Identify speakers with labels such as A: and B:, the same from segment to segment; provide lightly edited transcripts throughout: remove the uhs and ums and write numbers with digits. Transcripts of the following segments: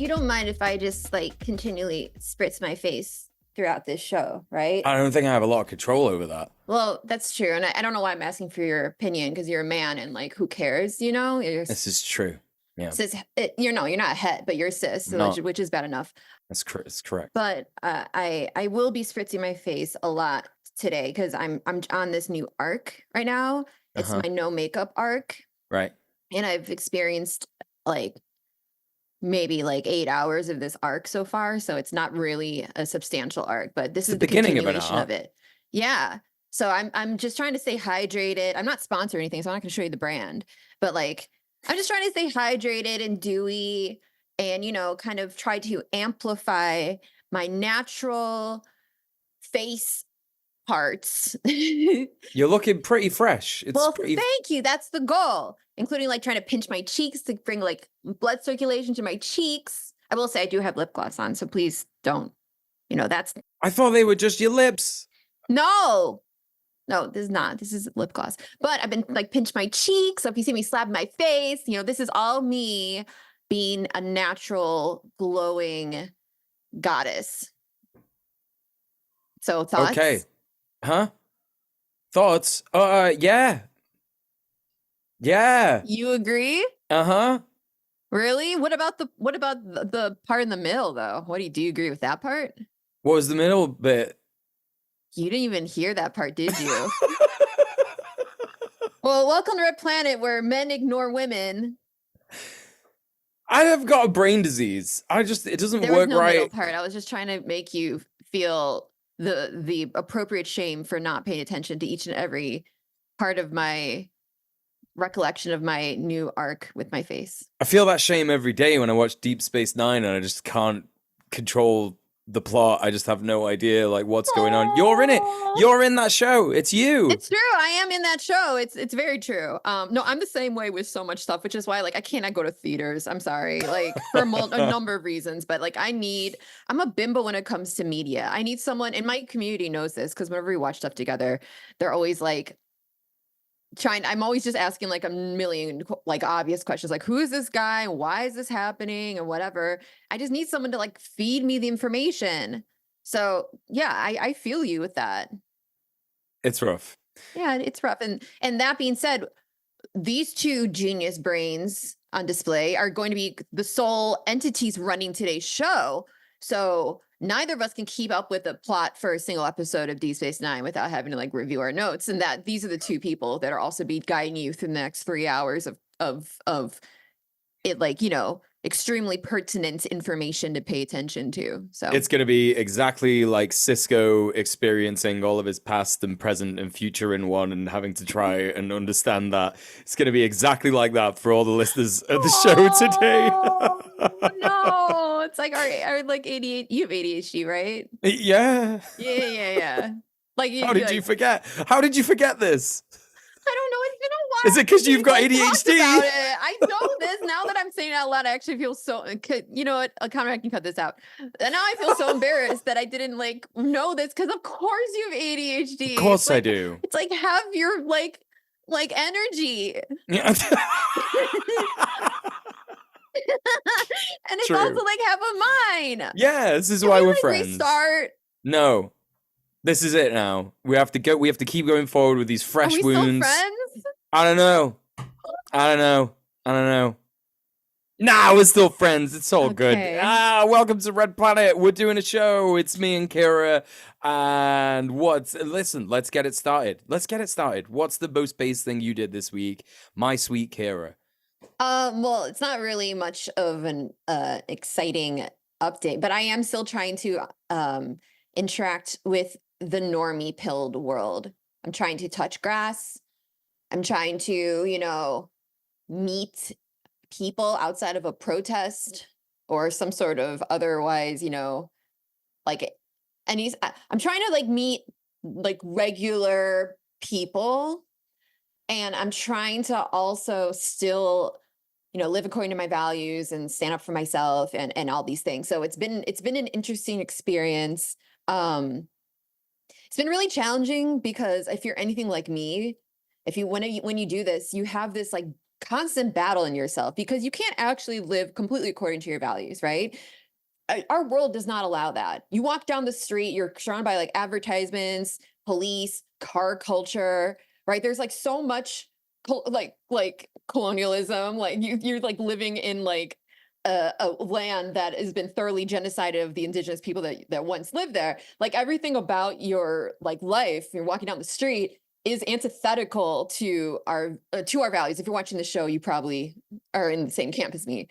A: don't mind if I just like continually spritz my face throughout this show, right?
B: I don't think I have a lot of control over that.
A: Well, that's true. And I don't know why I'm asking for your opinion because you're a man and like, who cares, you know? You're
B: This is true. Yeah.
A: cis, you're not a het, but you're cis, so
B: Not.
A: which is bad enough.
B: That's correct.
A: But I will be spritzing my face a lot today because I'm on this new arc right now. It's my no makeup arc.
B: Right.
A: And I've experienced like maybe like 8 hours of this arc so far, so it's not really a substantial arc, but this is the
B: beginning
A: continuation
B: of
A: it. Yeah. So I'm just trying to stay hydrated. I'm not sponsored or anything, so I'm not going to show you the brand, but like I'm just trying to stay hydrated and dewy and kind of try to amplify my natural face parts.
B: You're looking pretty fresh.
A: Thank you. That's the goal, including like trying to pinch my cheeks to bring like blood circulation to my cheeks. I will say I do have lip gloss on, so please don't. That's.
B: I thought they were just your lips.
A: No, this is not. This is lip gloss. But I've been like pinch my cheeks. So if you see me slap my face, this is all me being a natural glowing goddess. So thoughts?
B: Okay. Huh? Thoughts? Yeah. Yeah.
A: You agree?
B: Uh-huh.
A: Really? What about the part in the middle though? Do you agree with that part?
B: What was the middle bit?
A: You didn't even hear that part, did you? Well, welcome to Red Planet where men ignore women.
B: I have got a brain disease. It doesn't
A: there
B: work
A: was no
B: right.
A: Middle part. I was just trying to make you feel the appropriate shame for not paying attention to each and every part of my recollection of my new arc with my face.
B: I feel that shame every day when I watch Deep Space Nine and I just can't control the plot. I just have no idea like what's going on. You're in it. You're in that show. It's you.
A: It's true. I am in that show. It's very true. No, I'm the same way with so much stuff, which is why like I cannot go to theaters. I'm sorry, like for a number of reasons, but like I'm a bimbo when it comes to media. I need someone, and my community knows this because whenever we watch stuff together, they're always like I'm always just asking like a million like obvious questions, like who is this guy? Why is this happening? And whatever. I just need someone to like feed me the information. So yeah, I feel you with that.
B: It's rough.
A: Yeah, it's rough. And that being said, these two genius brains on display are going to be the sole entities running today's show. So neither of us can keep up with the plot for a single episode of Deep Space Nine without having to like review our notes. And that these are the two people that are also be guiding you through the next 3 hours of it, like, extremely pertinent information to pay attention to. So
B: it's going to be exactly like Cisco experiencing all of his past and present and future in one and having to try and understand that. It's going to be exactly like that for all the listeners of the show today.
A: No, it's like our like ADHD. You have ADHD, right?
B: Yeah.
A: Yeah. Like,
B: how did you forget? How did you forget this?
A: I don't know. Why.
B: Is it because you've got ADHD?
A: About it. I know this. Now that I'm saying it out loud, I actually feel so. You know what? Conrad can cut this out. And now I feel so embarrassed that I didn't like know this because of course you have ADHD.
B: Of course I do.
A: It's like have your like energy.
B: Yeah.
A: And it's
B: True.
A: also like have a mind.
B: Yeah, this is why we're friends.
A: Restart.
B: No. This is it now. We have to go. We have to keep going forward with these fresh wounds.
A: Are we still friends?
B: I don't know. Nah, we're still friends. It's all good. Welcome to Red Planet. We're doing a show. It's me and Kira. And listen, let's get it started. What's the most base thing you did this week, my sweet Kira?
A: Well, it's not really much of an exciting update, but I am still trying to interact with the normie pilled world. I'm trying to touch grass. I'm trying to, meet people outside of a protest or some sort of otherwise, like, I'm trying to like meet like regular people, and I'm trying to also still, live according to my values and stand up for myself and all these things. So it's been an interesting experience. It's been really challenging because if you're anything like me, when you do this, you have this like constant battle in yourself because you can't actually live completely according to your values, right? Our world does not allow that. You walk down the street, you're surrounded by like advertisements, police, car culture, right? There's like so much like colonialism. Like you're like living in like a land that has been thoroughly genocided of the indigenous people that once lived there. Like everything about your like life, you're walking down the street is antithetical to our values. If you're watching the show, you probably are in the same camp as me.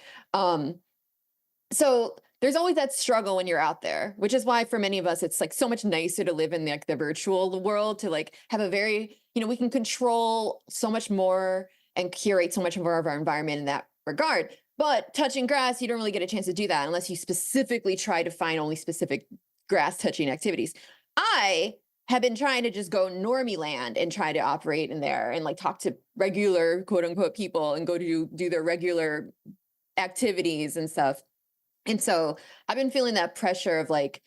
A: So there's always that struggle when you're out there, which is why for many of us, it's like so much nicer to live in like the virtual world, to like have a very, we can control so much more and curate so much more of our environment in that regard. But touching grass, you don't really get a chance to do that unless you specifically try to find only specific grass touching activities. I have been trying to just go normie land and try to operate in there and like talk to regular quote unquote people and go to do their regular activities and stuff. And so I've been feeling that pressure of like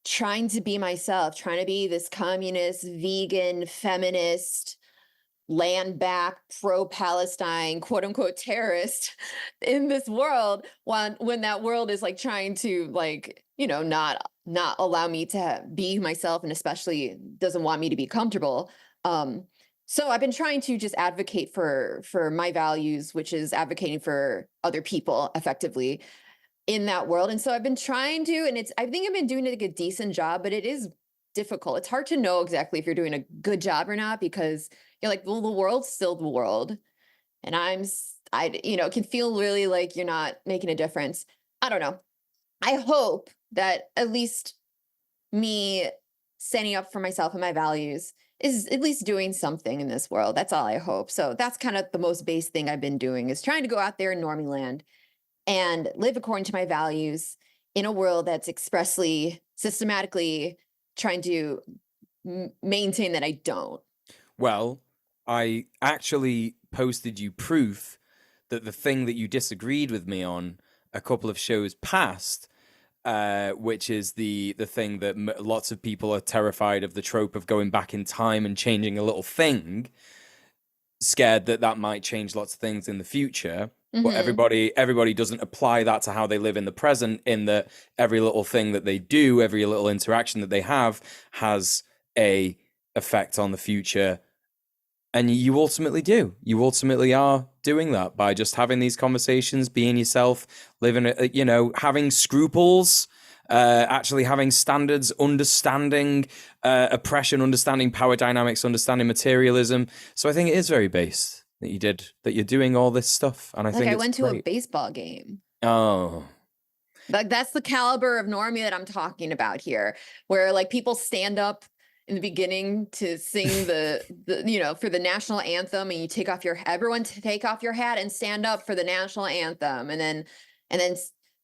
A: trying to be myself, trying to be this communist, vegan, feminist, land back, pro Palestine, quote unquote terrorist in this world when that world is like trying to like, not allow me to be myself and especially doesn't want me to be comfortable. So I've been trying to just advocate for my values, which is advocating for other people effectively in that world. And so I've been trying to, and I think I've been doing like a decent job, but it is difficult. It's hard to know exactly if you're doing a good job or not, because you're like, well, the world's still the world. And it can feel really like you're not making a difference. I don't know. I hope that at least me standing up for myself and my values is at least doing something in this world. That's all I hope. So that's kind of the most base thing I've been doing, is trying to go out there in normie land and live according to my values in a world that's expressly, systematically trying to maintain that I don't.
B: Well, I actually posted you proof that the thing that you disagreed with me on a couple of shows past, which is the thing that lots of people are terrified of, the trope of going back in time and changing a little thing, scared that might change lots of things in the future. But everybody doesn't apply that to how they live in the present, in that every little thing that they do, every little interaction that they have has a effect on the future. And you ultimately do. You ultimately are doing that by just having these conversations, being yourself, living, having scruples, actually having standards, understanding oppression, understanding power dynamics, understanding materialism. So I think it is very based that you're doing all this stuff. And I think
A: I
B: it's
A: went to
B: great.
A: a baseball game.
B: Oh.
A: Like that's the caliber of normie that I'm talking about here, where like people stand up in the beginning to sing for the national anthem, and you everyone take off your hat and stand up for the national anthem, and then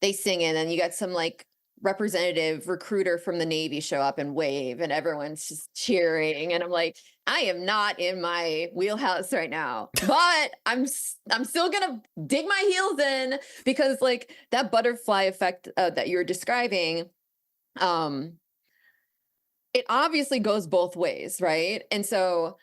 A: they sing it, and then you got some like representative recruiter from the Navy show up and wave, and everyone's just cheering, and I'm like, I am not in my wheelhouse right now, but I'm still gonna dig my heels in, because like that butterfly effect that you're describing, it obviously goes both ways, right? And so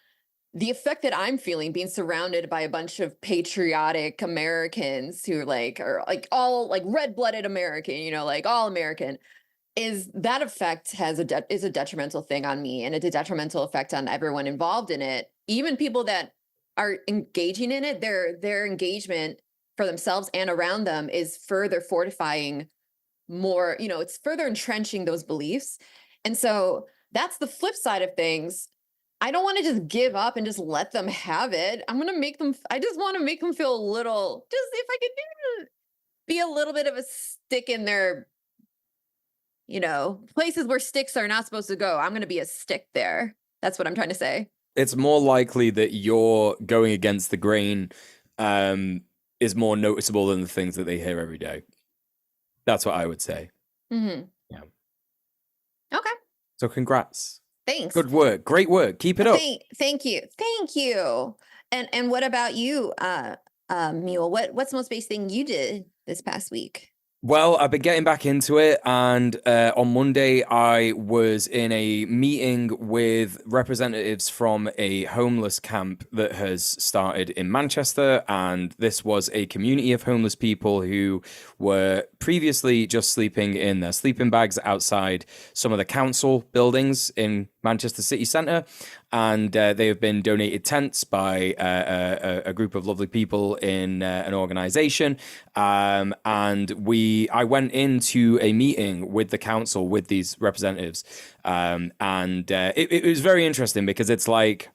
A: the effect that I'm feeling, being surrounded by a bunch of patriotic Americans who are like all like red-blooded American, like all American, is that effect is a detrimental thing on me, and it's a detrimental effect on everyone involved in it. Even people that are engaging in it, their engagement for themselves and around them is further fortifying more, it's further entrenching those beliefs. And so that's the flip side of things. I don't want to just give up and just let them have it. I just want to make them feel a little, just if I could be a little bit of a stick in their, places where sticks are not supposed to go. I'm going to be a stick there. That's what I'm trying to say.
B: It's more likely that you're going against the grain is more noticeable than the things that they hear every day. That's what I would say.
A: Mm-hmm.
B: Yeah.
A: Okay.
B: So congrats.
A: Thanks.
B: Good work. Great work. Keep it up.
A: Thank you. Thank you. And what about you, Mule? What's the most basic thing you did this past week?
B: Well, I've been getting back into it, and on Monday I was in a meeting with representatives from a homeless camp that has started in Manchester, and this was a community of homeless people who were previously just sleeping in their sleeping bags outside some of the council buildings in Manchester city centre, and they have been donated tents by a group of lovely people in an organisation. And I went into a meeting with the council with these representatives, and it was very interesting because it's like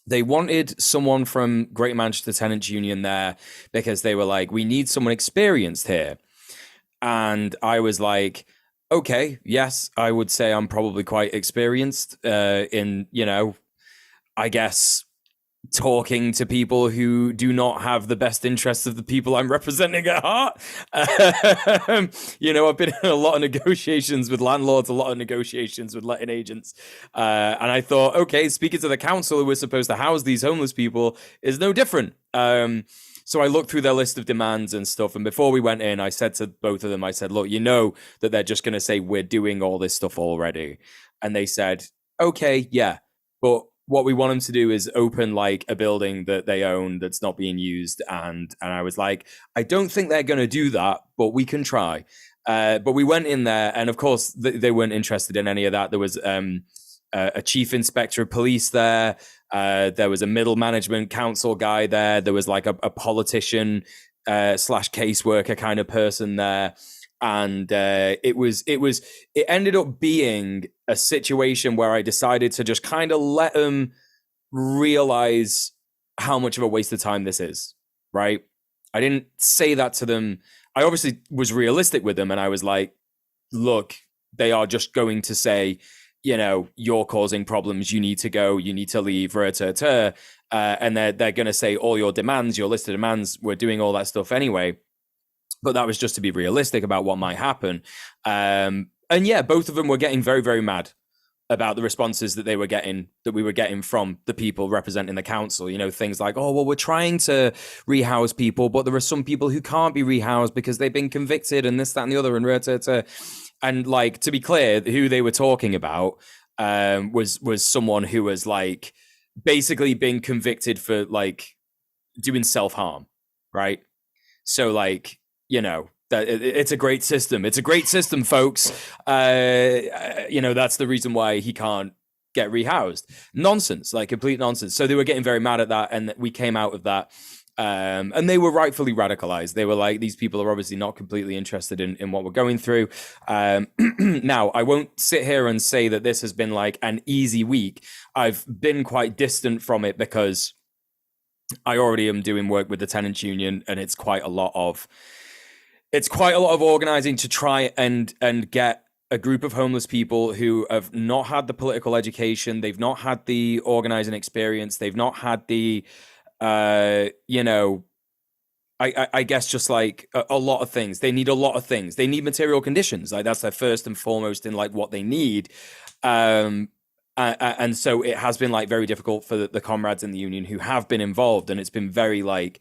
B: they wanted someone from Greater Manchester Tenants Union there because they were like, we need someone experienced here. And I was like, okay, yes, I would say I'm probably quite experienced in, I guess talking to people who do not have the best interests of the people I'm representing at heart. I've been in a lot of negotiations with landlords, a lot of negotiations with letting agents. And I thought, okay, speaking to the council who was supposed to house these homeless people is no different. So I looked through their list of demands and stuff. And before we went in, I said to both of them, I said, look, that they're just going to say, we're doing all this stuff already. And they said, okay, yeah, but what we want them to do is open like a building that they own that's not being used. And I was like, I don't think they're going to do that, but we can try. But we went in there, and of course they weren't interested in any of that. There was a chief inspector of police there. There was a middle management council guy there. There was like a politician / caseworker kind of person there. And it ended up being a situation where I decided to just kind of let them realize how much of a waste of time this is, right? I didn't say that to them. I obviously was realistic with them, and I was like, look, they are just going to say, you're causing problems, you need to go, you need to leave, and they're going to say all your demands, your list of demands, we're doing all that stuff anyway. But that was just to be realistic about what might happen. And yeah, both of them were getting very, very mad about the responses that we were getting from the people representing the council. Things like, oh, well, we're trying to rehouse people, but there are some people who can't be rehoused because they've been convicted and this, that, and the other. And like, to be clear, who they were talking about was someone who was like basically being convicted for like doing self-harm, right? So like, that it's a great system. It's a great system, folks. That's the reason why he can't get rehoused. Nonsense, like complete nonsense. So they were getting very mad at that, and we came out of that. And they were rightfully radicalized. They were like, these people are obviously not completely interested in what we're going through. Now, I won't sit here and say that this has been like an easy week. I've been quite distant from it because I already am doing work with the tenants union, and it's quite a lot of organizing to try and get a group of homeless people who have not had the political education, they've not had the organizing experience, they've not had the I guess just like a lot of things. They need a lot of things. They need material conditions. Like that's their first and foremost in like what they need. And so it has been like very difficult for the comrades in the union who have been involved, and it's been very like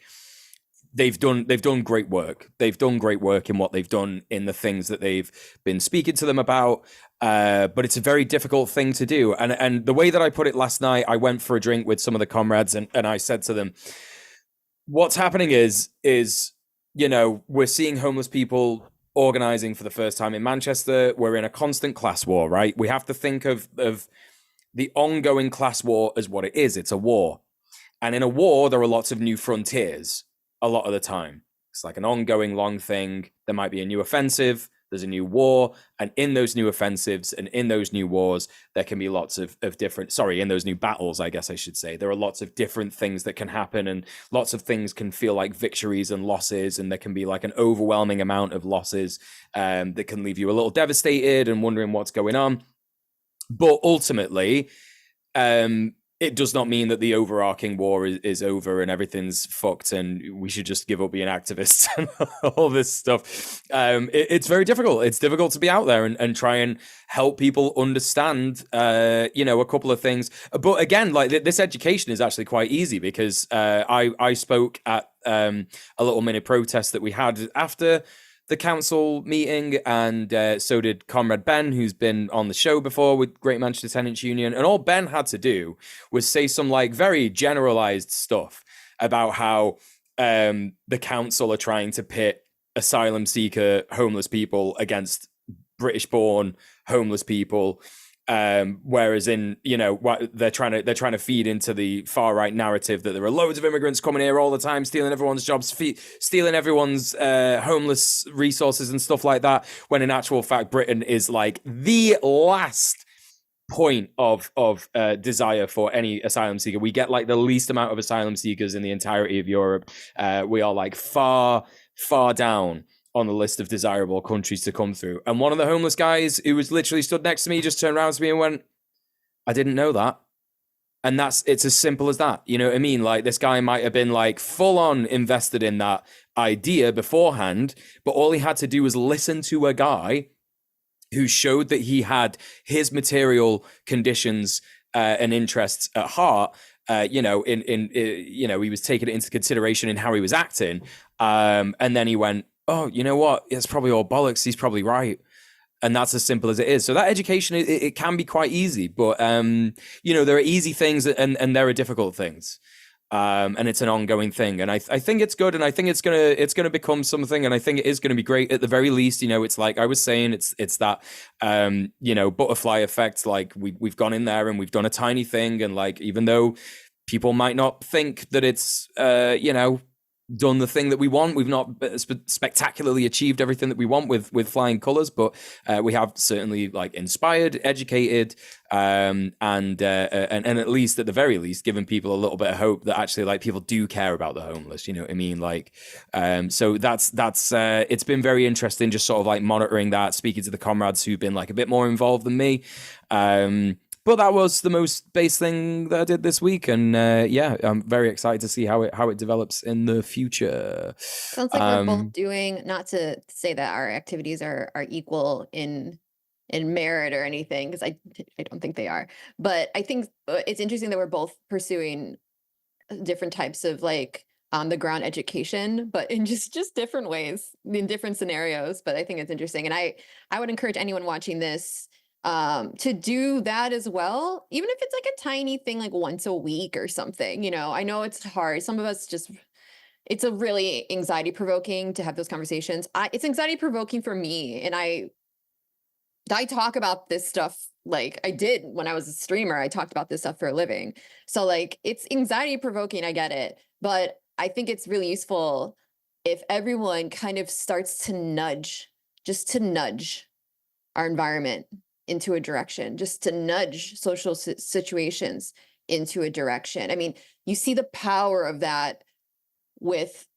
B: they've done great work. They've done great work in what they've done in the things that they've been speaking to them about. But it's a very difficult thing to do. And the way that I put it last night, I went for a drink with some of the comrades, and I said to them, what's happening is we're seeing homeless people organizing for the first time in Manchester. We're in a constant class war, right? We have to think of the ongoing class war as what it is. It's a war. And in a war, there are lots of new frontiers a lot of the time. It's like an ongoing long thing. There might be a new offensive, there's a new war, and in those new offensives and in those new wars, there can be lots of different, in those new battles, I guess I should say, there are lots of different things that can happen, and lots of things can feel like victories and losses, and there can be like an overwhelming amount of losses that can leave you a little devastated and wondering what's going on. But ultimately, it does not mean that the overarching war is over and everything's fucked and we should just give up being activists and all this stuff. It's very difficult. It's difficult to be out there and try and help people understand, a couple of things. But again, like this education is actually quite easy because I spoke at a little mini protest that we had after the council meeting, and so did Conrad Ben, who's been on the show before with Great Manchester Tenants Union. And all Ben had to do was say some like very generalized stuff about how the council are trying to pit asylum seeker homeless people against British-born homeless people. Whereas in, you know, what they're trying to feed into the far right narrative that there are loads of immigrants coming here all the time, stealing everyone's jobs, stealing everyone's homeless resources and stuff like that. When in actual fact, Britain is like the last point of desire for any asylum seeker. We get like the least amount of asylum seekers in the entirety of Europe. We are like far down on the list of desirable countries to come through. And one of the homeless guys who was literally stood next to me just turned around to me and went, I didn't know that. And it's as simple as that. You know what I mean? Like, this guy might have been like full on invested in that idea beforehand, but all he had to do was listen to a guy who showed that he had his material conditions and interests at heart. You know, you know, he was taking it into consideration in how he was acting. And then he went, oh, you know what? It's probably all bollocks. He's probably right. And that's as simple as it is. So that education, it can be quite easy, but, you know, there are easy things and there are difficult things. And it's an ongoing thing. And I think it's good. And I think it's going to become something. And I think it is going to be great at the very least. You know, it's like I was saying, it's that, you know, butterfly effect. Like we've gone in there and we've done a tiny thing. And like, even though people might not think that it's, you know, done the thing that we want, we've not spectacularly achieved everything that we want with flying colors, but we have certainly like inspired, educated, and at least at the very least given people a little bit of hope that actually like people do care about the homeless, you know what I mean? Like so that's it's been very interesting just sort of like monitoring that, speaking to the comrades who've been like a bit more involved than me. But that was the most base thing that I did this week, and yeah, I'm very excited to see how it develops in the future.
A: Sounds like we're both doing, not to say that our activities are equal in merit or anything, because I don't think they are, but I think it's interesting that we're both pursuing different types of like on the ground education, but in just different ways, in different scenarios. But I think it's interesting, and I would encourage anyone watching this to do that as well, even if it's like a tiny thing, like once a week or something. You know, I know it's hard. Some of us just, it's a really anxiety provoking to have those conversations. It's anxiety provoking for me. And I talk about this stuff like I did when I was a streamer. I talked about this stuff for a living. So like, it's anxiety provoking. I get it. But I think it's really useful if everyone kind of starts to nudge, just to nudge our environment into a direction, just to nudge social situations into a direction. I mean, you see the power of that with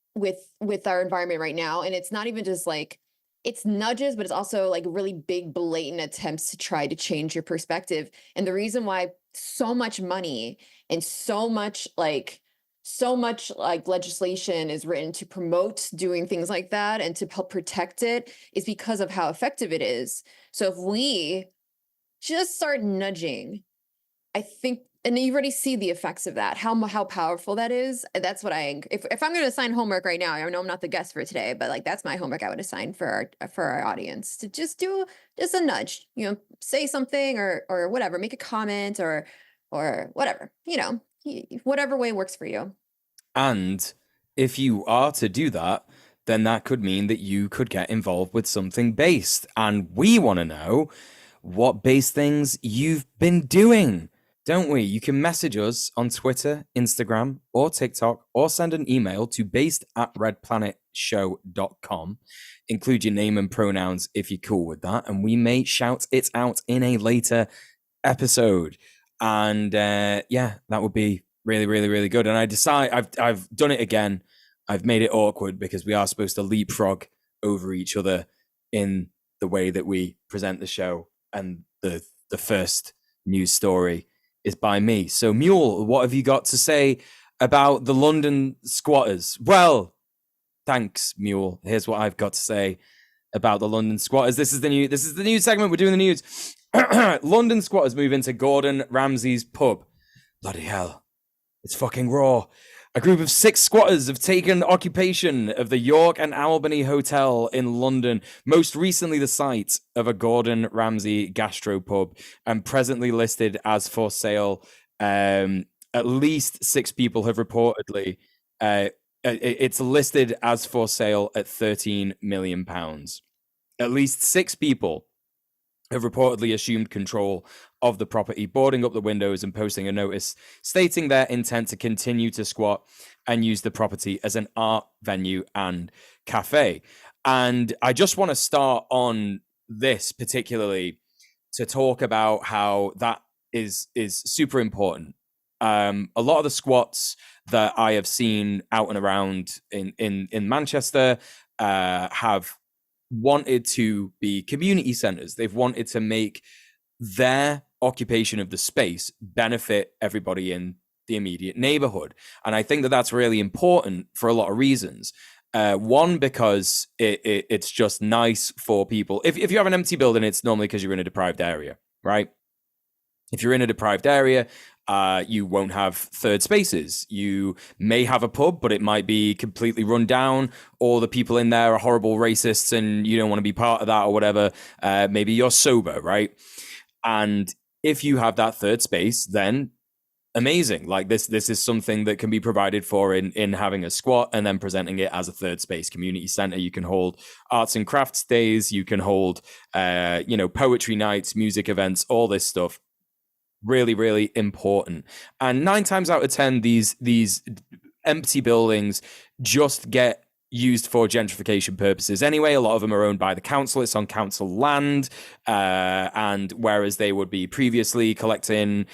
A: our environment right now. And it's not even just like, it's nudges, but it's also like really big, blatant attempts to try to change your perspective. And the reason why so much money and so much like legislation is written to promote doing things like that and to help protect it is because of how effective it is. So if we just start nudging, I think, and you already see the effects of that, how powerful that is. And that's what if I'm going to assign homework right now, I know I'm not the guest for today, but like that's my homework I would assign for our audience, to just do just a nudge, you know, say something or whatever, make a comment or whatever, you know, whatever way works for you.
B: And if you are to do that, then that could mean that you could get involved with something based. And we want to know what base things you've been doing, don't we? You can message us on Twitter, Instagram, or TikTok, or send an email to based@redplanetshow.com. Include your name and pronouns if you're cool with that, and we may shout it out in a later episode. And yeah, that would be really, really, really good. And I've done it again. I've made it awkward because we are supposed to leapfrog over each other in the way that we present the show. And the first news story is by me. So Mule, what have you got to say about the London squatters? Well, thanks, Mule. Here's what I've got to say about the London squatters. This is the news segment. We're doing the news. London squatters move into Gordon Ramsay's pub. Bloody hell. It's fucking raw. A group of 6 squatters have taken occupation of the York and Albany Hotel in London, most recently the site of a Gordon Ramsay gastropub, and presently listed as for sale. At least 6 people have reportedly. It's listed as for sale at £13 million. At least 6 people have reportedly assumed control of the property, boarding up the windows and posting a notice stating their intent to continue to squat and use the property as an art venue and cafe. And I just want to start on this particularly to talk about how that is super important. A lot of the squats that I have seen out and around in Manchester have wanted to be community centers. They've wanted to make their occupation of the space benefit everybody in the immediate neighborhood. And I think that that's really important for a lot of reasons. One, because it's just nice for people. If you have an empty building, it's normally because you're in a deprived area, right? If you're in a deprived area, you won't have third spaces. You may have a pub, but it might be completely run down, or the people in there are horrible racists and you don't want to be part of that or whatever. Maybe you're sober, right? And if you have that third space, then amazing. Like this is something that can be provided for in having a squat and then presenting it as a third space community center. You can hold arts and crafts days. You can hold, poetry nights, music events, all this stuff. Really, really important. And 9 times out of 10, these empty buildings just get used for gentrification purposes anyway. A lot of them are owned by the council. It's on council land, and whereas they would be previously collecting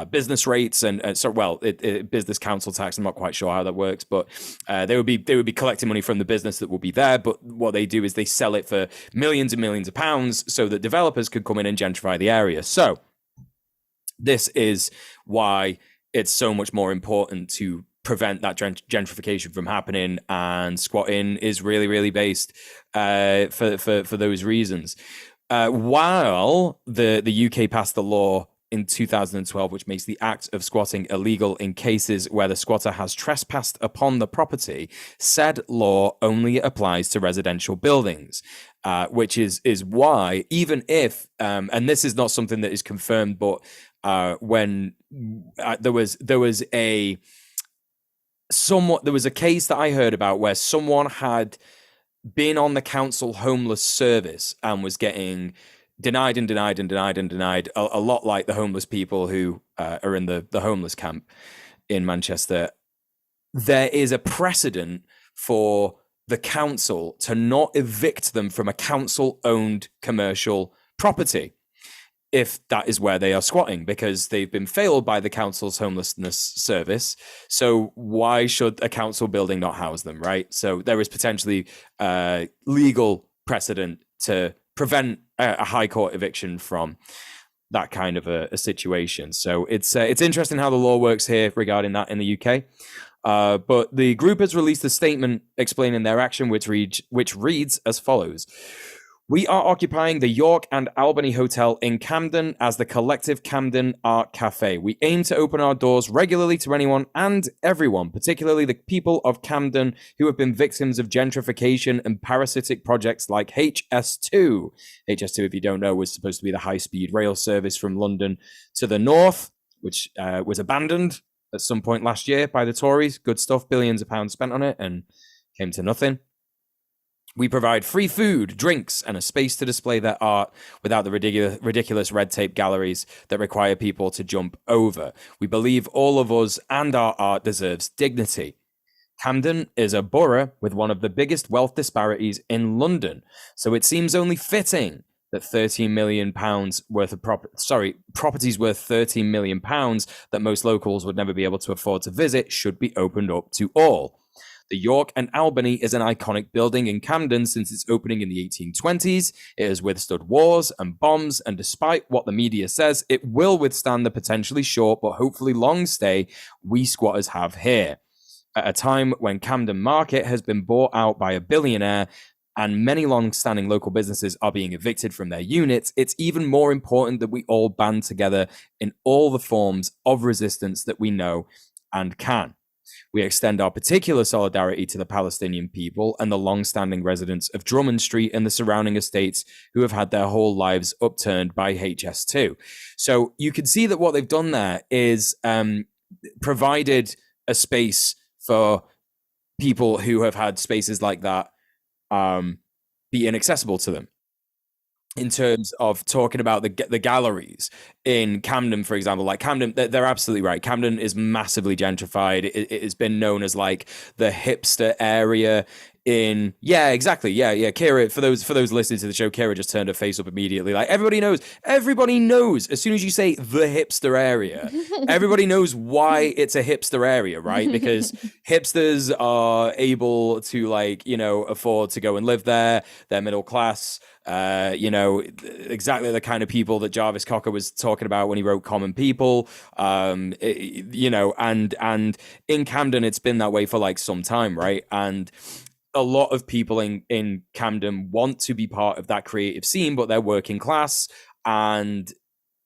B: business rates and business council tax. I'm not quite sure how that works, but they would be collecting money from the business that will be there. But what they do is they sell it for millions and millions of pounds so that developers could come in and gentrify the area. So this is why it's so much more important to prevent that gentrification from happening, and squatting is really, really based for those reasons. While the UK passed the law in 2012, which makes the act of squatting illegal in cases where the squatter has trespassed upon the property, said law only applies to residential buildings. Which is why, even if, and this is not something that is confirmed, but when there was a case that I heard about where someone had been on the council homeless service and was getting denied and denied and denied and denied, a lot like the homeless people who are in the homeless camp in Manchester. There is a precedent for the council to not evict them from a council-owned commercial property if that is where they are squatting, because they've been failed by the council's homelessness service. So why should a council building not house them, right? So there is potentially legal precedent to prevent a high court eviction from that kind of a situation. So it's interesting how the law works here regarding that in the UK. But the group has released a statement explaining their action, which reads as follows. We are occupying the York and Albany Hotel in Camden as the Collective Camden Art Cafe. We aim to open our doors regularly to anyone and everyone, particularly the people of Camden who have been victims of gentrification and parasitic projects like HS2. HS2, if you don't know, was supposed to be the high-speed rail service from London to the north, which was abandoned at some point last year by the Tories. Good stuff, billions of pounds spent on it and came to nothing. We provide free food, drinks, and a space to display their art without the ridiculous red tape galleries that require people to jump over. We believe all of us and our art deserves dignity. Camden is a borough with one of the biggest wealth disparities in London, so it seems only fitting that £13 million worth of properties worth £13 million that most locals would never be able to afford to visit should be opened up to all. The York and Albany is an iconic building in Camden since its opening in the 1820s. It has withstood wars and bombs, and despite what the media says, it will withstand the potentially short but hopefully long stay we squatters have here. At a time when Camden Market has been bought out by a billionaire and many long-standing local businesses are being evicted from their units, it's even more important that we all band together in all the forms of resistance that we know and can. We extend our particular solidarity to the Palestinian people and the long-standing residents of Drummond Street and the surrounding estates who have had their whole lives upturned by HS2. So you can see that what they've done there is provided a space for people who have had spaces like that be inaccessible to them. In terms of talking about the galleries in Camden, for example, like Camden, they're absolutely right. Camden is massively gentrified. It has been known as like the hipster area in, yeah, exactly. Yeah. Kira, for those listening to the show, Kira just turned her face up immediately. Like everybody knows as soon as you say the hipster area, everybody knows why it's a hipster area, right? Because hipsters are able to, like, you know, afford to go and live there. They're middle class. You know, exactly the kind of people that Jarvis Cocker was talking about when he wrote Common People. You know, and in Camden, it's been that way for like some time, right? And a lot of people in Camden want to be part of that creative scene, but they're working class and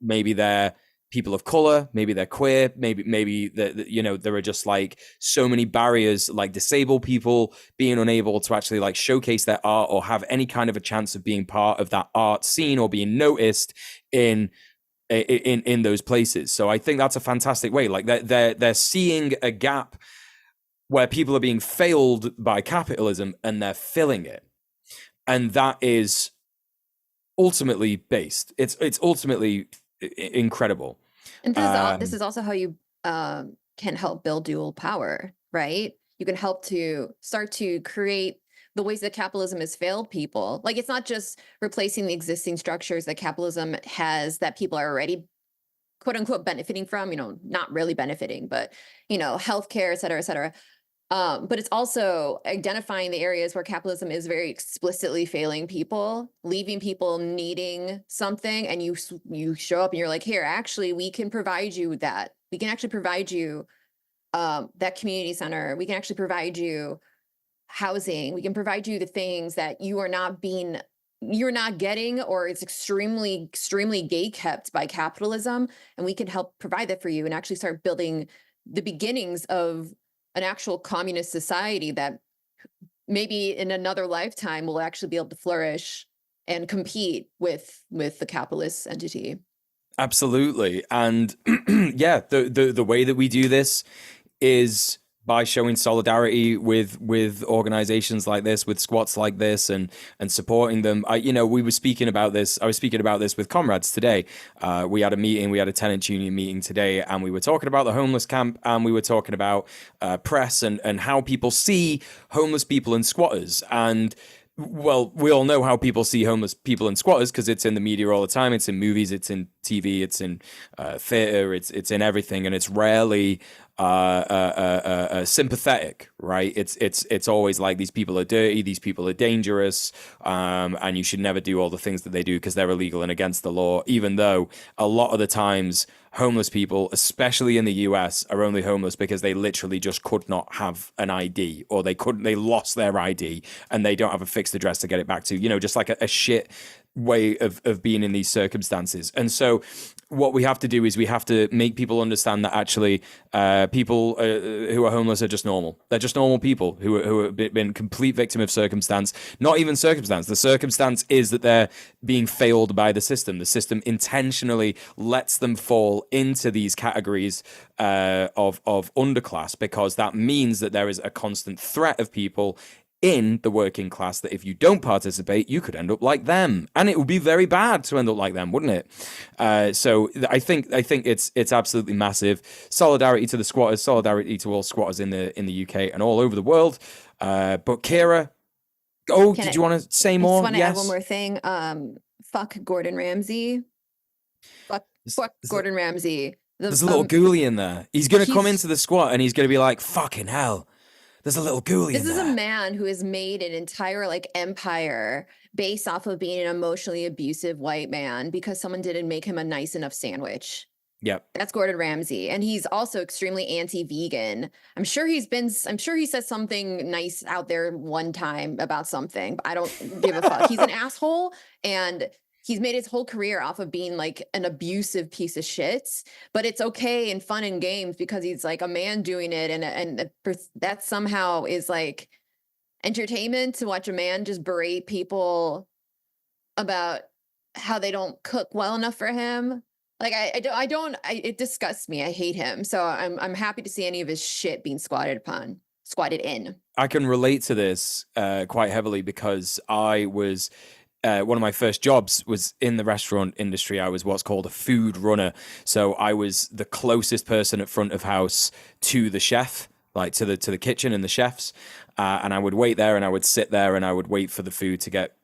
B: maybe they're people of color, maybe they're queer, maybe you know, there are just like so many barriers, like disabled people being unable to actually like showcase their art or have any kind of a chance of being part of that art scene or being noticed in those places. So I think that's a fantastic way. Like they're seeing a gap where people are being failed by capitalism and they're filling it. And that is ultimately based. It's ultimately incredible.
A: And this is also how you can help build dual power, right? You can help to start to create the ways that capitalism has failed people. Like, it's not just replacing the existing structures that capitalism has that people are already quote unquote benefiting from, you know, not really benefiting, but, you know, healthcare, et cetera, et cetera. But it's also identifying the areas where capitalism is very explicitly failing people, leaving people needing something, and you show up and you're like, here, actually, we can provide you that. We can actually provide you that community center. We can actually provide you housing. We can provide you the things that you're not getting, or it's extremely gate kept by capitalism, and we can help provide that for you and actually start building the beginnings of an actual communist society that maybe in another lifetime will actually be able to flourish and compete with the capitalist entity.
B: Absolutely. And yeah, the way that we do this is by showing solidarity with organizations like this, with squats like this, and supporting them. We were speaking about this. I was speaking about this with comrades today. We had a meeting. We had a tenants union meeting today, and we were talking about the homeless camp, and we were talking about press and how people see homeless people and squatters. And well, we all know how people see homeless people and squatters because it's in the media all the time. It's in movies, it's in TV, it's in theater, it's in everything, and it's rarely sympathetic, right? It's always like these people are dirty, these people are dangerous, and you should never do all the things that they do because they're illegal and against the law. Even though a lot of the times homeless people, especially in the US, are only homeless because they literally just could not have an ID, or they lost their ID and they don't have a fixed address to get it back to, just like a shit way of being in these circumstances. And so what we have to do is we have to make people understand that actually people who are homeless are just normal. They're just normal people who have been complete victim of circumstance. Not even circumstance. The circumstance is that they're being failed by the system. The system intentionally lets them fall into these categories of underclass, because that means that there is a constant threat of people in the working class that if you don't participate, you could end up like them, and it would be very bad to end up like them, wouldn't it? So I think it's absolutely massive. Solidarity to the squatters, solidarity to all squatters in the UK and all over the world. But Kira, did you want to say more?
A: I just want to add one more thing. Fuck Gordon Ramsay. Fuck Gordon Ramsay.
B: There's a little ghoulie in there. He's going to come into the squat and he's going to be like, fucking hell. There's a little ghoulie in there.
A: This is a man who has made an entire empire based off of being an emotionally abusive white man because someone didn't make him a nice enough sandwich.
B: Yep.
A: That's Gordon Ramsay. And he's also extremely anti-vegan. I'm sure he said something nice out there one time about something, but I don't give a fuck. He's an asshole. And he's made his whole career off of being like an abusive piece of shit, but it's okay and fun and games because he's like a man doing it, and that somehow is like entertainment to watch a man just berate people about how they don't cook well enough for him. Like it disgusts me. I hate him. So I'm happy to see any of his shit being squatted in.
B: I can relate to this quite heavily because I was one of my first jobs was in the restaurant industry. I was what's called a food runner. So I was the closest person at front of house to the chef, like to the kitchen and the chefs. And I would wait there and I would sit there and I would wait for the food to get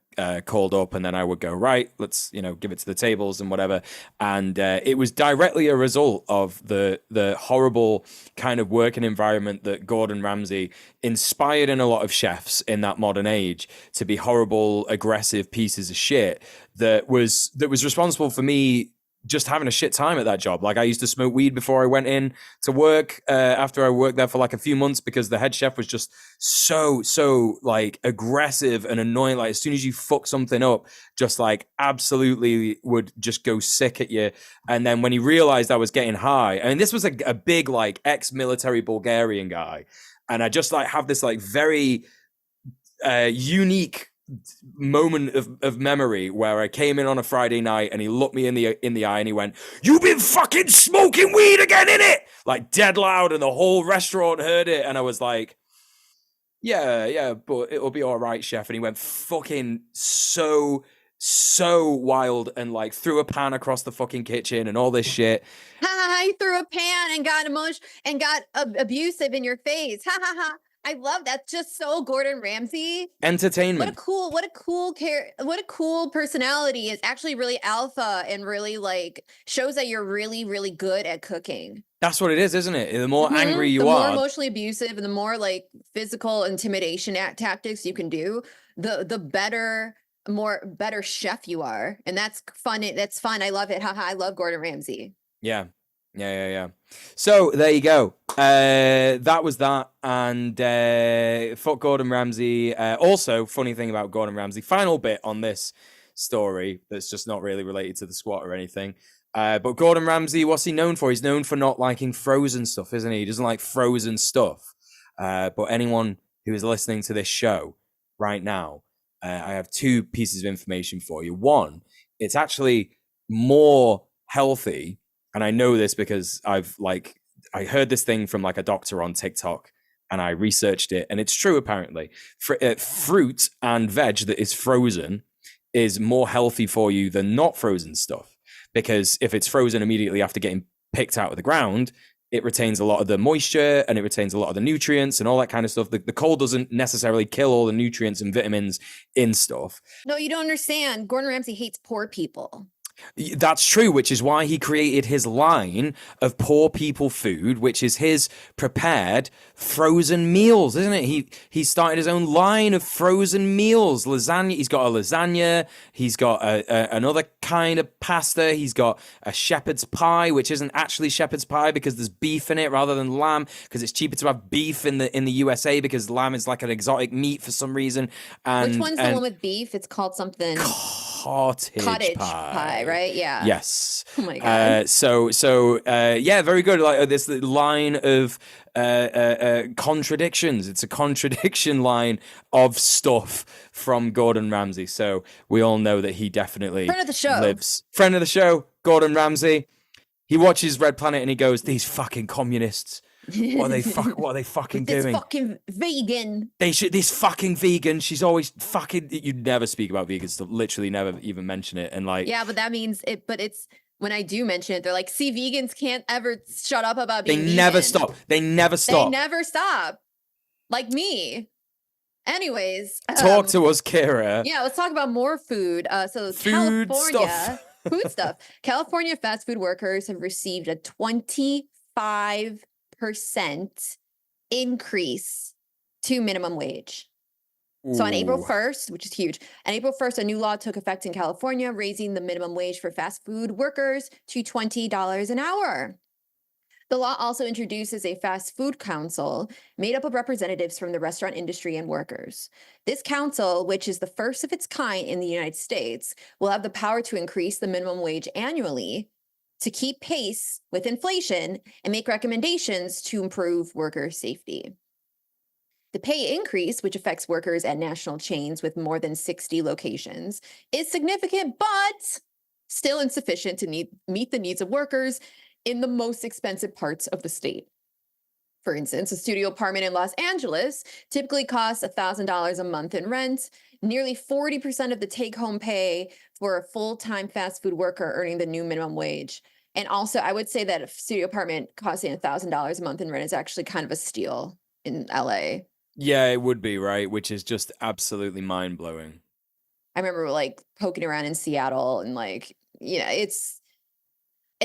B: called up, and then I would go, right, let's give it to the tables and whatever. And it was directly a result of the horrible kind of working environment that Gordon Ramsay inspired in a lot of chefs in that modern age to be horrible, aggressive pieces of shit that was responsible for me just having a shit time at that job. Like I used to smoke weed before I went in to work after I worked there for like a few months because the head chef was just so like aggressive and annoying. Like as soon as you fuck something up, just like absolutely would just go sick at you. And then when he realized I was getting high, and this was a big like ex-military Bulgarian guy, and I just like have this like very unique moment of memory where I came in on a Friday night and he looked me in the eye and he went, "You've been fucking smoking weed again, innit?" Like dead loud, and the whole restaurant heard it. And I was like, yeah, but it'll be all right, chef. And he went fucking so wild and like threw a pan across the fucking kitchen and all this shit.
A: Ha ha ha! You threw a pan and got emotional and got abusive in your face. Ha ha ha! I love that. Just so Gordon Ramsay.
B: Entertainment.
A: What a cool personality. Is actually really alpha and really like shows that you're really, really good at cooking.
B: That's what it is, isn't it? The more angry you
A: the
B: are,
A: more emotionally abusive and the more like physical intimidation tactics you can do, the better chef you are. And that's fun. That's fun. I love it. Haha. I love Gordon Ramsay.
B: Yeah. So there you go. That was that. And fuck Gordon Ramsay. Also, funny thing about Gordon Ramsay, final bit on this story that's just not really related to the squat or anything. But Gordon Ramsay, what's he known for? He's known for not liking frozen stuff, isn't he? He doesn't like frozen stuff. But anyone who is listening to this show right now, I have two pieces of information for you. One, it's actually more healthy. And I know this because I heard this thing from like a doctor on TikTok and I researched it, and it's true apparently. Fruit and veg that is frozen is more healthy for you than not frozen stuff, because if it's frozen immediately after getting picked out of the ground, it retains a lot of the moisture and it retains a lot of the nutrients and all that kind of stuff. The cold doesn't necessarily kill all the nutrients and vitamins in stuff.
A: No, you don't understand. Gordon Ramsay hates poor people.
B: That's true, which is why he created his line of poor people food, which is his prepared frozen meals, isn't it? He started his own line of frozen meals. Lasagna. He's got a lasagna. He's got another kind of pasta. He's got a shepherd's pie, which isn't actually shepherd's pie because there's beef in it rather than lamb, because it's cheaper to have beef in the USA because lamb is like an exotic meat for some reason. And
A: which one's the one with beef? It's called something.
B: Cottage pie,
A: right? Yeah.
B: Yes.
A: Oh my god.
B: Yeah, very good. Like this line of contradictions. It's a contradiction line of stuff from Gordon Ramsay. So we all know that he definitely
A: friend of the show.
B: Friend of the show, Gordon Ramsay. He watches Red Planet and he goes, "These fucking communists. What are they fucking doing?
A: This fucking vegan.
B: This fucking vegan. She's always fucking. You never speak about vegan stuff. Literally, never even mention it. And like,
A: yeah, but that means it. But it's when I do mention it, they're like, "See, vegans can't ever shut up about being."
B: They never stop. They never stop.
A: They never stop. Like me. Anyways,
B: talk to us, Kira.
A: Yeah, let's talk about more food. So
B: food
A: California,
B: stuff.
A: Food stuff. California fast food workers have received a 25% increase to minimum wage. So on April 1st, which is huge, on April 1st, a new law took effect in California, raising the minimum wage for fast food workers to $20 an hour. The law also introduces a fast food council made up of representatives from the restaurant industry and workers. This council, which is the first of its kind in the United States, will have the power to increase the minimum wage annually to keep pace with inflation and make recommendations to improve worker safety. The pay increase, which affects workers at national chains with more than 60 locations, is significant, but still insufficient to meet the needs of workers in the most expensive parts of the state. For instance, a studio apartment in Los Angeles typically costs $1,000 a month in rent, nearly 40% of the take home pay for a full time fast food worker earning the new minimum wage. And also, I would say that a studio apartment costing $1,000 a month in rent is actually kind of a steal in LA.
B: Yeah, it would be, right? Which is just absolutely mind blowing.
A: I remember like poking around in Seattle and like,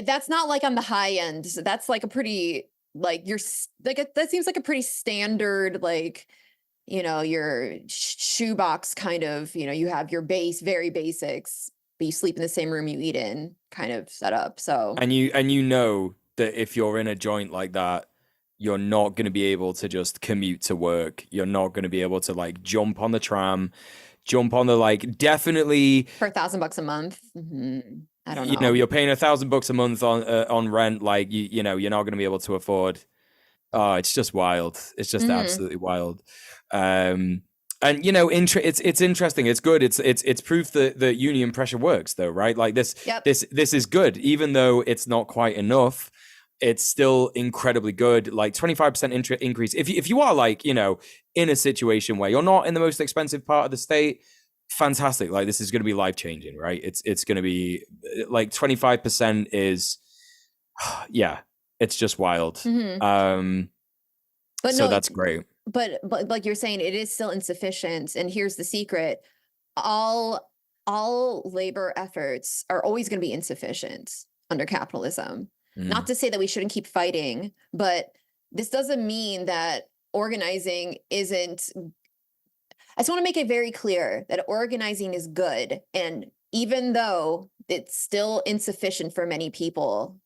A: that's not like on the high end. So that's like a pretty like that seems like a pretty standard like your shoebox kind of you have your base very basics, but you sleep in the same room you eat in kind of setup. So
B: And you know that if you're in a joint like that, you're not going to be able to just commute to work. You're not going to be able to like jump on the tram, jump on the like definitely.
A: for $1,000 a month, I don't know.
B: You're paying $1,000 a month on rent. Like you're not going to be able to afford. Oh, it's just wild. It's just absolutely wild. And it's interesting. It's good. It's proof that union pressure works, though, right? Like this.
A: Yep.
B: This is good, even though it's not quite enough. It's still incredibly good. Like 25% increase. If you are like in a situation where you're not in the most expensive part of the state, fantastic. Like this is going to be life changing, right? It's going to be like 25% is, yeah, it's just wild.
A: But
B: So
A: no,
B: that's great.
A: but like you're saying, it is still insufficient. And here's the secret: all labor efforts are always going to be insufficient under capitalism. Not to say that we shouldn't keep fighting, but this doesn't mean that organizing isn't. I just want to make it very clear that organizing is good, and even though it's still insufficient for many people,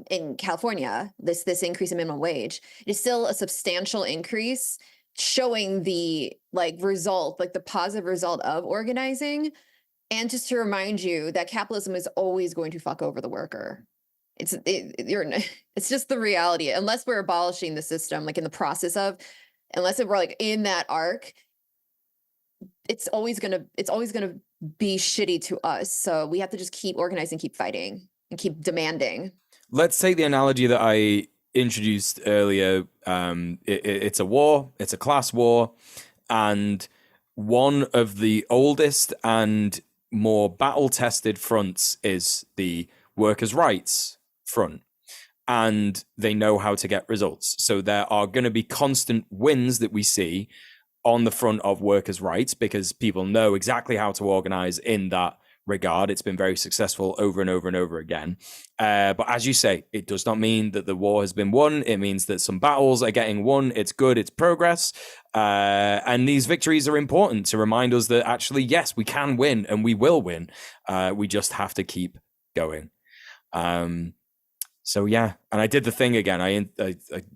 A: in California, this increase in minimum wage is still a substantial increase, showing the the positive result of organizing. And just to remind you that capitalism is always going to fuck over the worker. It's just the reality. Unless we're abolishing the system, like in the process of, unless we're like in that arc, it's always gonna be shitty to us. So we have to just keep organizing, keep fighting, and keep demanding.
B: Let's take the analogy that I introduced earlier. It's a war. It's a class war, and one of the oldest and more battle-tested fronts is the workers' rights front, and they know how to get results. So there are going to be constant wins that we see on the front of workers' rights because people know exactly how to organize in that regard. It's been very successful over and over and over again. But as you say, it does not mean that the war has been won. It means that some battles are getting won. It's good. It's progress. And these victories are important to remind us that actually, yes, we can win and we will win. We just have to keep going. So yeah, and I did the thing again. I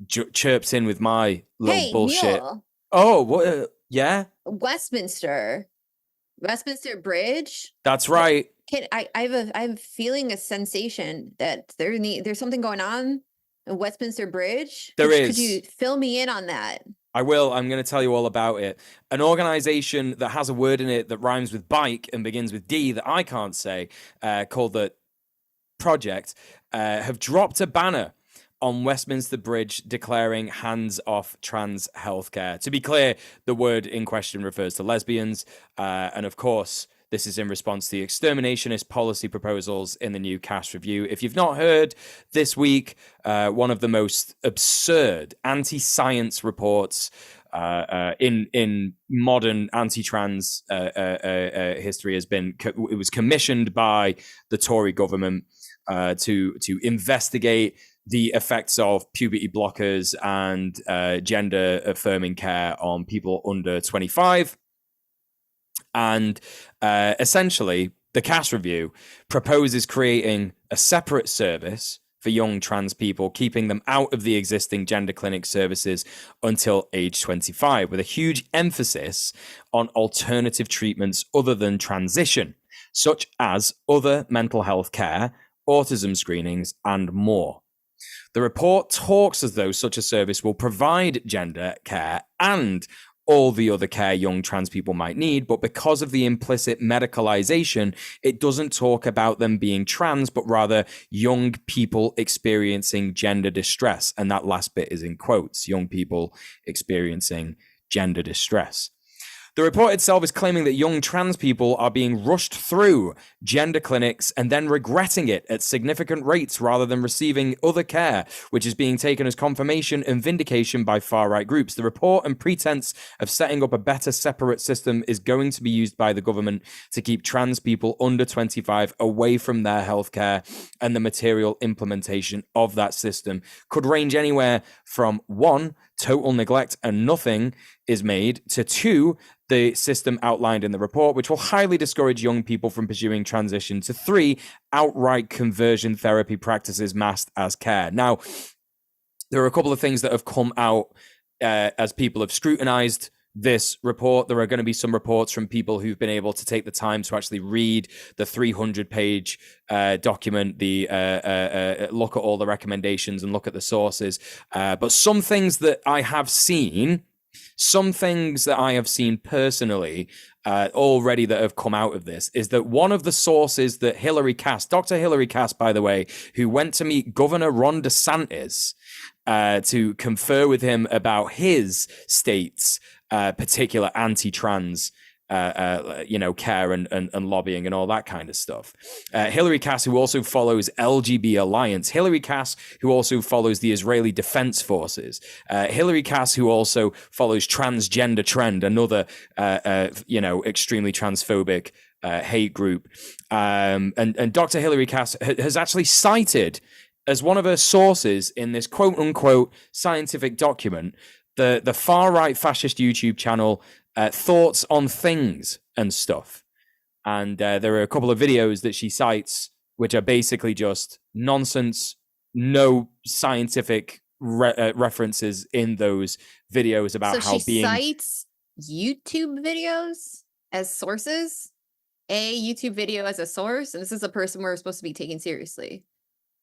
B: chirped in with my little bullshit.
A: Neil.
B: Oh, what? Yeah,
A: Westminster Bridge.
B: that's right.
A: I'm feeling a sensation that there's something going on in Westminster Bridge. Could you fill me in on that?
B: I will. I'm going to tell you all about it. An organization that has a word in it that rhymes with bike and begins with D that I can't say, called the Project, have dropped a banner on Westminster Bridge declaring hands off trans healthcare. To be clear, the word in question refers to lesbians. And of course, this is in response to the exterminationist policy proposals in the new Cass Review. If you've not heard, this week, one of the most absurd anti-science reports in modern anti-trans history it was commissioned by the Tory government to investigate the effects of puberty blockers and gender affirming care on people under 25. And essentially, the Cass Review proposes creating a separate service for young trans people, keeping them out of the existing gender clinic services until age 25, with a huge emphasis on alternative treatments other than transition, such as other mental health care, autism screenings, and more. The report talks as though such a service will provide gender care and all the other care young trans people might need, but because of the implicit medicalization, it doesn't talk about them being trans, but rather young people experiencing gender distress. And that last bit is in quotes, young people experiencing gender distress. The report itself is claiming that young trans people are being rushed through gender clinics and then regretting it at significant rates rather than receiving other care, which is being taken as confirmation and vindication by far-right groups. The report and pretense of setting up a better separate system is going to be used by the government to keep trans people under 25 away from their healthcare, and the material implementation of that system could range anywhere from 1, total neglect and nothing is made, to 2, the system outlined in the report, which will highly discourage young people from pursuing transition, to 3, outright conversion therapy practices masked as care. Now, there are a couple of things that have come out as people have scrutinized this report. There are going to be some reports from people who've been able to take the time to actually read the 300-page document, look at all the recommendations and look at the sources. But some things that I have seen personally already that have come out of this is that one of the sources that Dr. Hillary Cass, by the way, who went to meet Governor Ron DeSantis to confer with him about his state's particular anti-trans care and lobbying and all that kind of stuff. Hillary Cass, who also follows LGB Alliance. Hillary Cass, who also follows the Israeli Defense Forces. Hillary Cass, who also follows Transgender Trend, another, extremely transphobic hate group. And Dr. Hillary Cass has actually cited as one of her sources in this quote unquote scientific document the far-right fascist YouTube channel Thoughts on Things and stuff. And there are a couple of videos that she cites which are basically just nonsense, no scientific references in those videos about how
A: she cites YouTube videos as sources, a YouTube video as a source, and this is a person we're supposed to be taking seriously.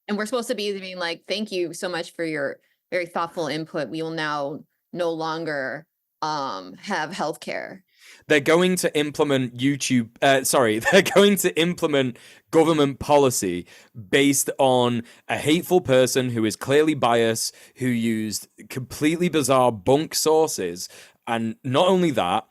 A: And we're supposed to be being like, thank you so much for your very thoughtful input. We will now no longer have healthcare.
B: They're going to implement they're going to implement government policy based on a hateful person who is clearly biased, who used completely bizarre bunk sources. And not only that,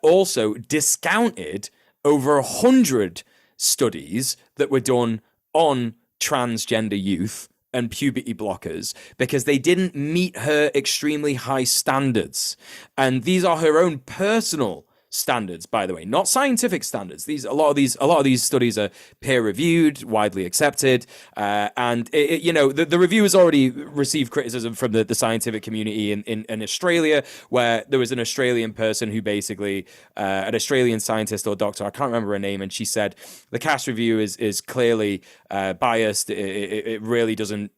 B: also discounted over 100 studies that were done on transgender youth and puberty blockers because they didn't meet her extremely high standards. And these are her own personal standards, by the way, not scientific standards. A lot of these studies are peer reviewed, widely accepted, and the review has already received criticism from the scientific community in Australia, where there was an Australian person who basically an Australian scientist or doctor, I can't remember her name, and she said the Cass review is clearly biased. It really doesn't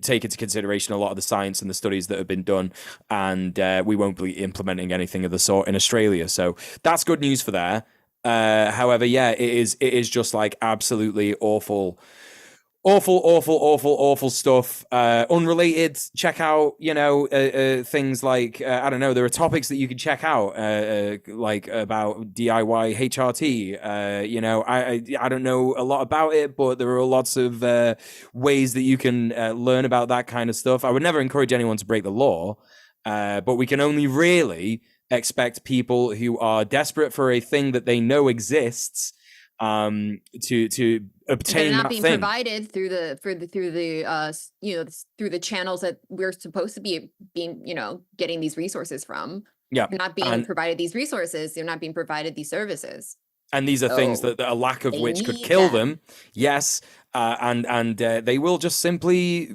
B: take into consideration a lot of the science and the studies that have been done, and we won't be implementing anything of the sort in Australia. So that's good news for there. However, yeah, it is just like absolutely awful stuff. Unrelated, check out, things like, I don't know, there are topics that you can check out, like about DIY HRT. I don't know a lot about it, but there are lots of ways that you can learn about that kind of stuff. I would never encourage anyone to break the law, but we can only really expect people who are desperate for a thing that they know exists to obtain
A: not
B: that
A: being
B: thing.
A: provided through the channels that we're supposed to be getting these resources from.
B: Yeah,
A: they're not being provided these resources. They're not being provided these services.
B: And these are things that a lack of which could kill them. Yes, and they will just simply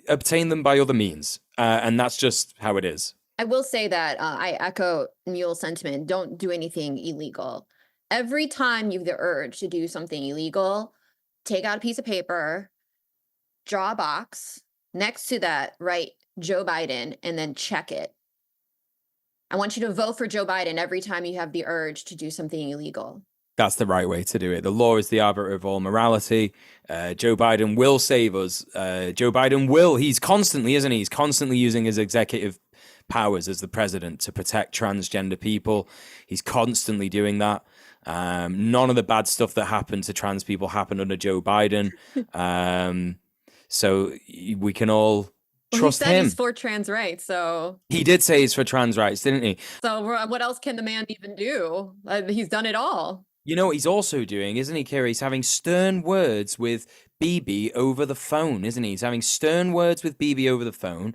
B: obtain them by other means, and that's just how it is.
A: I will say that I echo Mule's sentiment. Don't do anything illegal. Every time you have the urge to do something illegal, take out a piece of paper, draw a box next to that, write Joe Biden, and then check it. I want you to vote for Joe Biden every time you have the urge to do something illegal.
B: That's the right way to do it. The law is the arbiter of all morality. Joe Biden will save us. Joe Biden will. He's constantly, isn't he? He's constantly using his executive powers as the president to protect transgender people. He's constantly doing that. None of the bad stuff that happened to trans people happened under Joe Biden. So we can all trust
A: he said
B: him.
A: He's for trans rights, so
B: he did say he's for trans rights, didn't he?
A: So what else can the man even do? He's done it all.
B: You know what he's also doing, isn't he, Kira? He's having stern words with Bibi over the phone, isn't he? He's having stern words with Bibi over the phone.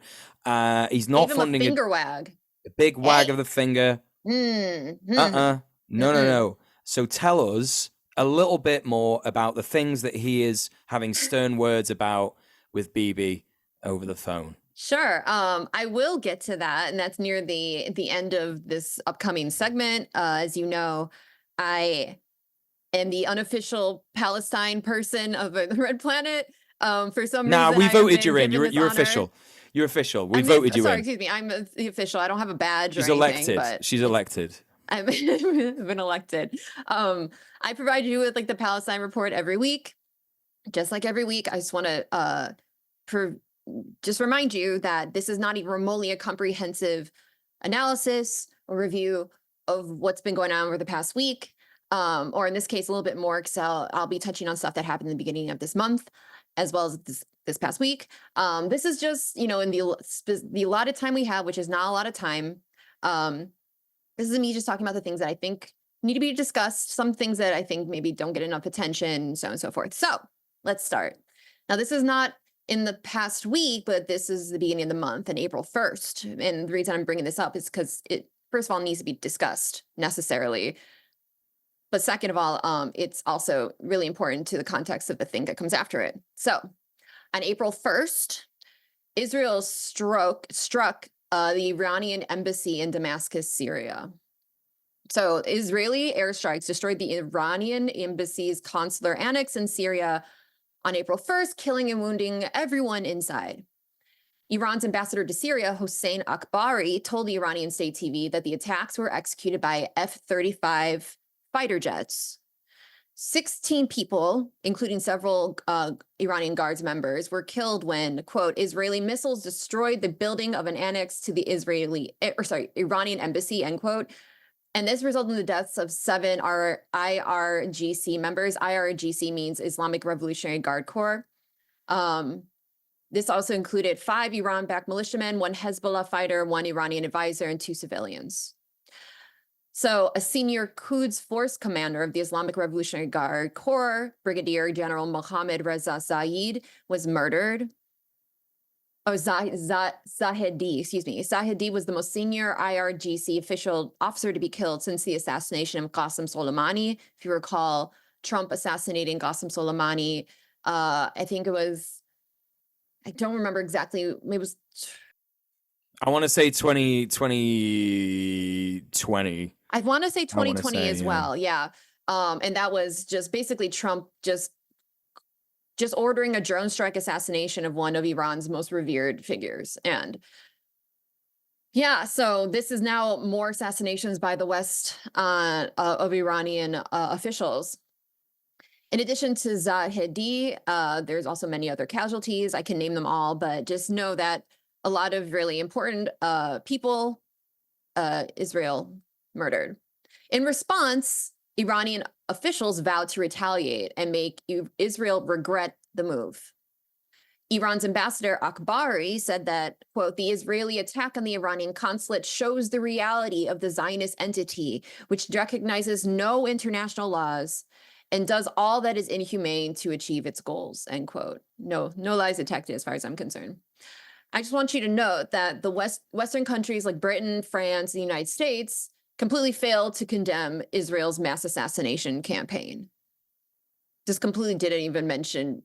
B: He's not funding
A: a finger wag.
B: A big wag of the finger.
A: No.
B: No. So tell us a little bit more about the things that he is having stern words about with Bibi over the phone.
A: Sure. I will get to that, and that's near the end of this upcoming segment. As you know, I am the unofficial Palestine person of the Red Planet. For some reason,
B: Nah, we voted you in.
A: You're
B: official. You're official. We voted you in.
A: Sorry, excuse me. I'm the official. I don't have a badge.
B: She's
A: or anything,
B: elected.
A: but
B: She's elected.
A: I've been elected. I provide you with like the Palestine report every week. Just like every week, I just want to just remind you that this is not even remotely a comprehensive analysis or review of what's been going on over the past week. Or in this case, a little bit more, because I'll be touching on stuff that happened in the beginning of this month, as well as this past week. This is just, in the allotted time we have, which is not a lot of time. This is me just talking about the things that I think need to be discussed, some things that I think maybe don't get enough attention, so on and so forth. So let's start. Now, this is not in the past week, but this is the beginning of the month, and April 1st. And the reason I'm bringing this up is because it, first of all, needs to be discussed necessarily. But second of all, it's also really important to the context of the thing that comes after it. So on April 1st, Israel struck the Iranian embassy in Damascus, Syria. So Israeli airstrikes destroyed the Iranian embassy's consular annex in Syria on April 1st, killing and wounding everyone inside. Iran's ambassador to Syria, Hossein Akbari, told the Iranian state TV that the attacks were executed by F-35 fighter jets. 16 people, including several Iranian Guards members, were killed when, quote, Israeli missiles destroyed the building of an annex to the Iranian embassy, end quote. And this resulted in the deaths of 7 IRGC members. IRGC means Islamic Revolutionary Guard Corps. This also included 5 Iran-backed militiamen, 1 Hezbollah fighter, 1 Iranian advisor, and 2 civilians. So a senior Quds force commander of the Islamic Revolutionary Guard Corps, Brigadier General Mohammad Reza Zahid, was murdered. Zahedi, excuse me. Zahedi was the most senior IRGC officer to be killed since the assassination of Qasem Soleimani. If you recall, Trump assassinating Qasem Soleimani, I think it was, I don't remember exactly, maybe it was...
B: I want to say 2020.
A: I want to say 2020 as well, yeah. And that was just basically Trump just ordering a drone strike assassination of one of Iran's most revered figures. And yeah, so this is now more assassinations by the West of Iranian officials. In addition to Zahedi, there's also many other casualties. I can name them all, but just know that a lot of really important people, Israel murdered. In response, Iranian officials vowed to retaliate and make Israel regret the move. Iran's ambassador Akbari said that, quote, the Israeli attack on the Iranian consulate shows the reality of the Zionist entity, which recognizes no international laws and does all that is inhumane to achieve its goals, end quote. No lies detected as far as I'm concerned. I just want you to note that the Western countries like Britain, France, the United States completely failed to condemn Israel's mass assassination campaign. Just completely didn't even mention,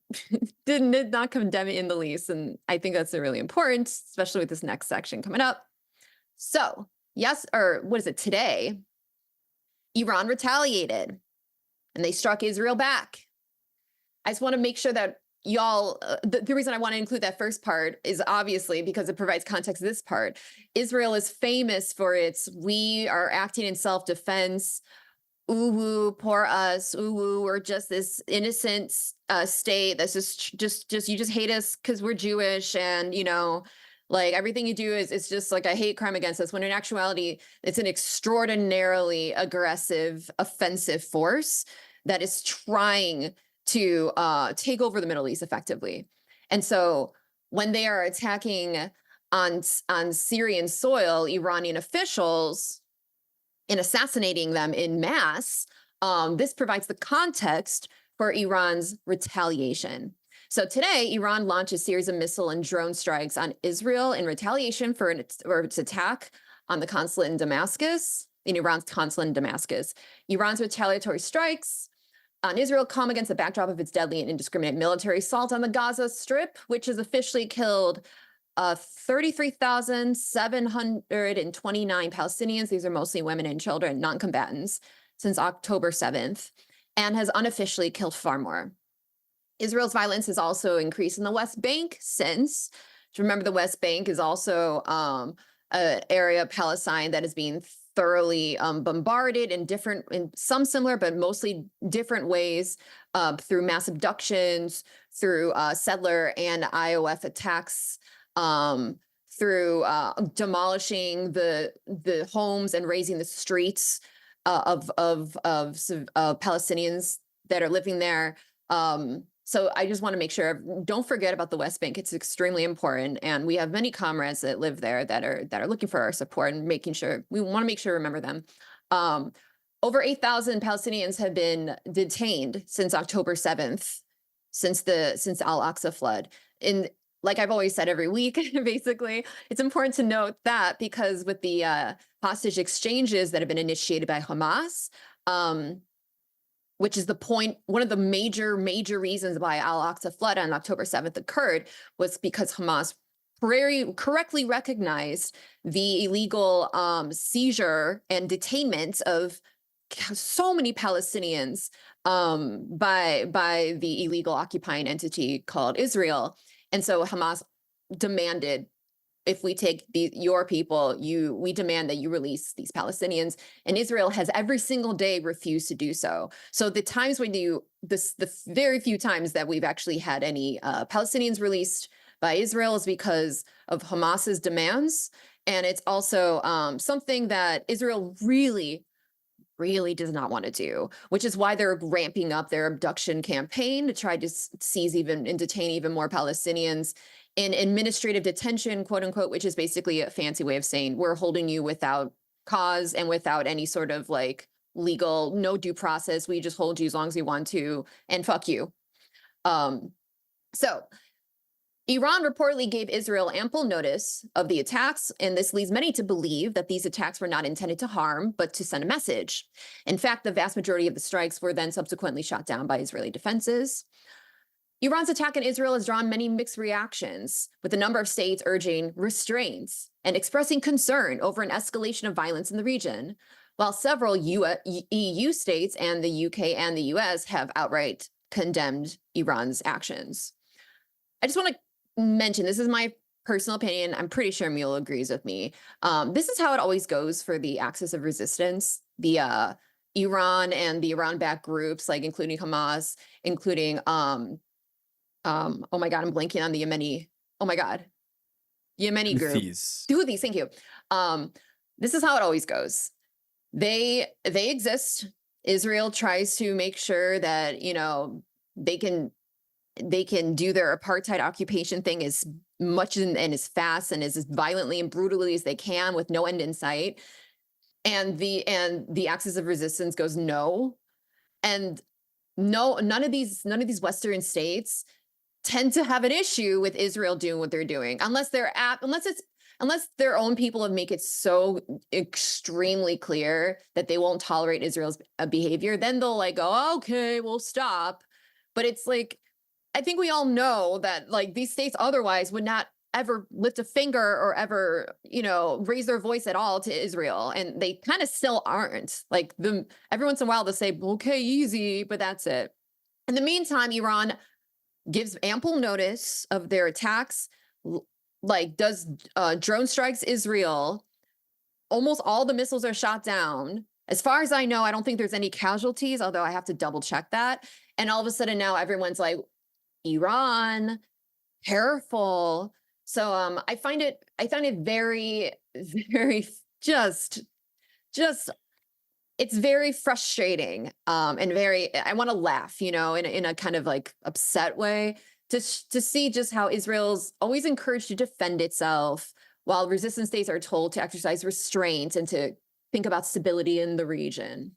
A: did not condemn it in the least. And I think that's really important, especially with this next section coming up. So today, Iran retaliated and they struck Israel back. I just want to make sure that y'all, the reason I want to include that first part is obviously because it provides context to this part. Israel is famous for its, we are acting in self-defense. Ooh, woo, poor us. Ooh, woo, we're just this innocent state that's just you just hate us because we're Jewish, and like everything you do is it's just like a hate crime against us. When in actuality, it's an extraordinarily aggressive, offensive force that is trying to take over the Middle East effectively. And so when they are attacking on Syrian soil, Iranian officials, and assassinating them in mass, this provides the context for Iran's retaliation. So today, Iran launched a series of missile and drone strikes on Israel in retaliation for its attack on the consulate in Damascus, in Iran's consulate in Damascus. Iran's retaliatory strikes on Israel come against the backdrop of its deadly and indiscriminate military assault on the Gaza Strip, which has officially killed 33,729 Palestinians. These are mostly women and children, non-combatants, since October 7th, and has unofficially killed far more. Israel's violence has also increased in the West Bank since. Remember, the West Bank is also an area of Palestine that is being thoroughly bombarded in some similar, but mostly different ways, through mass abductions, through settler and IOF attacks, through demolishing the homes and raising the streets of Palestinians that are living there. So I just want to make sure, don't forget about the West Bank. It's extremely important, and we have many comrades that live there that are looking for our support, and making sure we want to make sure to remember them. Over 8,000 Palestinians have been detained since October 7th, since Al-Aqsa flood. In Like I've always said every week, basically, it's important to note that because with the hostage exchanges that have been initiated by Hamas, which is one of the major reasons why Al-Aqsa flood on October 7th occurred, was because Hamas very correctly recognized the illegal seizure and detainment of so many Palestinians by the illegal occupying entity called Israel. And so Hamas demanded, if we take your people, we demand that you release these Palestinians. And Israel has every single day refused to do so. So the times when the very few times that we've actually had any Palestinians released by Israel is because of Hamas's demands. And it's also something that Israel really does not want to do, which is why they're ramping up their abduction campaign to try to seize and detain even more Palestinians in administrative detention, quote unquote, which is basically a fancy way of saying we're holding you without cause and without any sort of like legal, no due process. We just hold you as long as we want to, and fuck you. So Iran reportedly gave Israel ample notice of the attacks, and this leads many to believe that these attacks were not intended to harm, but to send a message. In fact, the vast majority of the strikes were then subsequently shot down by Israeli defenses. Iran's attack on Israel has drawn many mixed reactions, with a number of states urging restraints and expressing concern over an escalation of violence in the region, while several EU states and the UK and the US have outright condemned Iran's actions. I just want to mention, this is my personal opinion. I'm pretty sure Mule agrees with me. This is how it always goes for the axis of resistance. The Iran and the Iran-backed groups, like including Hamas, including oh my God, I'm blanking on the Yemeni. Oh my God, Yemeni group. Houthis, thank you. This is how it always goes. They exist. Israel tries to make sure that they can do their apartheid occupation thing as much and as fast and as violently and brutally as they can, with no end in sight. And the axis of resistance goes no. And no, none of these Western states tend to have an issue with Israel doing what they're doing, unless their own people have make it so extremely clear that they won't tolerate Israel's behavior. Then they'll like go, oh, okay, we'll stop. But it's like, I think we all know that like these states otherwise would not ever lift a finger or ever, raise their voice at all to Israel. And they kind of still aren't. Like every once in a while they'll say, okay, easy, but that's it. In the meantime, Iran gives ample notice of their attacks, like does drone strikes Israel. Almost all the missiles are shot down. As far as I know, I don't think there's any casualties, although I have to double check that. And all of a sudden now everyone's like, Iran, careful. So I find it very, very just it's very frustrating, and very I want to laugh, in a kind of like upset way to see just how Israel's always encouraged to defend itself while resistance states are told to exercise restraint and to think about stability in the region.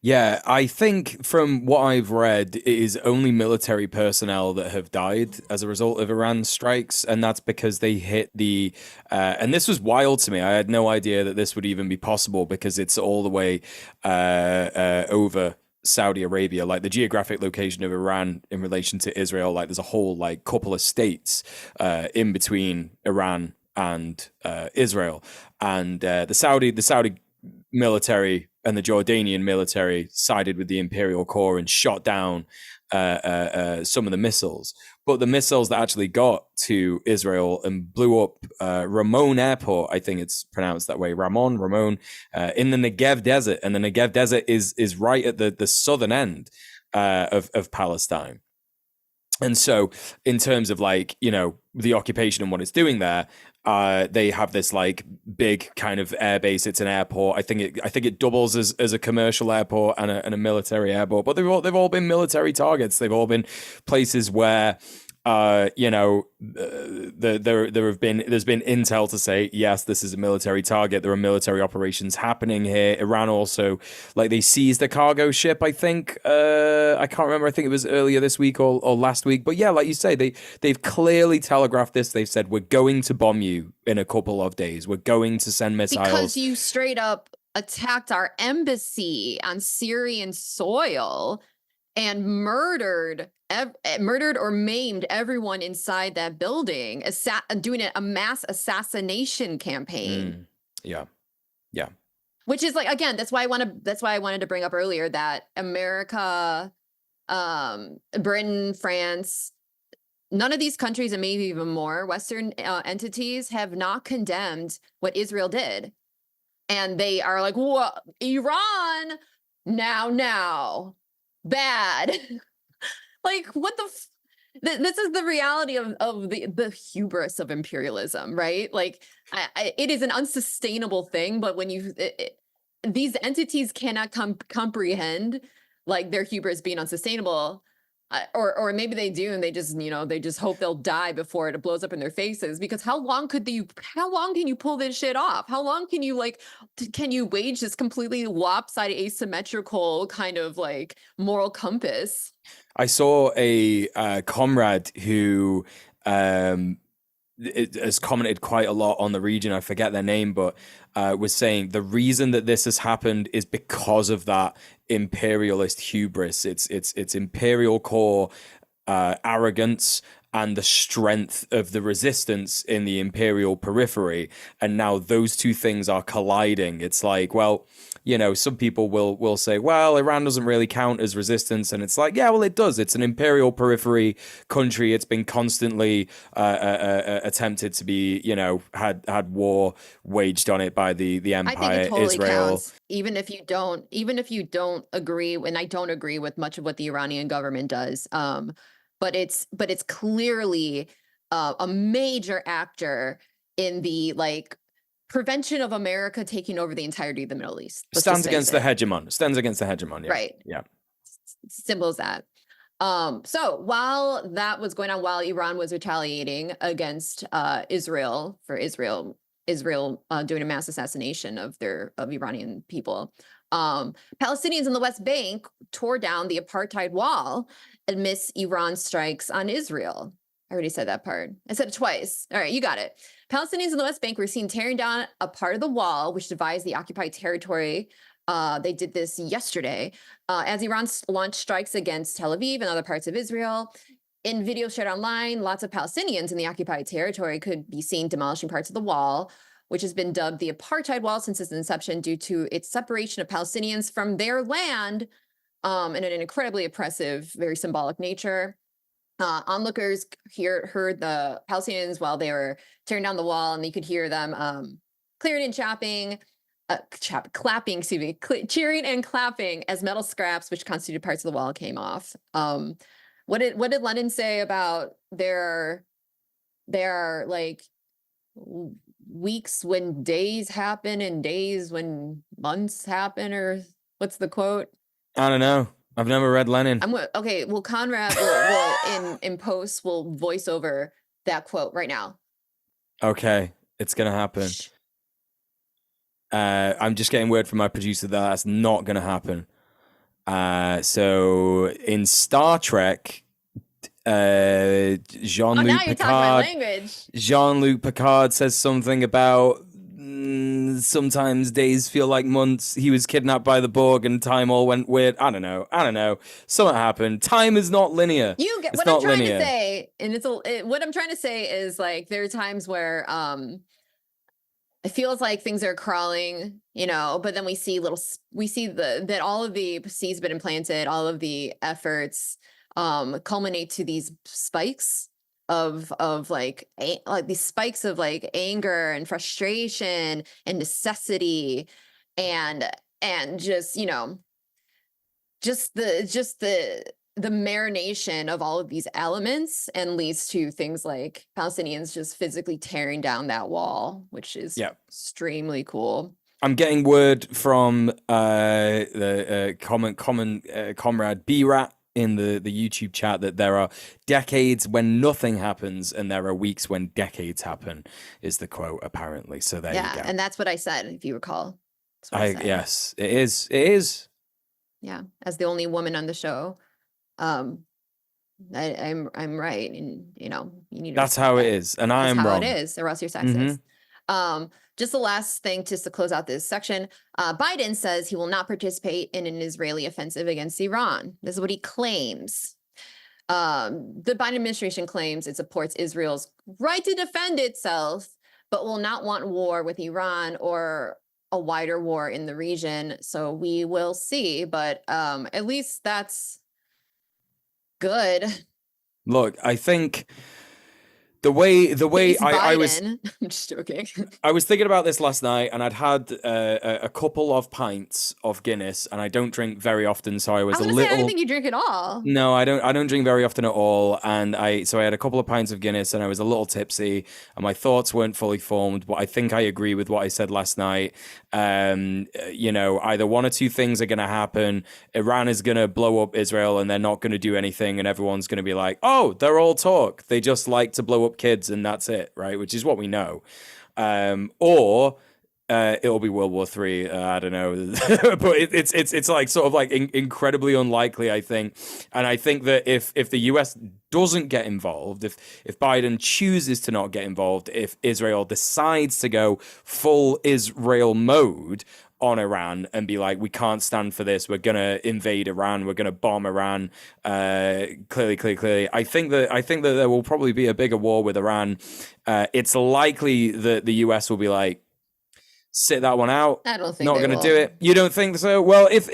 B: Yeah, I think from what I've read, it is only military personnel that have died as a result of Iran's strikes, and that's because they hit the. And this was wild to me. I had no idea that this would even be possible because it's all the way over Saudi Arabia, like the geographic location of Iran in relation to Israel. Like there's a whole like couple of states in between Iran and Israel, and the Saudi military and the Jordanian military sided with the Imperial Corps and shot down some of the missiles. But the missiles that actually got to Israel and blew up Ramon Airport, I think it's pronounced that way, Ramon, in the Negev Desert. And the Negev Desert is right at the southern end of Palestine. And so, in terms of like, the occupation and what it's doing there, they have this like big kind of air base. It's an airport. I think it doubles as a commercial airport and a military airport. But they've all been military targets. They've all been places where there's been intel to say, yes, this is a military target. There are military operations happening here. Iran also, like, they seized a cargo ship, I think. I can't remember. I think it was earlier this week or last week. But yeah, like you say, they've clearly telegraphed this. They've said, we're going to bomb you in a couple of days. We're going to send missiles.
A: Because you straight up attacked our embassy on Syrian soil and murdered or maimed everyone inside that building, doing a mass assassination campaign.
B: Yeah.
A: Which is like, again, that's why I wanted to bring up earlier that America, Britain, France, none of these countries, and maybe even more Western entities, have not condemned what Israel did. And they are like, whoa, Iran, now, bad. Like, what this is the reality of the hubris of imperialism, right? Like, it is an unsustainable thing, but when these entities cannot comprehend like their hubris being unsustainable, or maybe they do, and they just hope they'll die before it blows up in their faces. Because how long can you pull this shit off? How long can you wage this completely lopsided, asymmetrical kind of like moral compass?
B: I saw a Conrad who has commented quite a lot on the region. I forget their name, but was saying the reason that this has happened is because of that imperialist hubris. It's imperial core arrogance and the strength of the resistance in the imperial periphery. And now those two things are colliding. It's like, well, some people will say, well, Iran doesn't really count as resistance. And it's like, yeah, well, it does. It's an imperial periphery country. It's been constantly attempted to be, had war waged on it by the empire,
A: I think it totally
B: Israel.
A: counts, even if you don't agree, and I don't agree with much of what the Iranian government does. But it's clearly a major actor in the like prevention of America taking over the entirety of the Middle East.
B: Stands against the hegemon. Yeah.
A: Right.
B: Yeah.
A: Simple as that. So while that was going on, while Iran was retaliating against Israel doing a mass assassination of Iranian people, Palestinians in the West Bank tore down the apartheid wall amidst Iran's strikes on Israel. I already said that part. I said it twice. All right, you got it. Palestinians in the West Bank were seen tearing down a part of the wall which divides the occupied territory. They did this yesterday as Iran launched strikes against Tel Aviv and other parts of Israel. In video shared online, lots of Palestinians in the occupied territory could be seen demolishing parts of the wall, which has been dubbed the apartheid wall since its inception due to its separation of Palestinians from their land in an incredibly oppressive, very symbolic nature. onlookers heard the Palestinians while they were tearing down the wall, and you could hear them clearing and clapping, excuse me, cheering and clapping as metal scraps, which constituted parts of the wall, came off. What did London say about there are like weeks when days happen and days when months happen, or what's the quote?
B: I don't know. I've never read Lenin.
A: Okay. Well, Conrad will in post will voice over that quote right now.
B: Okay, it's gonna happen.
A: Shh.
B: I'm just getting word from my producer that that's not gonna happen. So in Star Trek,
A: Now
B: Jean-Luc
A: you're talking my
B: Picard.
A: language.
B: Jean-Luc Picard says something about sometimes days feel like months. He was kidnapped by the Borg and time all went weird. I don't know. Something happened. Time is not linear.
A: You get
B: It's
A: what
B: not
A: I'm trying
B: linear.
A: to say, and what I'm trying to say is like there are times where it feels like things are crawling, but then we see that all of the seeds been implanted, all of the efforts culminate to these spikes of like these spikes of like anger and frustration and necessity and just the marination of all of these elements, and leads to things like Palestinians just physically tearing down that wall, which is extremely cool.
B: I'm getting word from the comrade B-Rat in the YouTube chat that there are decades when nothing happens and there are weeks when decades happen, is the quote apparently. So there you go.
A: And that's what I said, if you recall.
B: Yes, it is.
A: Yeah, as the only woman on the show, I'm right, and you need to.
B: That's how it is, and I am wrong.
A: That's how it is, or else you're sexist. Just the last thing, just to close out this section, Biden says he will not participate in an Israeli offensive against Iran. This is what he claims. The Biden administration claims it supports Israel's right to defend itself, but will not want war with Iran or a wider war in the region. So we will see, but at least that's good.
B: Look, I think the way I was,
A: I'm just joking.
B: I was thinking about this last night, and I'd had a couple of pints of Guinness, and I don't drink very often, so I was a little.
A: I don't think you drink at all.
B: No, I don't drink very often at all, and I had a couple of pints of Guinness, and I was a little tipsy, and my thoughts weren't fully formed. But I think I agree with what I said last night. Either one or two things are going to happen. Iran is going to blow up Israel, and they're not going to do anything, and everyone's going to be like, "Oh, they're all talk. They just like to blow up kids, and that's it," right? Which is what we know. Or it'll be World War III. I don't know, but it's like sort of like incredibly unlikely, I think. And I think that if the US doesn't get involved, if Biden chooses to not get involved, if Israel decides to go full Israel mode on Iran and be like, we can't stand for this, we're gonna invade Iran, we're gonna bomb Iran, clearly, I think that there will probably be a bigger war with Iran. It's likely that the US will be like, sit that one out.
A: I don't think
B: not going to do it. You don't think so? Well, if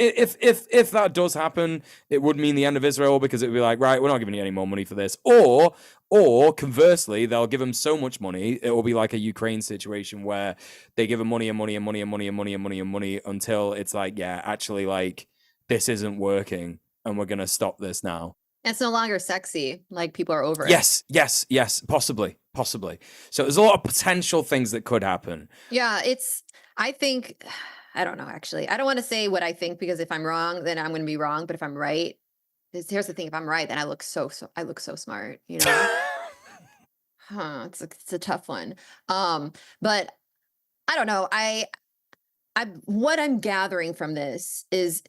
B: that does happen, it would mean the end of Israel, because it would be like, right, we're not giving you any more money for this. Or conversely, they'll give them so much money, it will be like a Ukraine situation where they give them money and money and money and money and money and money and money until it's like, yeah, actually, like, this isn't working and we're going to stop this now.
A: It's no longer sexy. Like, people are over it.
B: Yes, possibly. So there's a lot of potential things that could happen.
A: Yeah, I think, I don't know, actually. I don't want to say what I think, because if I'm wrong, then I'm going to be wrong. But if I'm right, here's the thing. If I'm right, then I look so smart, It's a tough one. But I don't know. What I'm gathering from this is,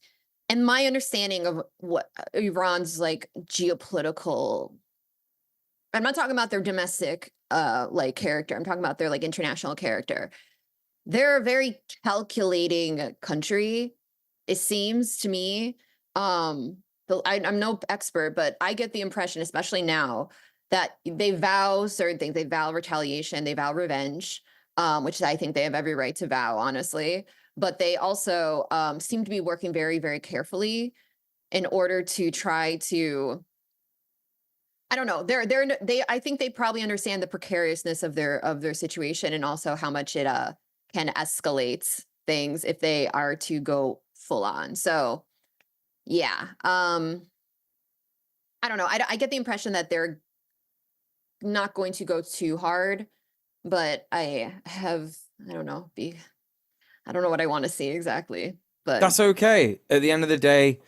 A: and my understanding of what Iran's like geopolitical, I'm not talking about their domestic like character. I'm talking about their like international character. They're a very calculating country, it seems to me. I'm no expert, but I get the impression, especially now, that they vow certain things. They vow retaliation, they vow revenge, which I think they have every right to vow, honestly. But they also seem to be working very, very carefully in order to try to I don't know. I think they probably understand the precariousness of their situation, and also how much it can escalate things if they are to go full on. So yeah, I don't know. I get the impression that they're not going to go too hard, but I don't know, I don't know what I want to see exactly, but
B: That's okay. At the end of the day,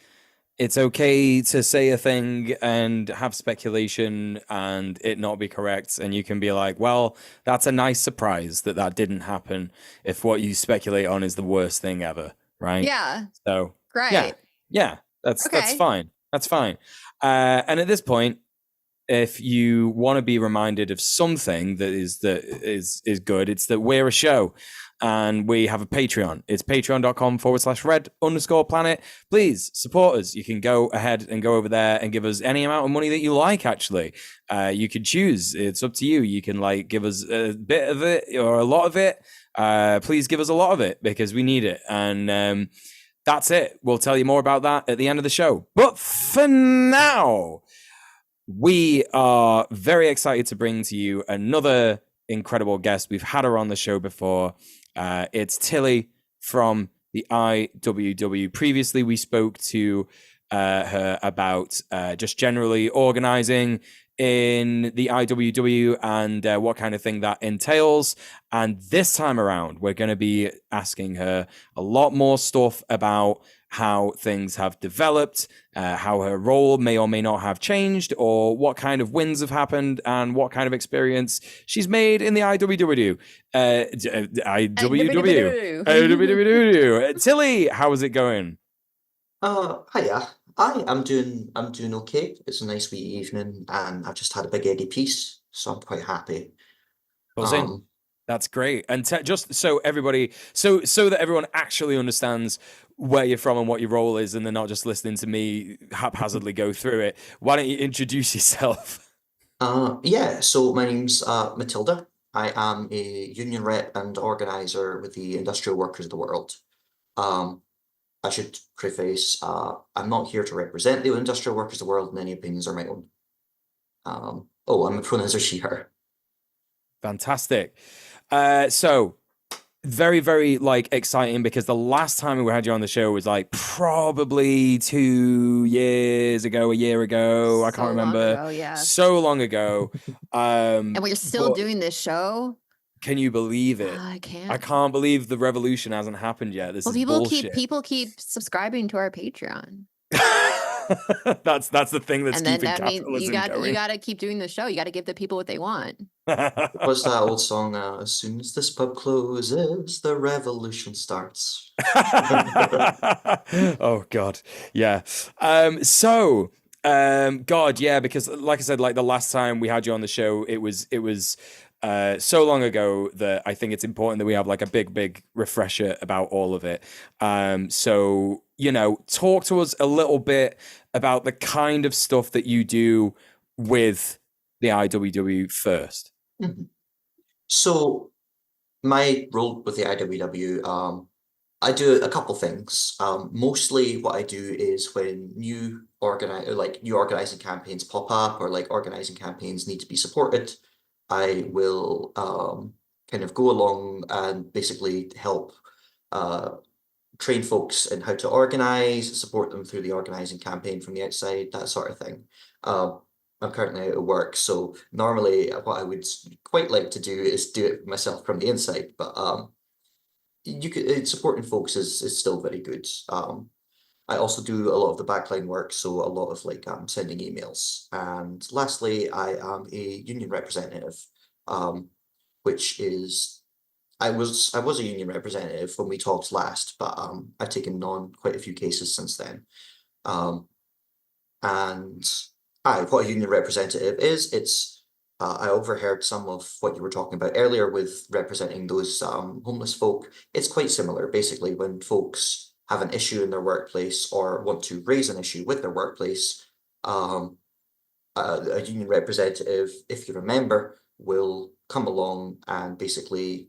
B: it's okay to say a thing and have speculation and it not be correct. And you can be like, well, that's a nice surprise that that didn't happen if what you speculate on is the worst thing ever. Right.
A: yeah,
B: So, yeah,
A: great.
B: yeah, that's
A: Okay.
B: fine. That's fine. And at this point, if you want to be reminded of something that is good, it's that we're a show and we have a Patreon. It's patreon.com/red_planet. Please support us. You can go ahead and go over there and give us any amount of money that you like, actually. You can choose. It's up to you. You can like give us a bit of it or a lot of it. Please give us a lot of it because we need it. And that's it. We'll tell you more about that at the end of the show. But for now, we are very excited to bring to you another incredible guest. We've had her on the show before. It's Tilly from the IWW. Previously, we spoke to her about just generally organizing in the IWW and what kind of thing that entails. And this time around, we're going to be asking her a lot more stuff about how things have developed, how her role may or may not have changed, or what kind of wins have happened, and what kind of experience she's made in the IWW. IWW. Tilly, how is it going?
C: Hiya. I'm doing okay. It's a nice wee evening, and I've just had a big eggy piece, so I'm quite happy.
B: Buzzing.
C: Um,
B: That's great. And just so everybody, so that everyone actually understands where you're from and what your role is, and they're not just listening to me haphazardly go through it. Why don't you introduce yourself?
C: yeah. So my name's Matilda. I am a union rep and organizer with the Industrial Workers of the World. Um, I should preface, I'm not here to represent the Industrial Workers of the World, and any opinions are my own. Oh, I'm a pronouns are she, her.
B: Fantastic. So very, very like exciting because the last time we had you on the show was like probably 2 years ago, a year ago. I can't
A: So long
B: remember.
A: ago, yeah.
B: So long ago.
A: And we're still
B: But
A: doing this show?
B: can you believe it?
A: I
B: I
A: can't.
B: can't believe the revolution hasn't happened yet. This
A: Well,
B: is bullshit.
A: people keep subscribing to our Patreon.
B: That's the thing that's
A: And then
B: keeping
A: that means
B: capitalism
A: you
B: going.
A: got to keep doing the show. You got to give the people what they want.
C: What's that old song? As soon as this pub closes, the revolution starts.
B: Oh God, yeah. God, yeah, because like I said, like the last time we had you on the show, it was so long ago that I think it's important that we have like a big refresher about all of it. So talk to us a little bit about the kind of stuff that you do with the IWW first.
C: Mhm. So my role with the IWW, I do a couple things. Mostly what I do is when new organizing campaigns pop up or like organizing campaigns need to be supported, I will kind of go along and basically help uh, train folks in how to organize, support them through the organizing campaign from the outside, that sort of thing. I'm currently out of work, so normally what I would quite like to do is do it myself from the inside, but you could supporting folks is still very good. I also do a lot of the backline work, so a lot of like sending emails. And lastly, I am a union representative, um, which is I was a union representative when we talked last, but I've taken on quite a few cases since then. Um, and what a union representative is, it's I overheard some of what you were talking about earlier with representing those homeless folk. It's quite similar, basically, when folks have an issue in their workplace or want to raise an issue with their workplace. Um, a union representative, if you remember, will come along and basically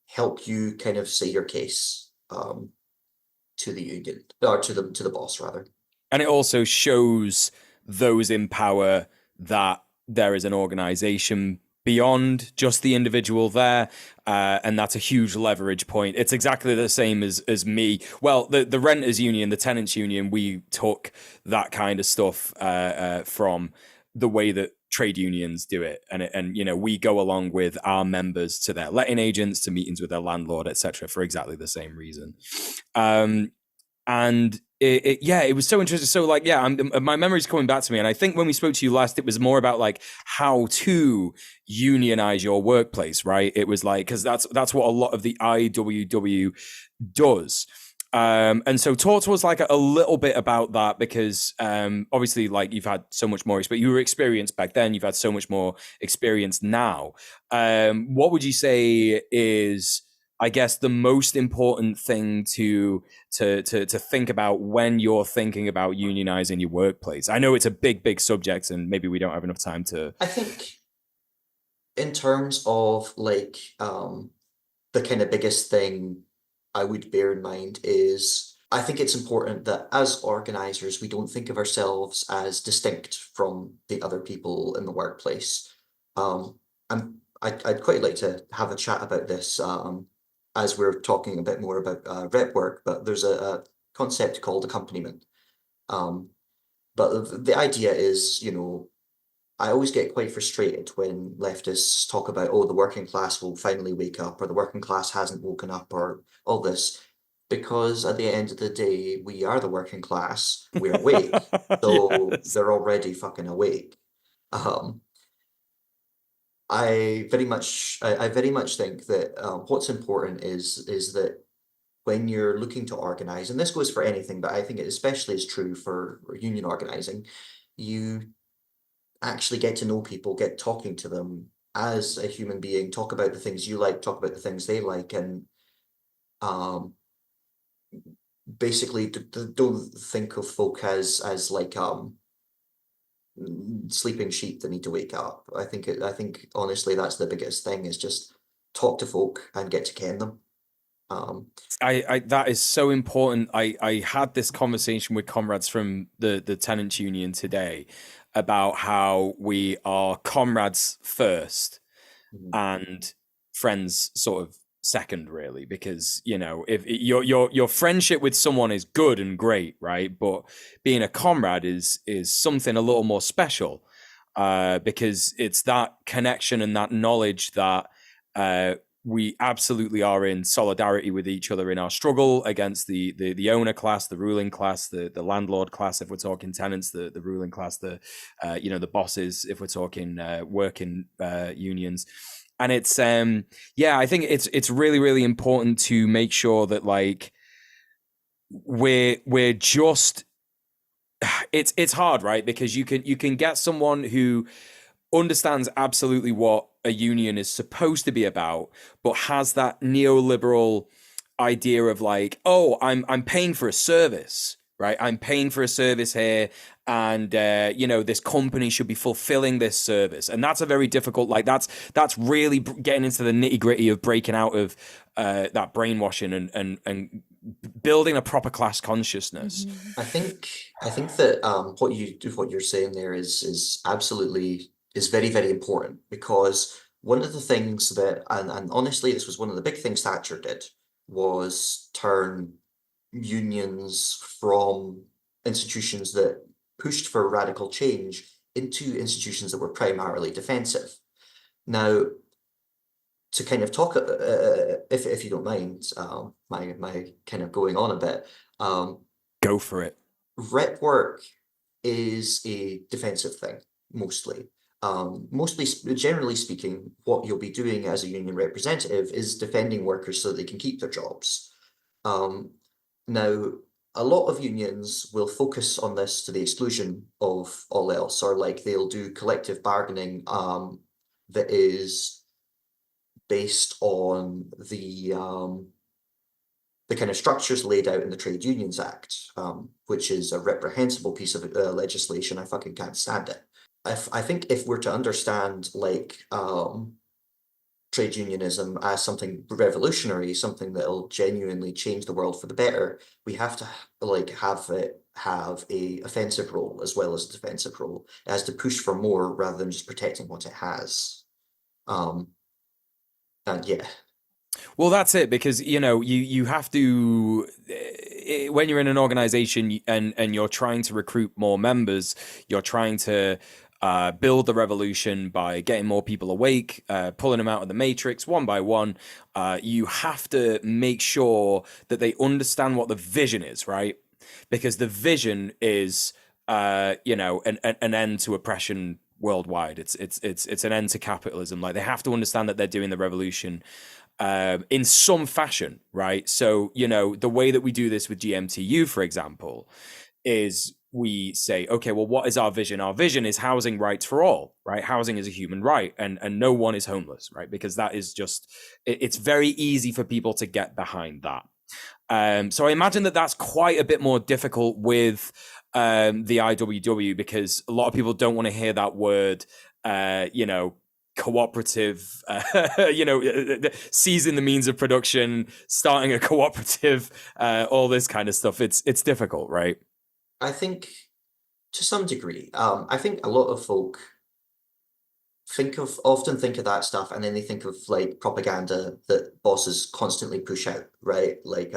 C: help you kind of say your case to the union or to the boss rather.
B: And it also shows those in power that there is an organization beyond just the individual there, and that's a huge leverage point. It's exactly the same as me. Well, the renters union, the tenants union, we took that kind of stuff from the way that trade unions do it, and you know, we go along with our members to their letting agents, to meetings with their landlord, etc., for exactly the same reason. And it was so interesting. So like, yeah, my memory's coming back to me. And I think when we spoke to you last, it was more about like how to unionize your workplace, right? It was like, because that's what a lot of the IWW does. And so talk to us like a little bit about that, because obviously like you've had so much more experience, you were experienced back then, you've had so much more experience now. What would you say is, I guess, the most important thing to think about when you're thinking about unionizing your workplace? I know it's a big subject, and maybe we don't have enough time to.
C: I think in terms of like the kind of biggest thing I would bear in mind is I think it's important that as organizers, we don't think of ourselves as distinct from the other people in the workplace. I'd quite like to have a chat about this as we're talking a bit more about rep work, but there's a concept called accompaniment. But the idea is, you know, I always get quite frustrated when leftists talk about, oh, the working class will finally wake up, or the working class hasn't woken up, or all this, because at the end of the day, we are the working class, we're awake, so
B: Yes.
C: they're already fucking awake. Um, I very much think that what's important is that when you're looking to organize, and this goes for anything, but I think it especially is true for union organizing, you actually get to know people, get talking to them as a human being, talk about the things you like, talk about the things they like, and um, basically don't think of folk as like sleeping sheep that need to wake up. I think honestly that's the biggest thing, is just talk to folk and get to ken them.
B: I that is so important. I had this conversation with comrades from the tenants union today about how we are comrades first
C: Mhm.
B: and friends sort of second, really, because you know, if your friendship with someone is good and great, right, but being a comrade is something a little more special, because it's that connection and that knowledge that we absolutely are in solidarity with each other in our struggle against the owner class, the ruling class, the landlord class, if we're talking tenants, the ruling class, the you know, the bosses, if we're talking working unions. And it's yeah, I think it's really important to make sure that like we're just it's hard, right? Because you can get someone who understands absolutely what a union is supposed to be about, but has that neoliberal idea of like, oh, I'm paying for a service, right? I'm paying for a service here, and you know, this company should be fulfilling this service, and that's a very difficult. Like that's really getting into the nitty gritty of breaking out of that brainwashing and building a proper class consciousness.
A: Mhm.
C: I think that what you're saying there is absolutely is very important, because one of the things that, and honestly this was one of the big things Thatcher did, was turn unions from institutions that pushed for radical change into institutions that were primarily defensive. Now, to kind of talk, if you don't mind, my kind of going on a bit,
B: Go for it.
C: rep work is a defensive thing, mostly. Generally speaking, what you'll be doing as a union representative is defending workers so they can keep their jobs. Um, Now, a lot of unions will focus on this to the exclusion of all else, or like they'll do collective bargaining that is based on the kind of structures laid out in the Trade Unions Act, which is a reprehensible piece of legislation. I fucking can't stand it. I think if we're to understand like trade unionism as something revolutionary, something that'll genuinely change the world for the better, we have to like have it have a offensive role as well as a defensive role. It has to push for more rather than just protecting what it has. Um, and yeah.
B: Well, that's it, because you have to when you're in an organization and you're trying to recruit more members, you're trying to build the revolution by getting more people awake, pulling them out of the matrix one by one. You have to make sure that they understand what the vision is, right? Because the vision is an end to oppression worldwide. It's an end to capitalism. Like, they have to understand that they're doing the revolution in some fashion, right? So, the way that we do this with GMTU, for example, is we say, okay, well, what is our vision? Our vision is housing rights for all, right? Housing is a human right, and no one is homeless, right? Because that is just, it's very easy for people to get behind that. So I imagine that that's quite a bit more difficult with the IWW, because a lot of people don't want to hear that word, cooperative, seizing the means of production, starting a cooperative, all this kind of stuff. It's difficult, right?
C: I think to some degree, I think a lot of folk often think of that stuff and then they think of like propaganda that bosses constantly push out, right? Like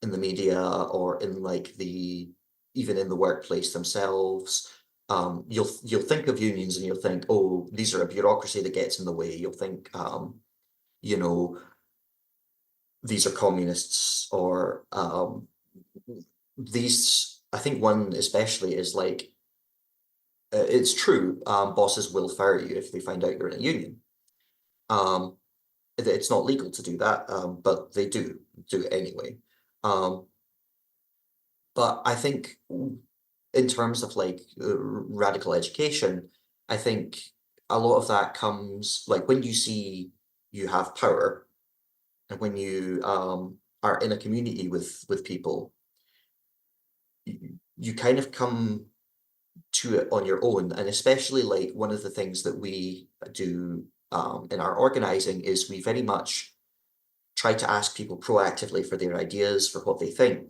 C: in the media or in like even in the workplace themselves. You'll think of unions and you'll think, oh, these are a bureaucracy that gets in the way. You'll think you know, these are communists or these, I think one especially is like, it's true, bosses will fire you if they find out you're in a union. Um, it's not legal to do that, but they do it anyway. Um, but I think in terms of like radical education, I think a lot of that comes like when you see you have power and when you are in a community with people, you kind of come to it on your own. And especially like one of the things that we do in our organizing is we very much try to ask people proactively for their ideas, for what they think.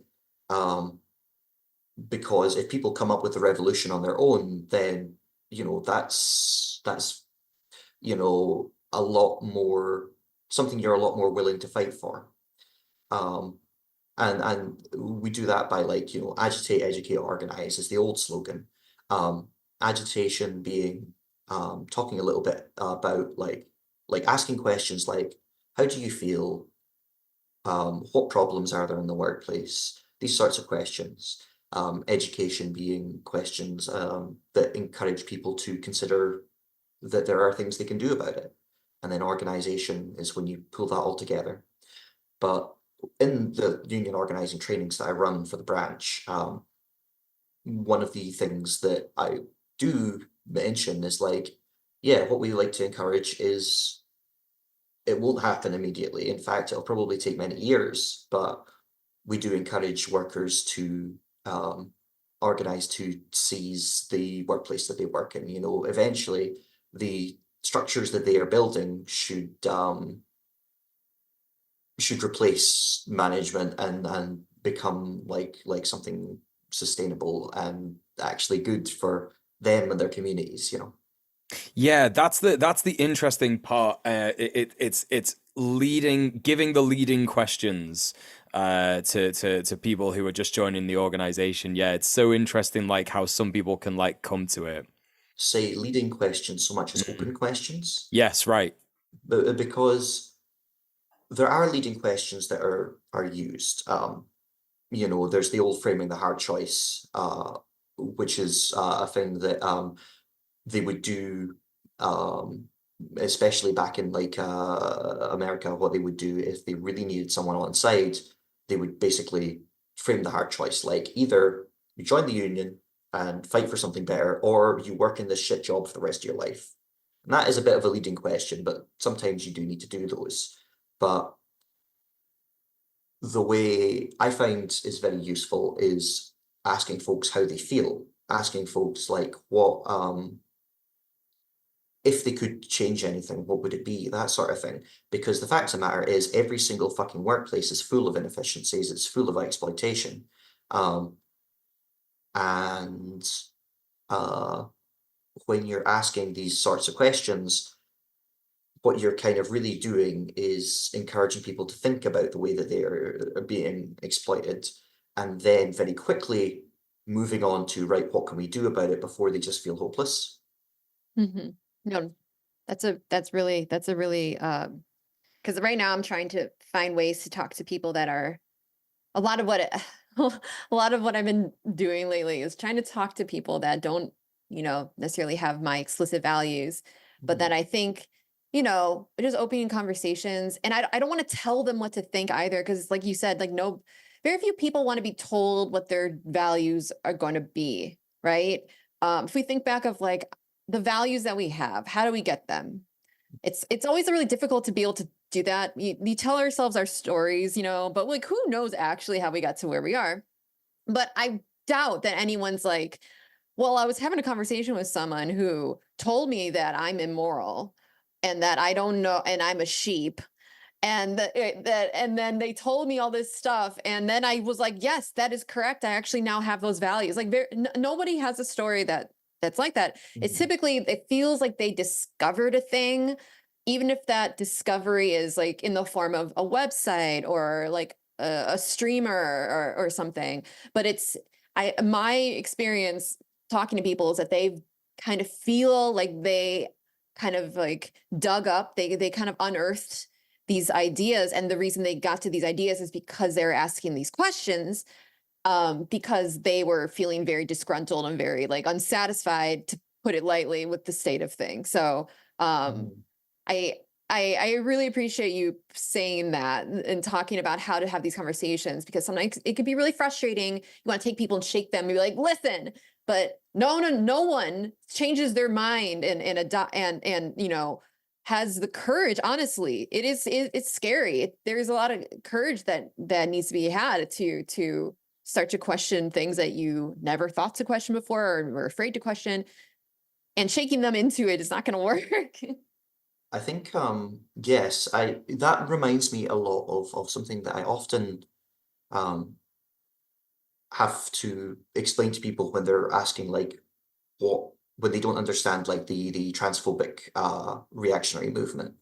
C: Because if people come up with a revolution on their own, then, that's, a lot more, something you're a lot more willing to fight for. Um, and we do that by like, agitate, educate, organize is the old slogan. Agitation being talking a little bit about like asking questions like, how do you feel? What problems are there in the workplace? These sorts of questions. Education being questions that encourage people to consider that there are things they can do about it. And then organization is when you pull that all together. But in the union organizing trainings that I run for the branch, one of the things that I do mention is like, yeah, what we like to encourage is it won't happen immediately. In fact, it'll probably take many years, but we do encourage workers to organize to seize the workplace that they work in. Eventually the structures that they are building should replace management and become like something sustainable and actually good for them and their communities.
B: Yeah, that's the interesting part. It's giving the leading questions to people who are just joining the organization. Yeah, it's so interesting, like how some people can like come to it.
C: Say leading questions so much as
B: Mm.
C: open questions,
B: Yes, right.
C: because there are leading questions that are used. There's the old framing the hard choice, which is a thing that they would do, especially back in like America. What they would do if they really needed someone on side, they would basically frame the hard choice like either you join the union and fight for something better, or you work in this shit job for the rest of your life. And that is a bit of a leading question, but sometimes you do need to do those. But the way I find is very useful is asking folks how they feel, asking folks like what if they could change anything, what would it be? That sort of thing. Because the fact of the matter is, every single fucking workplace is full of inefficiencies. It's full of exploitation. Um, and uh, when you're asking these sorts of questions, what you're kind of really doing is encouraging people to think about the way that they are being exploited, and then very quickly moving on to, right, what can we do about it before they just feel hopeless?
A: Hmm. No, that's a really, because right now I'm trying to find ways to talk to people that are a lot of what a lot of what I've been doing lately is trying to talk to people that don't, necessarily have my explicit values, but that I think, just opening conversations. And I don't want to tell them what to think either, because like you said, like no, very few people want to be told what their values are going to be, right? If we think back of like the values that we have, how do we get them? It's always really difficult to be able to do that. We tell ourselves our stories, but like who knows actually how we got to where we are. But I doubt that anyone's like, well, I was having a conversation with someone who told me that I'm immoral and that I don't know and I'm a sheep and and then they told me all this stuff and then I was like, yes, that is correct, I actually now have those values. Like nobody has a story that's like that. It's
C: Mhm.
A: typically, it feels like they discovered a thing, even if that discovery is like in the form of a website or like a streamer or something. But it's, I my experience talking to people is that they kind of feel like they kind of like dug up, they kind of unearthed these ideas, and the reason they got to these ideas is because they were asking these questions, because they were feeling very disgruntled and very like unsatisfied, to put it lightly, with the state of things. So um,
C: Mhm.
A: I I really appreciate you saying that and talking about how to have these conversations, because sometimes it can be really frustrating. You want to take people and shake them and be like, listen, but no one changes their mind and has the courage. Honestly, it's scary. There's a lot of courage that needs to be had to start to question things that you never thought to question before or were afraid to question, and shaking them into it is not going to work.
C: I think, yes, I that reminds me a lot of something that I often um have to explain to people when they're asking like what when they don't understand like the transphobic reactionary movement,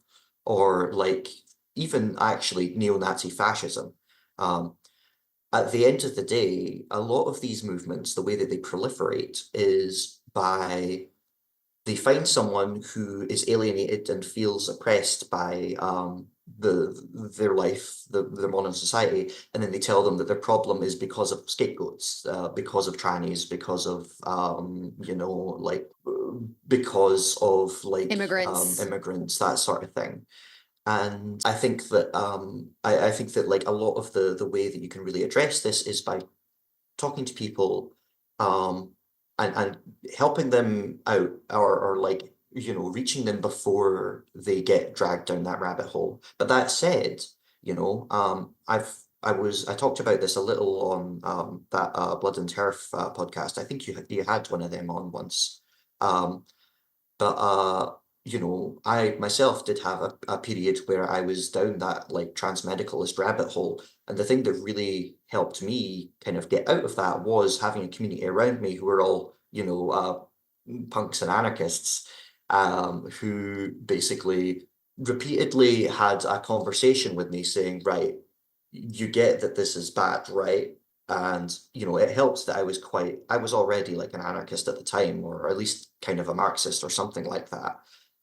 C: or like even actually neo-Nazi fascism. Um, at the end of the day, a lot of these movements, the way that they proliferate is by they find someone who is alienated and feels oppressed by their life, their modern society, and then they tell them that their problem is because of scapegoats, because of trannies, because of because of
A: Immigrants.
C: immigrants, that sort of thing. And I think that I think that like a lot of the way that you can really address this is by talking to people, um, and helping them out, or like, reaching them before they get dragged down that rabbit hole. But that said, I talked about this a little on that Blood and Turf podcast. I think you had one of them on once. Um, but I myself did have a period where I was down that like transmedicalist rabbit hole. And the thing that really helped me kind of get out of that was having a community around me who were all, punks and anarchists, who basically repeatedly had a conversation with me saying, right, you get that this is bad, right? And, it helps that I was already like an anarchist at the time, or at least kind of a Marxist or something like that.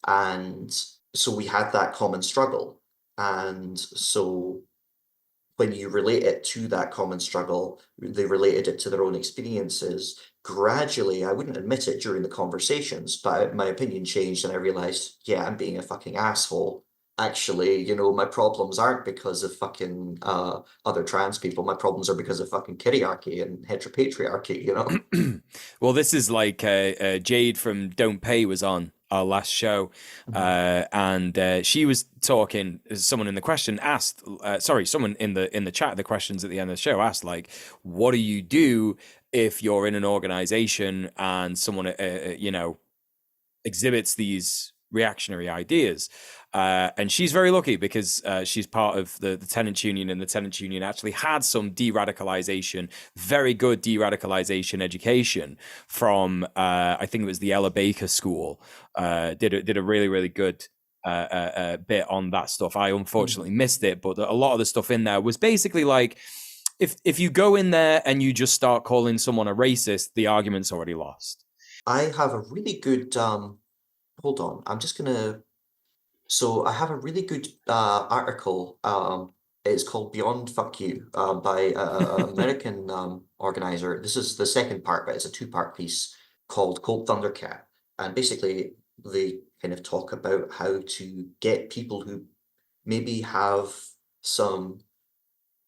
C: And so we had that common struggle. And so when you relate it to that common struggle, they related it to their own experiences. Gradually, I wouldn't admit it during the conversations, but my opinion changed and I realized, yeah, I'm being a fucking asshole. Actually, my problems aren't because of fucking other trans people. My problems are because of fucking kiriarchy and heteropatriarchy.
B: Well, this is like Jade from Don't Pay was on our last show,
C: Mhm.
B: and she was talking. Someone in the question asked, sorry, someone in the chat, the questions at the end of the show asked, like, what do you do if you're in an organization and someone, exhibits these reactionary ideas. And she's very lucky because she's part of the tenants union, and the tenants union actually had some de-radicalization, very good de-radicalization education from I think it was the Ella Baker School. Did a really, really good bit on that stuff. I unfortunately missed it, but a lot of the stuff in there was basically like, if you go in there and you just start calling someone a racist, the argument's already lost.
C: I have a really good hold on, I'm just gonna so I have a really good article. It's called Beyond Fuck You by an American organizer. This is the second part, but it's a two-part piece called Cold Thundercat. And basically, they kind of talk about how to get people who maybe have some,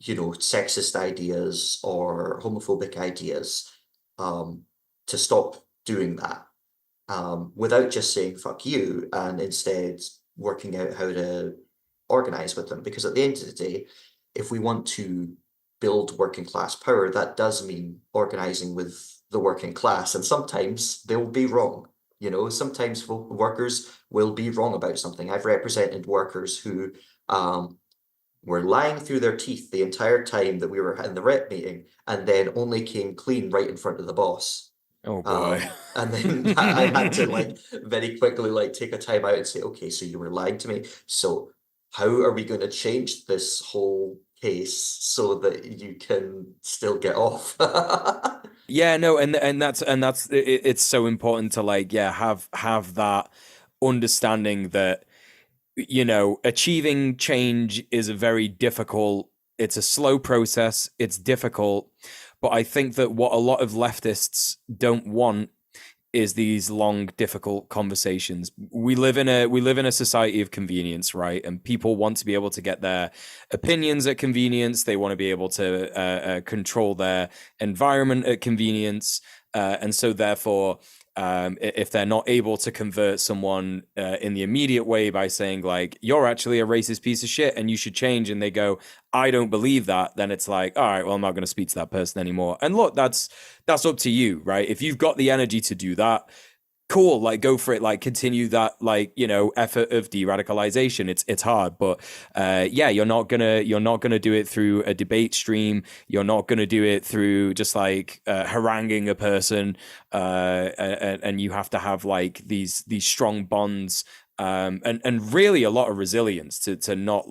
C: sexist ideas or homophobic ideas to stop doing that without just saying fuck you, and instead working out how to organize with them. Because at the end of the day, if we want to build working class power, that does mean organizing with the working class. And sometimes they'll be wrong. Sometimes workers will be wrong about something. I've represented workers who were lying through their teeth the entire time that we were in the rep meeting, and then only came clean right in front of the boss.
B: Oh boy.
C: And then I had to very quickly take a time out and say, okay, so you were lying to me. So how are we going to change this whole case so that you can still get off?
B: Yeah, no, and that's it's so important to have that understanding that achieving change is it's a slow process, it's difficult, but I think that what a lot of leftists don't want is these long, difficult conversations. We live in a society of convenience, right? And people want to be able to get their opinions at convenience. They want to be able to control their environment at convenience, and so therefore, if they're not able to convert someone in the immediate way by saying like, you're actually a racist piece of shit and you should change, and they go, I don't believe that, then it's like, all right, well, I'm not going to speak to that person anymore. And look, that's up to you, right? If you've got the energy to do that, cool, go for it, continue that effort of de-radicalization. It's hard, but you're not gonna do it through a debate stream. You're not gonna do it through just haranguing a person, and you have to have these strong bonds, and really a lot of resilience to not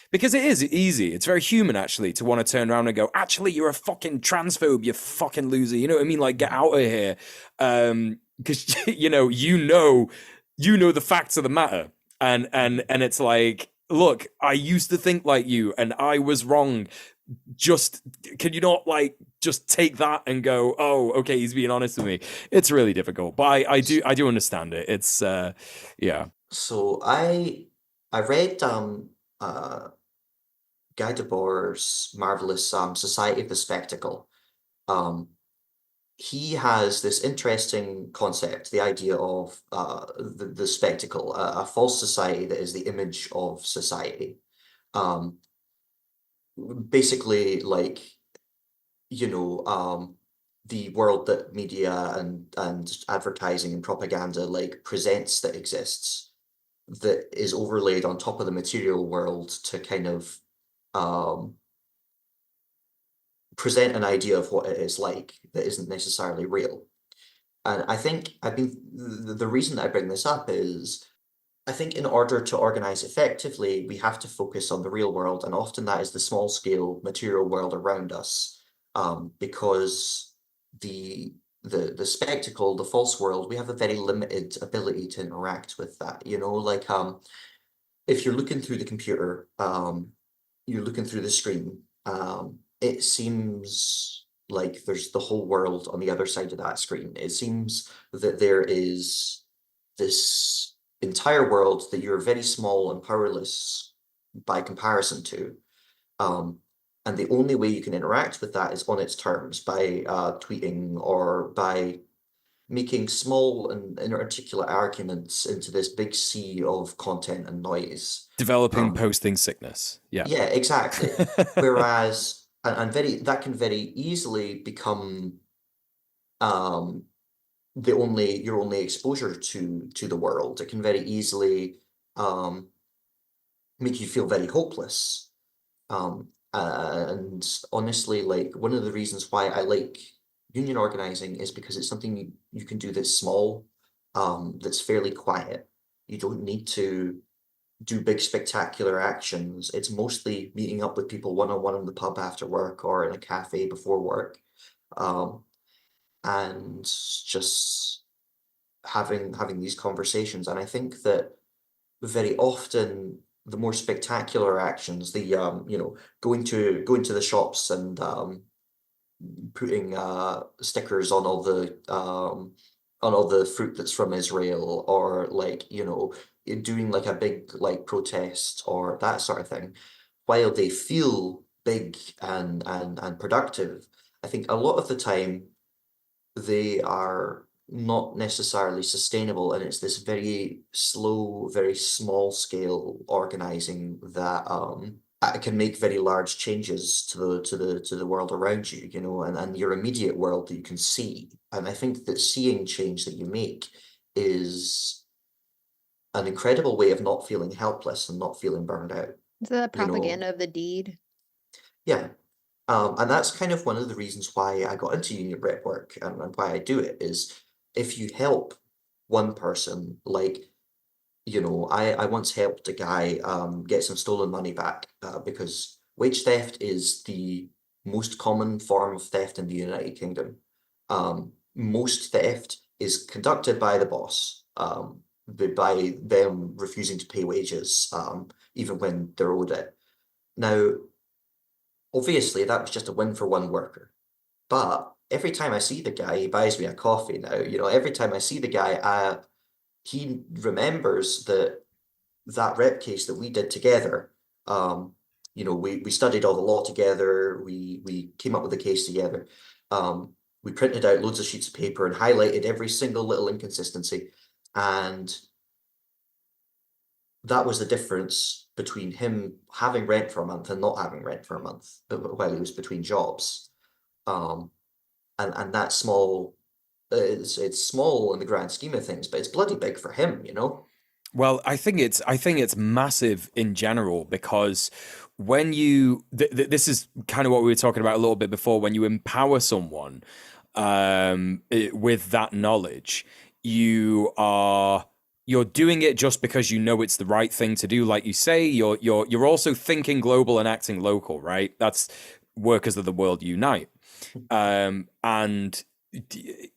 B: because it is easy. It's very human, actually, to want to turn around and go, actually, you're a fucking transphobe, you fucking loser. You know what I mean? Get out of here. Because you know the facts of the matter. And it's like, look, I used to think like you and I was wrong. Just can you not just take that and go, oh, okay, he's being honest with me. It's really difficult, but I do understand it. It's yeah.
C: So I read Guy Debord's marvelous Society of the Spectacle. He has this interesting concept, the idea of the spectacle, a false society that is the image of society. Basically, the world that media and advertising and propaganda presents that exists, that is overlaid on top of the material world to kind of present an idea of what it is like that isn't necessarily real. And I think the reason that I bring this up is I think in order to organize effectively, we have to focus on the real world, and often that is the small scale material world around us, because the spectacle, the false world, we have a very limited ability to interact with that. If you're looking through the computer, you're looking through the screen, it seems like there's the whole world on the other side of that screen. It seems that there is this entire world that you're very small and powerless by comparison to. And the only way you can interact with that is on its terms, by tweeting or by making small and inarticulate arguments into this big sea of content and noise.
B: Developing posting sickness. Yeah.
C: Yeah, exactly. Whereas, and that can very easily become your only exposure to the world. It can very easily make you feel very hopeless. And honestly, like one of the reasons why I like union organizing is because it's something you can do that's small, that's fairly quiet. You don't need to do big spectacular actions. It's mostly meeting up with people one-on-one in the pub after work or in a cafe before work, um, and just having these conversations. And I think that very often the more spectacular actions, the going to the shops and putting stickers on all the fruit that's from Israel, or like, doing like a big like protest or that sort of thing, while they feel big and productive, I think a lot of the time they are not necessarily sustainable, and it's this very slow, very small scale organizing that can make very large changes to the world around you, and your immediate world that you can see. And I think that seeing change that you make is an incredible way of not feeling helpless and not feeling burned out.
A: Is that
C: You know,
A: propaganda of the deed?
C: yeah. And that's kind of one of the reasons why I got into union rep work, and why I do it is, if you help one person, like, I once helped a guy get some stolen money back, because wage theft is the most common form of theft in the United Kingdom. Most theft is conducted by the boss, by them refusing to pay wages, even when they're owed it. Now, obviously, that was just a win for one worker. But every time I see the guy, he buys me a coffee now. Every time I see the guy, he remembers that rep case that we did together. We studied all the law together. We came up with the case together. We printed out loads of sheets of paper and highlighted every single little inconsistency. And that was the difference between him having rent for a month and not having rent for a month, while he was between jobs. Um, and that small, it's small in the grand scheme of things, but it's bloody big for him.
B: Well, I think it's massive in general, because when you this is kind of what we were talking about a little bit before. When you empower someone with that knowledge, you're doing it just because you know it's the right thing to do. Like you say, you're also thinking global and acting local, right? That's workers of the world unite. And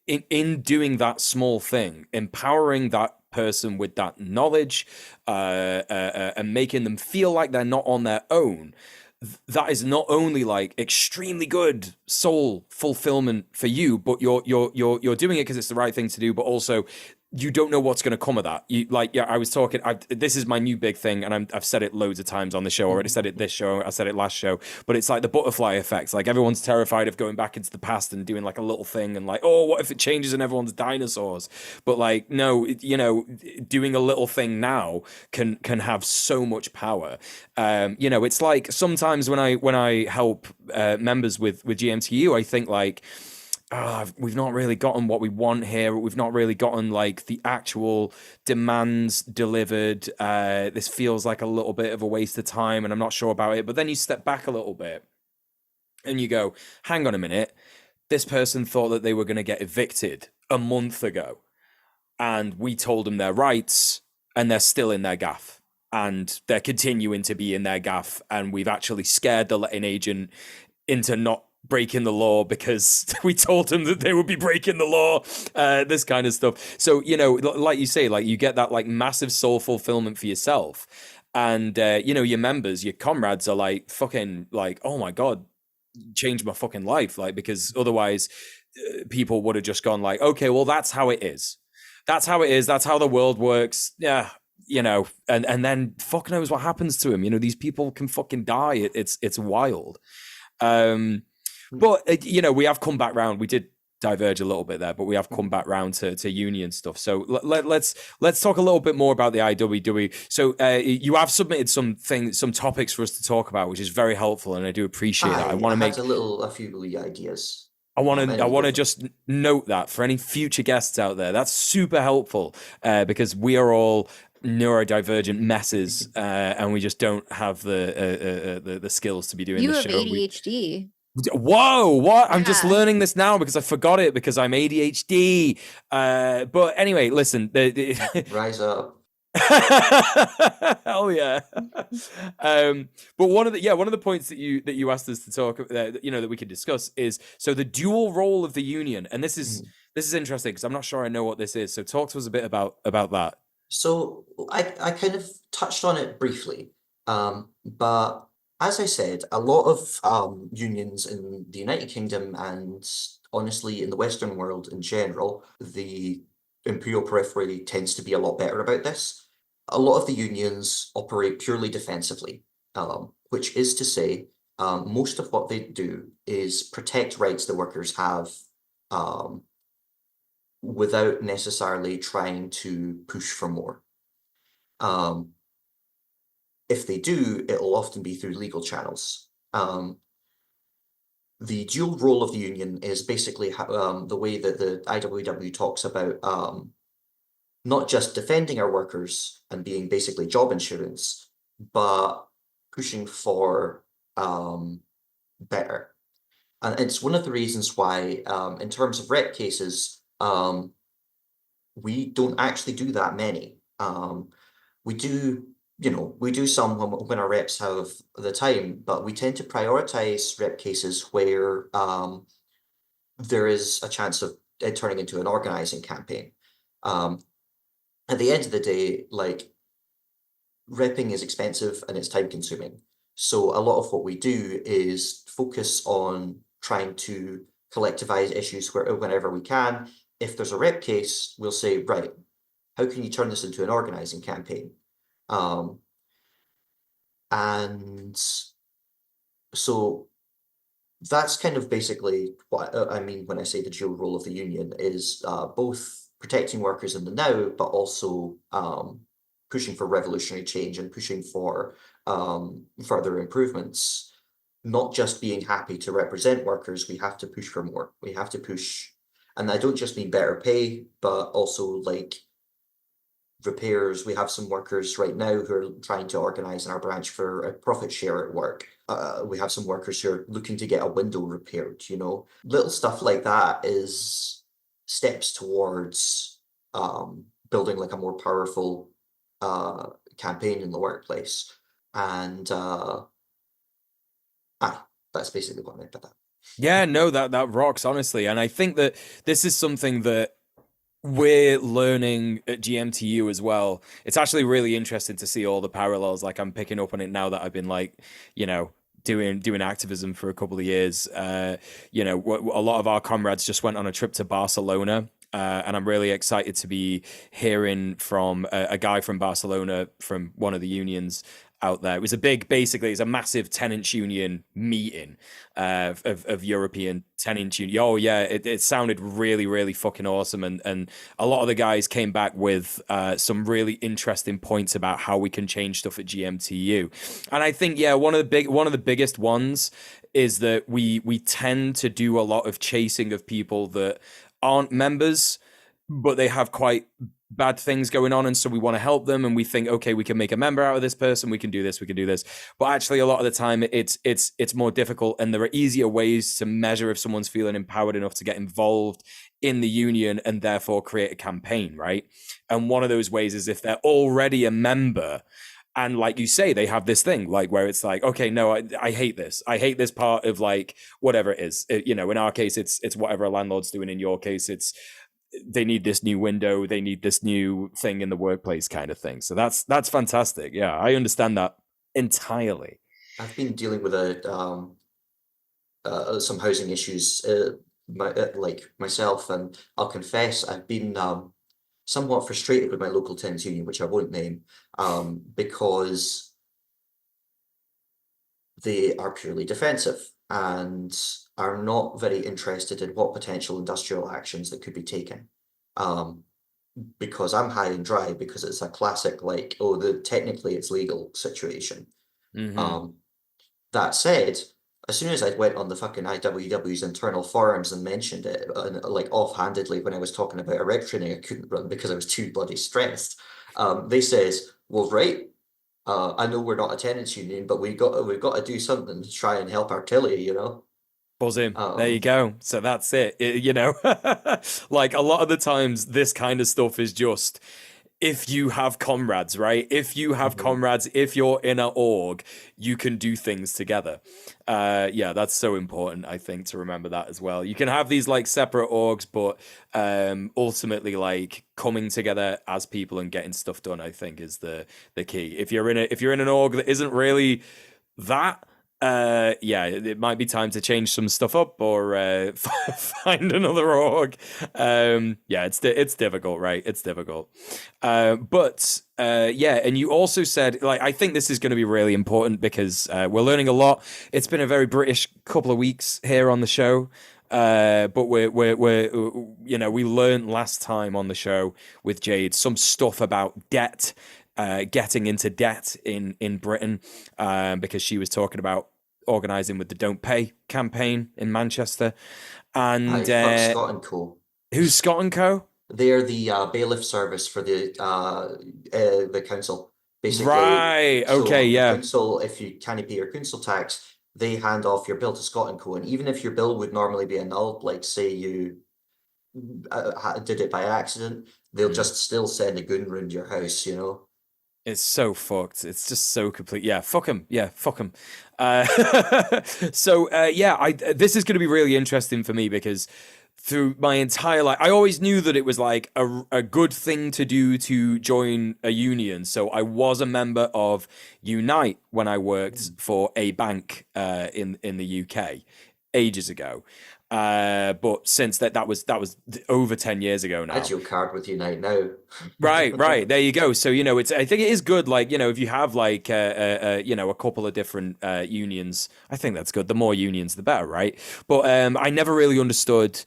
B: in doing that small thing, empowering that person with that knowledge, and making them feel like they're not on their own, that is not only like extremely good soul fulfillment for you, but you're doing it because it's the right thing to do, but also you don't know what's going to come of that. I was talking. This is my new big thing, and I've said it loads of times on the show. I already said it this show. I said it last show. But it's like the butterfly effect. Like, everyone's terrified of going back into the past and doing like a little thing, and like, oh, what if it changes and everyone's dinosaurs? But like, no, doing a little thing now can have so much power. It's like sometimes when I help members with GMTU, I think like, we've not really gotten what we want here. We've not really gotten like the actual demands delivered. This feels like a little bit of a waste of time, and I'm not sure about it. But then you step back a little bit and you go, hang on a minute. This person thought that they were going to get evicted a month ago, and we told them their rights, and they're still in their gaff, and they're continuing to be in their gaff. And we've actually scared the letting agent into not breaking the law because we told them that they would be breaking the law, this kind of stuff. So, like you say, like you get that like massive soul fulfillment for yourself. And, your members, your comrades are like fucking like, oh my God, changed my fucking life. Like, because otherwise people would have just gone like, okay, well, that's how it is. That's how it is. That's how the world works. Yeah. And then fuck knows what happens to him. These people can fucking die. It's wild. But we have come back round. We did diverge a little bit there, but we have come back round to union stuff. So let's talk a little bit more about the IWW. So you have submitted some topics for us to talk about, which is very helpful, and I do appreciate that. I want to make
C: a few ideas.
B: I want
C: And
B: to
C: you go for
B: just note that for any future guests out there. That's super helpful because we are all neurodivergent messes and we just don't have the skills to be doing
A: You
B: the
A: have
B: show.
A: ADHD.
B: Whoa, what? I'm just
A: Yeah.
B: learning this now because I forgot it because I'm ADHD. But anyway, listen.
C: rise up.
B: Hell yeah. But one of the points that you asked us to talk, that we could discuss is so the dual role of the union, and this is interesting because I'm not sure I know what this is. So talk to us a bit about that.
C: So I kind of touched on it briefly, but as I said, a lot of unions in the United Kingdom and honestly in the Western world in general, the Imperial Periphery tends to be a lot better about this. A lot of the unions operate purely defensively, which is to say, most of what they do is protect rights the workers have, um, without necessarily trying to push for more. If they do, it'll often be through legal channels. The dual role of the union is basically the way that the IWW talks about not just defending our workers and being basically job insurance, but pushing for better. And it's one of the reasons why, in terms of rep cases, we don't actually do that many. We do, we do some when our reps have the time, but we tend to prioritize rep cases where there is a chance of it turning into an organizing campaign. At the end of the day, like, repping is expensive and it's time consuming. So a lot of what we do is focus on trying to collectivize issues whenever we can. If there's a rep case, we'll say, right, how can you turn this into an organizing campaign? And so that's kind of basically what I mean when I say the dual role of the union is both protecting workers in the now, but also pushing for revolutionary change and pushing for further improvements. Not just being happy to represent workers, we have to push for more. We have to push, and I don't just mean better pay, but also like repairs. We have some workers right now who are trying to organize in our branch for a profit share at work. We have some workers who are looking to get a window repaired, Little stuff like that is steps towards building like a more powerful campaign in the workplace. And that's basically what I meant by that.
B: Yeah, no, that rocks, honestly. And I think that this is something that we're learning at GMTU as well. It's actually really interesting to see all the parallels. Like, I'm picking up on it now that I've been doing activism for a couple of years. A lot of our comrades just went on a trip to Barcelona. And I'm really excited to be hearing from a guy from Barcelona from one of the unions out there. It was it's a massive tenants union meeting of European tenants union. Oh yeah, it sounded really, really fucking awesome. And a lot of the guys came back with some really interesting points about how we can change stuff at GMTU. And I think, yeah, one of the biggest ones is that we tend to do a lot of chasing of people that aren't members, but they have quite bad things going on, and so we want to help them, and we think, okay, we can make a member out of this person, we can do this, but actually a lot of the time it's more difficult, and there are easier ways to measure if someone's feeling empowered enough to get involved in the union and therefore create a campaign, right? And one of those ways is if they're already a member. And like you say, they have this thing like where it's like, okay, no, I hate this. I hate this part of like whatever it is. In our case, it's whatever a landlord's doing. In your case, it's they need this new window, they need this new thing in the workplace kind of thing. So that's fantastic. Yeah, I understand that entirely.
C: I've been dealing with some housing issues like myself, and I'll confess I've been somewhat frustrated with my local tenants union, which I won't name, because they are purely defensive and are not very interested in what potential industrial actions that could be taken. Because I'm high and dry, because it's a classic like, oh, technically it's legal situation.
B: Mm-hmm.
C: That said, as soon as I went on the fucking IWW's internal forums and mentioned it, like offhandedly when I was talking about a rep training I couldn't run because I was too bloody stressed, they says, well, right, I know we're not a tenants union, but we've got to do something to try and help our Tilly, you know.
B: Buzz in. There you go. So that's it. You know, like a lot of the times, this kind of stuff is just if you have comrades, right? If you have comrades, if you're in an org, you can do things together. Yeah, that's so important, I think, to remember that as well. You can have these like separate orgs, but ultimately, like coming together as people and getting stuff done, I think, is the key. If you're in an org that isn't really that, yeah, it might be time to change some stuff up or find another org. Yeah, it's difficult, right? It's difficult. But yeah, and you also said, like, I think this is going to be really important because we're learning a lot. It's been a very British couple of weeks here on the show. But we're you know, we learned last time on the show with Jade some stuff about debt. Getting into debt in Britain, because she was talking about organising with the Don't Pay campaign in Manchester. And
C: Fuck Scott and Co.
B: who's Scott and Co?
C: They're the bailiff service for the council, basically.
B: Right. Okay.
C: So the
B: Yeah.
C: council, if you can't pay your council tax, they hand off your bill to Scott and Co. And even if your bill would normally be annulled, like say you did it by accident, they'll just still send a goon round your house, you know.
B: It's so fucked. It's just so complete. Yeah, fuck him. Yeah, fuck him. So yeah, this is going to be really interesting for me because through my entire life, I always knew that it was like a good thing to do to join a union. So I was a member of Unite when I worked for a bank in the UK ages ago. But since that was over 10 years ago now.
C: Add your card with Unite now.
B: Right. There you go. So, you know, I think it is good. Like, you know, if you have like, you know, a couple of different unions, I think that's good. The more unions, the better, right? But I never really understood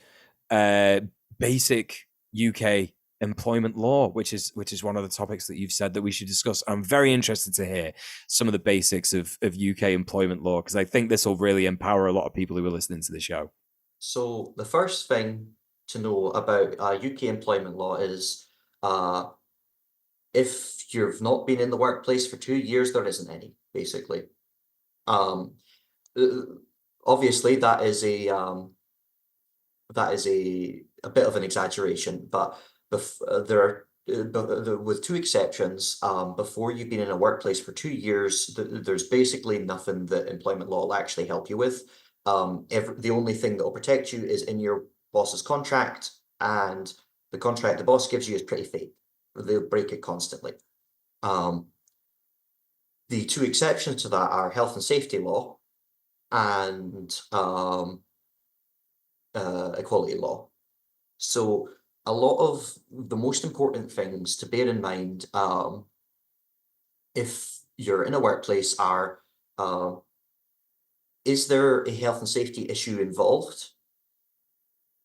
B: basic UK employment law, which is one of the topics that you've said that we should discuss. I'm very interested to hear some of the basics of UK employment law, because I think this will really empower a lot of people who are listening to the show.
C: So the first thing to know about UK employment law is if you've not been in the workplace for 2 years, there isn't any, basically. Obviously, that is a bit of an exaggeration, but there are with two exceptions. Before you've been in a workplace for 2 years, there's basically nothing that employment law will actually help you with. The only thing that will protect you is in your boss's contract, and the contract the boss gives you is pretty fake. They'll break it constantly. The two exceptions to that are health and safety law and equality law. So a lot of the most important things to bear in mind if you're in a workplace are is there a health and safety issue involved?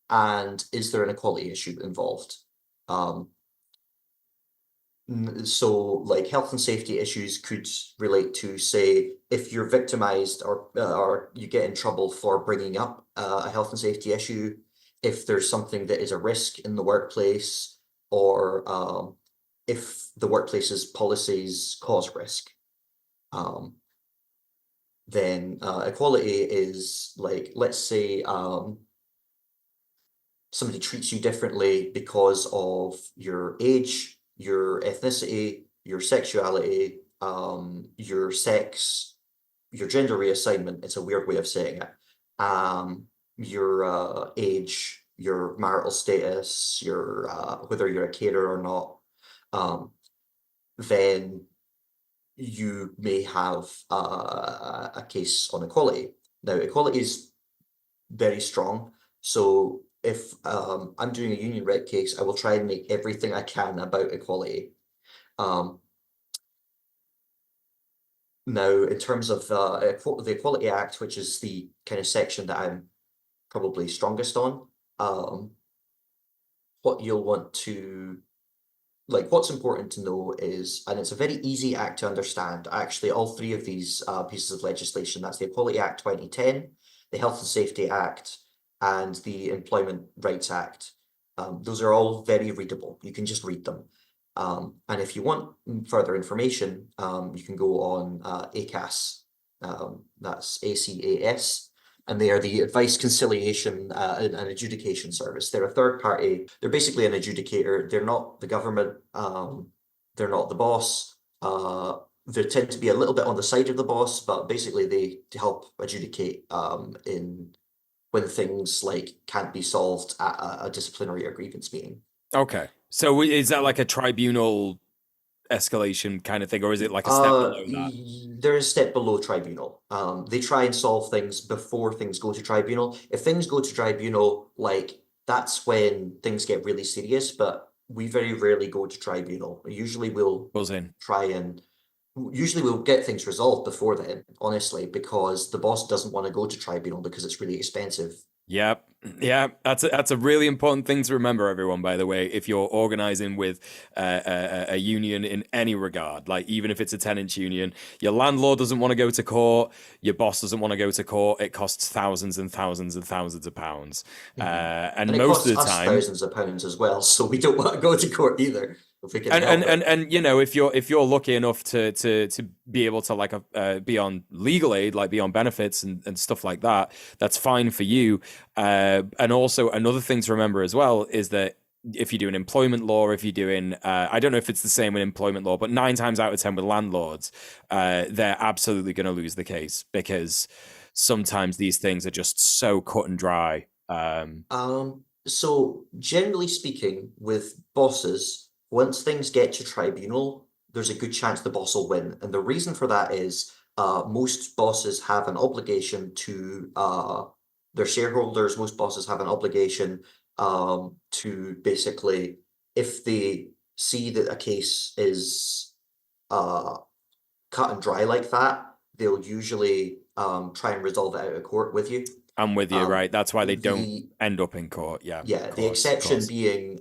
C: And is there an equality issue involved? So like health and safety issues could relate to, say, if you're victimized or you get in trouble for bringing up a health and safety issue, if there's something that is a risk in the workplace, or if the workplace's policies cause risk. Then equality is like, let's say somebody treats you differently because of your age, your ethnicity, your sexuality, your sex, your gender reassignment. It's a weird way of saying it. Your age, your marital status, your whether you're a carer or not, then you may have a case on equality. Now, equality is very strong. So if I'm doing a union rep case, I will try and make everything I can about equality. Now, in terms of the Equality Act, which is the kind of section that I'm probably strongest on, what you'll want to like what's important to know is, and it's a very easy act to understand, actually, all three of these pieces of legislation, that's the Equality Act 2010, the Health and Safety Act, and the Employment Rights Act. Those are all very readable. You can just read them. And if you want further information, you can go on ACAS, that's ACAS, and they are the Advice, Conciliation and Adjudication Service. They're a third party. They're basically an adjudicator. They're not the government. They're not the boss. They tend to be a little bit on the side of the boss, but basically they help adjudicate in when things like can't be solved at a disciplinary or grievance meeting.
B: Okay. So is that like a tribunal escalation kind of thing, or is it like a step below that?
C: There is a step below tribunal. They try and solve things before things go to tribunal. If things go to tribunal, like that's when things get really serious, but we very rarely go to tribunal. Usually we'll try and usually we'll get things resolved before then, honestly, because the boss doesn't want to go to tribunal because it's really expensive.
B: Yep. Yeah, that's a really important thing to remember, everyone, by the way, if you're organizing with a union in any regard, like even if it's a tenants union, your landlord doesn't want to go to court, your boss doesn't want to go to court, it costs thousands and thousands and thousands of pounds. And
C: it
B: most
C: costs
B: of the
C: us
B: time,
C: thousands of pounds as well, so we don't want to go to court either. If we can help it.
B: And you know, if you're lucky enough to be able to like be on legal aid, like be on benefits and stuff like that, that's fine for you. And also another thing to remember as well is that if you're doing employment law, if you're doing, I don't know if it's the same with employment law, but 9 times out of 10 with landlords, they're absolutely going to lose the case because sometimes these things are just so cut and dry.
C: So generally speaking, with bosses, once things get to tribunal, there's a good chance the boss will win. And the reason for that is most bosses have an obligation to their shareholders. Most bosses have an obligation to basically, if they see that a case is cut and dry like that, they'll usually try and resolve it out of court with you.
B: I'm with you, right? That's why they don't end up in court. Yeah.
C: Yeah, the exception being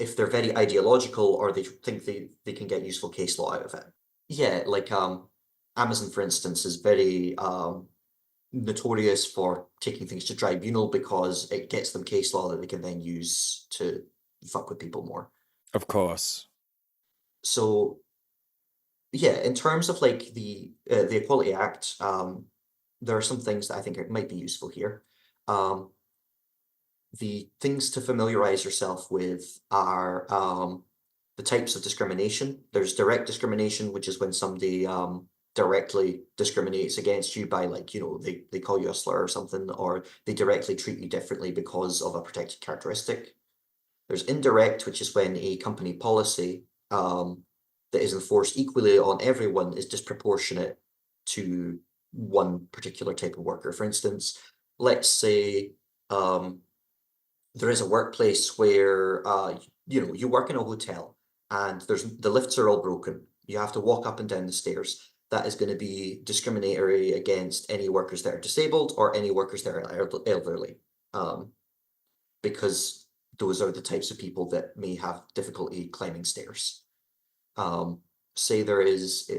C: if they're very ideological or they think they can get useful case law out of it. Yeah, like Amazon, for instance, is very notorious for taking things to tribunal because it gets them case law that they can then use to fuck with people more.
B: Of course.
C: So yeah, in terms of like the Equality Act, there are some things that I think might be useful here. The things to familiarize yourself with are the types of discrimination. There's direct discrimination, which is when somebody directly discriminates against you by, like, you know, they call you a slur or something, or they directly treat you differently because of a protected characteristic. There's indirect, which is when a company policy that is enforced equally on everyone is disproportionate to one particular type of worker. For instance, let's say there is a workplace where you know, you work in a hotel and the lifts are all broken. You have to walk up and down the stairs. That is going to be discriminatory against any workers that are disabled or any workers that are elderly, because those are the types of people that may have difficulty climbing stairs. Say there is,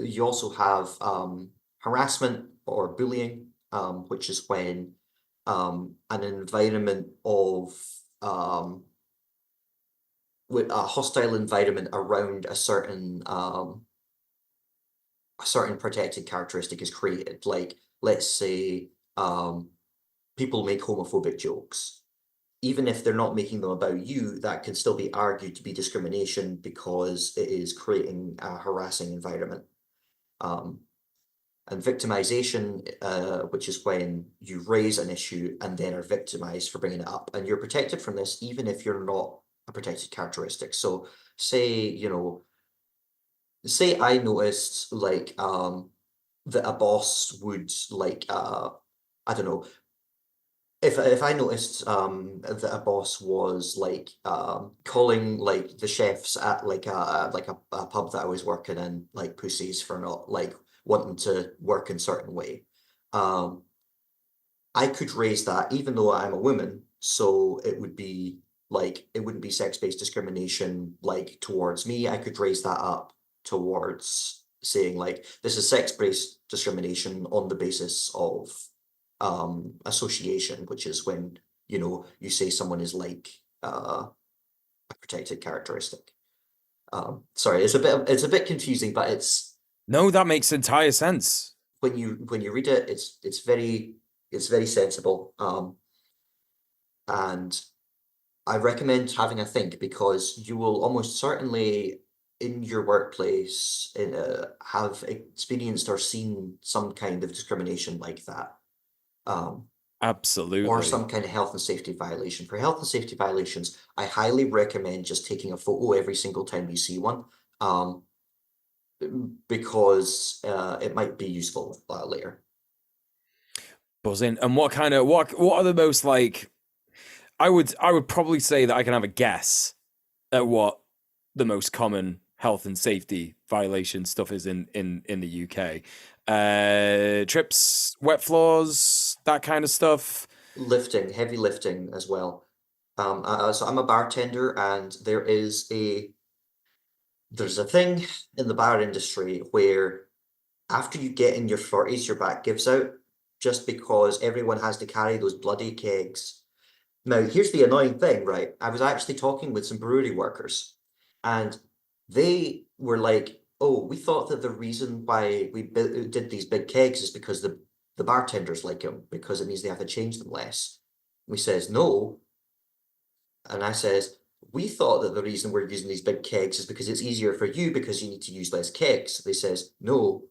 C: you also have harassment or bullying, which is when an environment of with a hostile environment around a certain protected characteristic is created. Like, let's say people make homophobic jokes. Even if they're not making them about you, that can still be argued to be discrimination because it is creating a harassing environment. And victimization, which is when you raise an issue and then are victimized for bringing it up. And you're protected from this even if you're not a protected characteristic. So say, you know, say I noticed like that a boss would like I don't know, if I noticed that a boss was like calling like the chefs at like a pub that I was working in like pussies for not like wanting to work in a certain way, I could raise that even though I'm a woman, so it would be like it wouldn't be sex-based discrimination like towards me. I could raise that up towards saying like this is sex-based discrimination on the basis of association, which is when you say someone is like a protected characteristic. Sorry, it's a bit confusing, but it's
B: No, that makes entire sense.
C: when you read it, it's very sensible. And I recommend having a think because you will almost certainly in your workplace have experienced or seen some kind of discrimination like that. Or
B: Absolutely.
C: some kind of health and safety violation. For health and safety violations, I highly recommend just taking a photo every single time you see one, because it might be useful later.
B: Buzzing. And what are the most like? I would probably say that I can have a guess at what the most common health and safety violation stuff is in the UK. Trips, wet floors, that kind of stuff.
C: Lifting, heavy lifting as well. So I'm a bartender, and there's a thing in the bar industry where after you get in your 40s, your back gives out just because everyone has to carry those bloody kegs. Now, here's the annoying thing, right? I was actually talking with some brewery workers, and they were like, "Oh, we thought that the reason why we did these big kegs is because the bartenders like them because it means they have to change them less." We says, "No," and I says, "We thought that the reason we're using these big kegs is because it's easier for you because you need to use less kegs." They says, "No."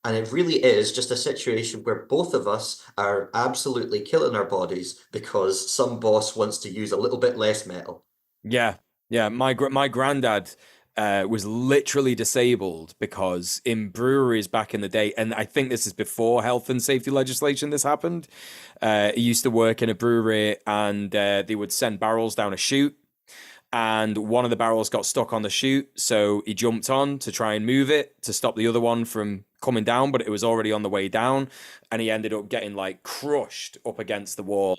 C: And it really is just a situation where both of us are absolutely killing our bodies because some boss wants to use a little bit less metal.
B: Yeah, yeah. My granddad was literally disabled because in breweries back in the day, and I think this is before health and safety legislation. This happened. He used to work in a brewery, and they would send barrels down a chute. And one of the barrels got stuck on the chute, so he jumped on to try and move it to stop the other one from coming down, but it was already on the way down, and he ended up getting like crushed up against the wall.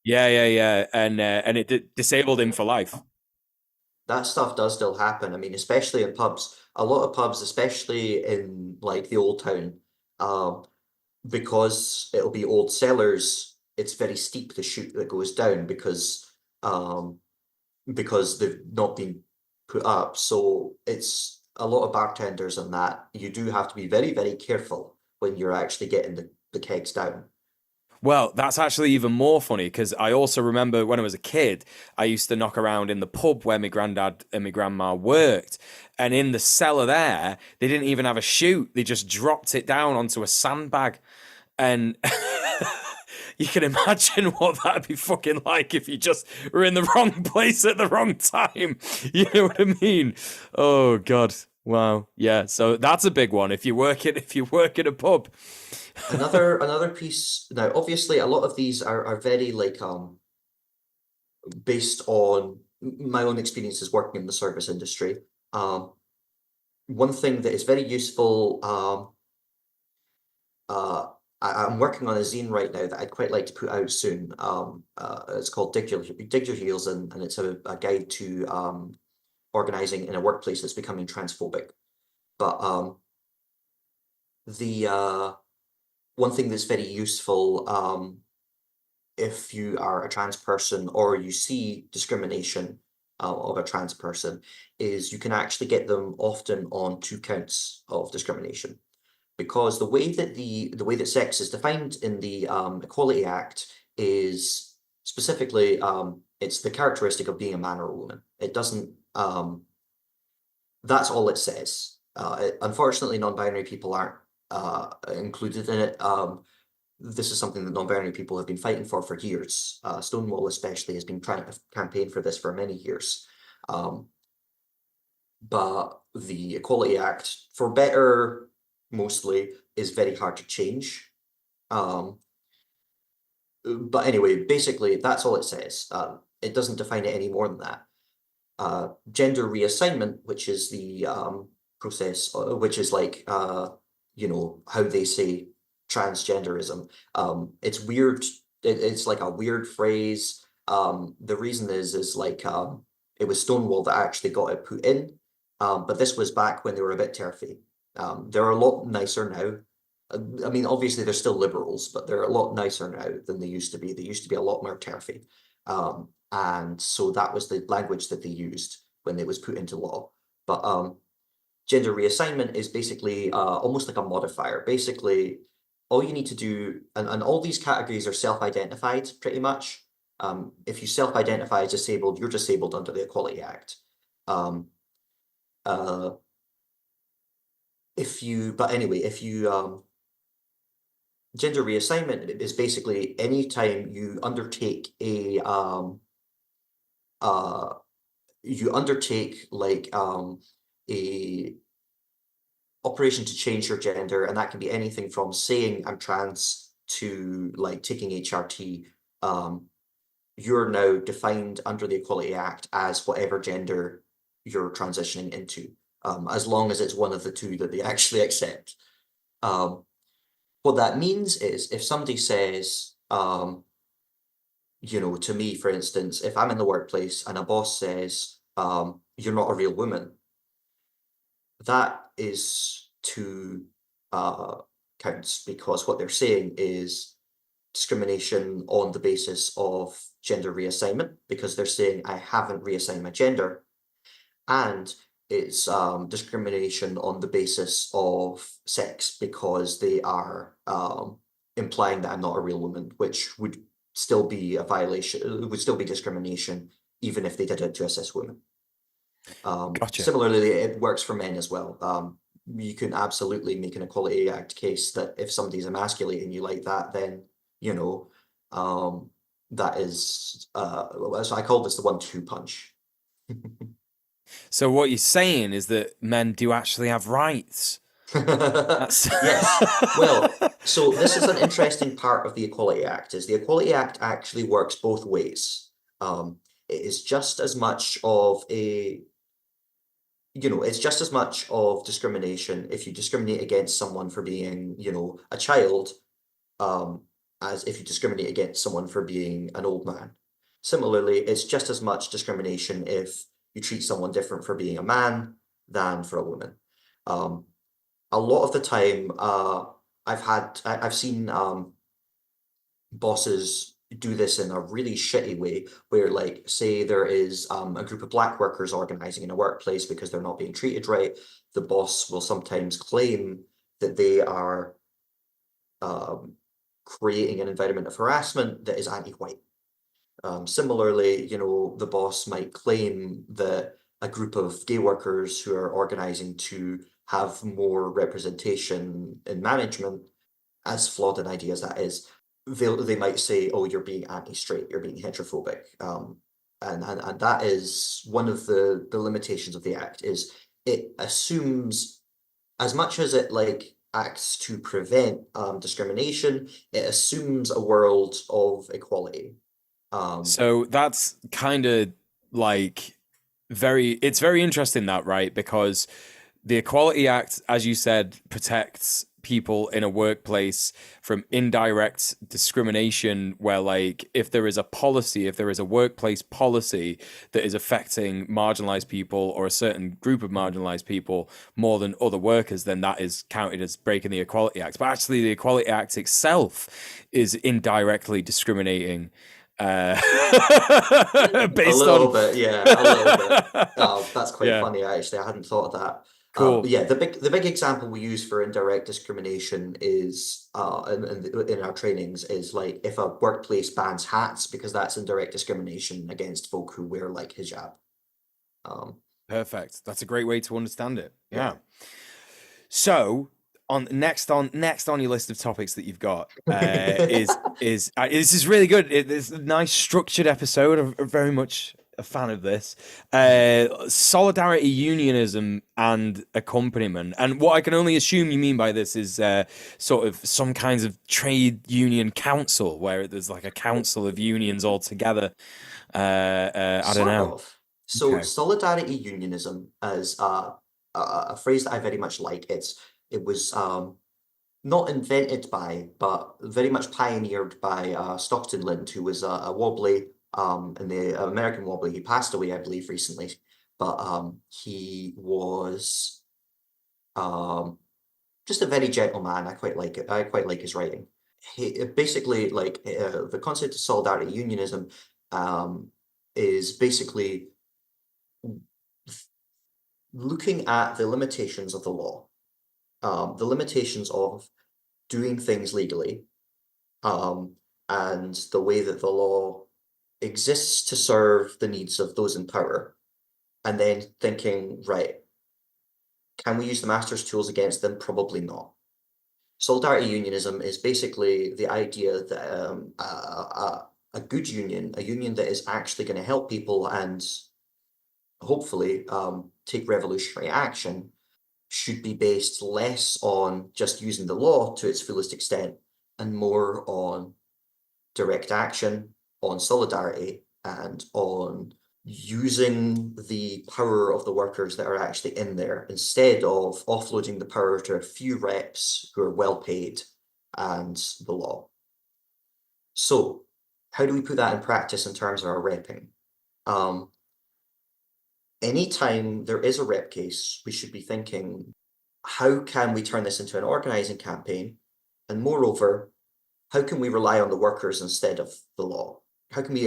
B: Yeah, yeah, yeah, and it disabled him for life.
C: That stuff does still happen. I mean, especially in pubs. A lot of pubs, especially in like the old town, um, because it'll be old cellars, it's very steep the chute that goes down um, because they've not been put up. So it's a lot of bartenders and that you do have to be very, very careful when you're actually getting the kegs down.
B: Well, that's actually even more funny because I also remember when I was a kid, I used to knock around in the pub where my granddad and my grandma worked. And in the cellar there, they didn't even have a chute. They just dropped it down onto a sandbag. And you can imagine what that'd be fucking like if you just were in the wrong place at the wrong time. You know what I mean? Oh God. Wow. Yeah. So that's a big one. If you work in a pub.
C: Another piece now, obviously a lot of these are very like based on my own experiences working in the service industry. One thing that is very useful, I'm working on a zine right now that I'd quite like to put out soon. It's called Dig Your Heels, and it's a guide to organizing in a workplace that's becoming transphobic. But the one thing that's very useful, if you are a trans person or you see discrimination of a trans person, is you can actually get them often on 2 counts of discrimination. Because the way that sex is defined in the Equality Act is specifically it's the characteristic of being a man or a woman. It doesn't that's all it says. Unfortunately, non-binary people aren't included in it. This is something that non-binary people have been fighting for years. Stonewall especially has been trying to campaign for this for many years. But the Equality Act, for better mostly, is very hard to change. But anyway, basically, that's all it says. It doesn't define it any more than that. Gender reassignment, which is the process, which is like, how they say transgenderism. It's weird. It's like a weird phrase. The reason is like it was Stonewall that actually got it put in, but this was back when they were a bit turfy. They're a lot nicer now. I mean, obviously they're still liberals, but they're a lot nicer now than they used to be. They used to be a lot more turfy. And so that was the language that they used when it was put into law. But gender reassignment is basically almost like a modifier. Basically, all you need to do, and all these categories are self-identified pretty much. If you self-identify as disabled, you're disabled under the Equality Act. Uh, but anyway, if you gender reassignment is basically anytime you undertake like a operation to change your gender, and that can be anything from saying I'm trans to like taking HRT. You're now defined under the Equality Act as whatever gender you're transitioning into, as long as it's one of the two that they actually accept. What that means is if somebody says, you know, to me, for instance, if I'm in the workplace and a boss says, you're not a real woman, that is two counts, because what they're saying is discrimination on the basis of gender reassignment, because they're saying I haven't reassigned my gender, and it's discrimination on the basis of sex, because they are implying that I'm not a real woman, which would still be a violation, it would still be discrimination, even if they did it to a cis woman.
B: Gotcha.
C: Similarly, it works for men as well. You can absolutely make an Equality Act case that if somebody's emasculating you like that, then, you know, that is, so I call this the 1-2 punch.
B: So what you're saying is that men do actually have rights.
C: Yes. Well, so this is an interesting part of the Equality Act, is the Equality Act actually works both ways. It is just as much of a, you know, it's just as much of discrimination if you discriminate against someone for being, you know, a child, as if you discriminate against someone for being an old man. Similarly, it's just as much discrimination if you treat someone different for being a man than for a woman. A lot of the time, I've seen bosses do this in a really shitty way, where like, say there is a group of black workers organizing in a workplace because they're not being treated right. The boss will sometimes claim that they are creating an environment of harassment that is anti-white. Similarly, you know, the boss might claim that a group of gay workers who are organizing to have more representation in management, as flawed an idea as that is, they might say, oh, you're being anti-straight, you're being heterophobic. And that is one of the limitations of the act, is it assumes, as much as it like acts to prevent discrimination, it assumes a world of equality.
B: So that's kind of like it's very interesting that, right? Because the Equality Act, as you said, protects people in a workplace from indirect discrimination, where like if there is a policy, if there is a workplace policy that is affecting marginalized people or a certain group of marginalized people more than other workers, then that is counted as breaking the Equality Act. But actually the Equality Act itself is indirectly discriminating based
C: a little
B: on
C: bit, yeah, a little bit. That's quite
B: yeah,
C: funny, actually. I hadn't thought of that. But
B: cool.
C: yeah, the big example we use for indirect discrimination is in our trainings is like if a workplace bans hats, because that's indirect discrimination against folk who wear like hijab.
B: Perfect. That's a great way to understand it.
C: Yeah.
B: Yeah. So on next on your list of topics that you've got is this is really good. It's a nice structured episode. I'm very much a fan of this. Solidarity, unionism, and accompaniment. And what I can only assume you mean by this is sort of some kinds of trade union council, where there's like a council of unions all together. I don't
C: Sort
B: know.
C: of. So
B: Okay.
C: solidarity unionism is a phrase that I very much like. It was not invented by, but very much pioneered by Stockton Lind, who was a Wobbly, in the American Wobbly. He passed away, I believe, recently, but he was just a very gentle man. I quite like it. I quite like his writing. He basically like the concept of solidarity unionism is basically looking at the limitations of the law, the limitations of doing things legally, and the way that the law exists to serve the needs of those in power, and then thinking, right, can we use the master's tools against them? Probably not. Solidarity unionism is basically the idea that a good union, a union that is actually going to help people and hopefully take revolutionary action, should be based less on just using the law to its fullest extent and more on direct action, on solidarity, and on using the power of the workers that are actually in there instead of offloading the power to a few reps who are well paid and the law. So how do we put that in practice in terms of our repping? Anytime there is a rep case, we should be thinking, how can we turn this into an organizing campaign? And moreover, how can we rely on the workers instead of the law? How can we,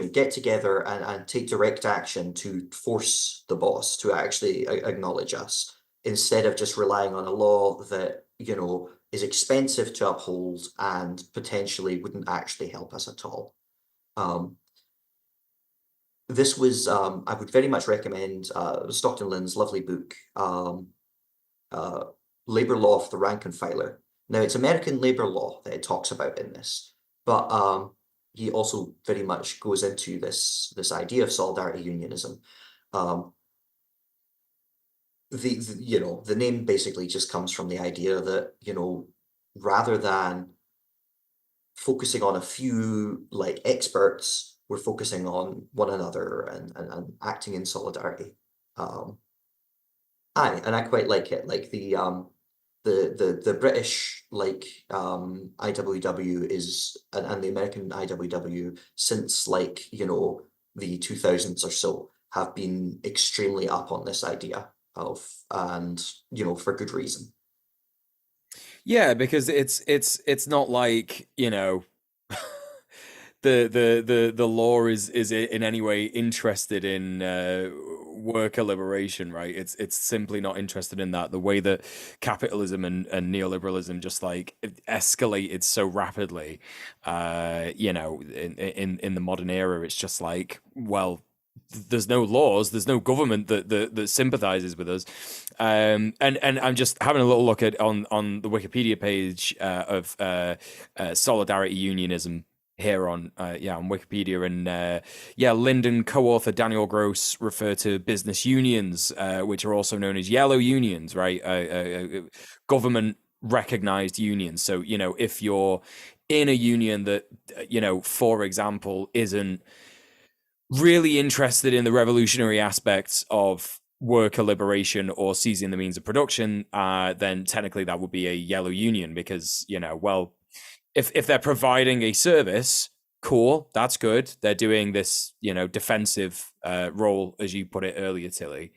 C: get together and take direct action to force the boss to actually acknowledge us instead of just relying on a law that, is expensive to uphold and potentially wouldn't actually help us at all. This was, I would very much recommend Stockton Lynn's lovely book, Labor Law for the Rank and Filer. Now, it's American labor law that it talks about in this, but he also very much goes into this idea of solidarity unionism. The name basically just comes from the idea that, rather than focusing on a few like experts, we're focusing on one another and acting in solidarity. And I quite like it. Like the British IWW is and the American IWW since the 2000s or so have been extremely up on this idea of and for good reason.
B: Yeah, because it's not like, the law is in any way interested in worker liberation, right? It's simply not interested in that. The way that capitalism and neoliberalism just like escalated so rapidly, in the modern era, it's just like, well, there's no laws, there's no government that sympathizes with us, and I'm just having a little look at on the Wikipedia page of solidarity unionism here on Wikipedia, and Lyndon co-author Daniel Gross refer to business unions, which are also known as yellow unions, right? Government recognized unions. So if you're in a union that for example isn't really interested in the revolutionary aspects of worker liberation or seizing the means of production, then technically that would be a yellow union because if they're providing a service, cool, that's good. They're doing this, defensive role, as you put it earlier, Tilly.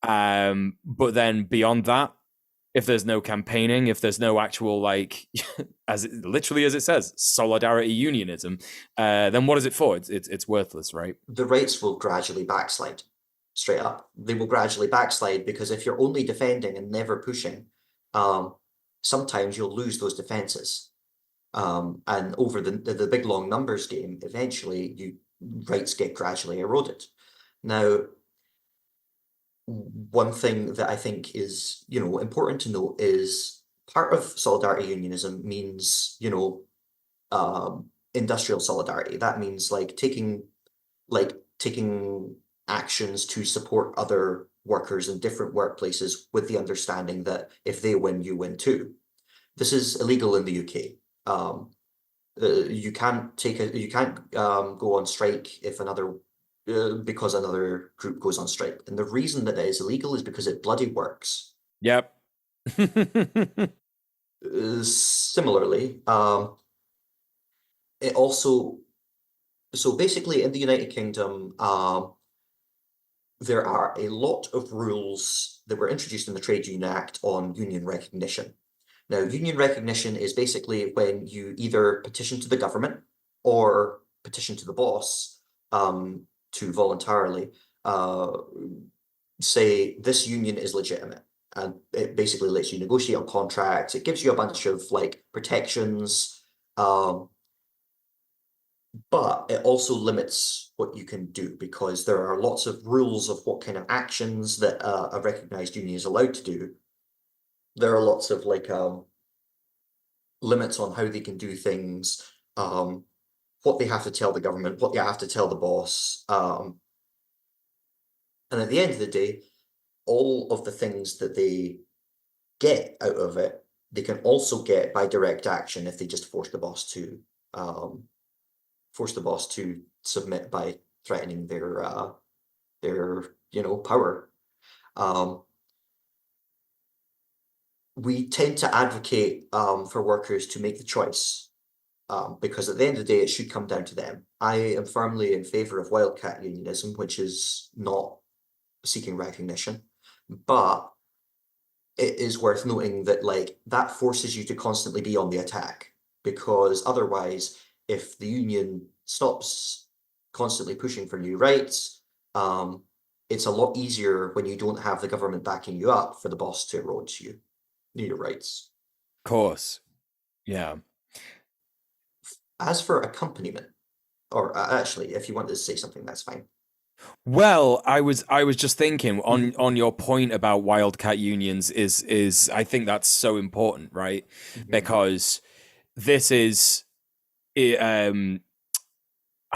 B: But then beyond that, if there's no campaigning, if there's no actual as it says, solidarity unionism, then what is it for? It's worthless, right?
C: The rights will gradually backslide, straight up. They will gradually backslide because if you're only defending and never pushing, sometimes you'll lose those defenses. And over the big long numbers game, eventually rights get gradually eroded. Now, one thing that I think is, important to note is part of solidarity unionism means, industrial solidarity. That means taking actions to support other workers in different workplaces with the understanding that if they win, you win too. This is illegal in the UK. You can't go on strike if because another group goes on strike, and the reason that it is illegal is because it bloody works.
B: Yep.
C: Similarly, it also So basically, in the United Kingdom, there are a lot of rules that were introduced in the Trade Union Act on union recognition. Now, union recognition is basically when you either petition to the government or petition to the boss to voluntarily say this union is legitimate. And it basically lets you negotiate on contracts. It gives you a bunch of like protections, but it also limits what you can do because there are lots of rules of what kind of actions that a recognized union is allowed to do. There are lots of like limits on how they can do things, what they have to tell the government, what they have to tell the boss. And at the end of the day, all of the things that they get out of it, they can also get by direct action if they just force the boss to submit by threatening their power. We tend to advocate for workers to make the choice because at the end of the day, it should come down to them. I am firmly in favor of wildcat unionism, which is not seeking recognition, but it is worth noting that like that forces you to constantly be on the attack because otherwise, if the union stops constantly pushing for new rights, it's a lot easier when you don't have the government backing you up for the boss to erode your rights.
B: Of course. Yeah.
C: As for accompaniment, or actually, if you want to say something, that's fine.
B: Well, I was just thinking on your point about wildcat unions is I think that's so important, right? Because this is I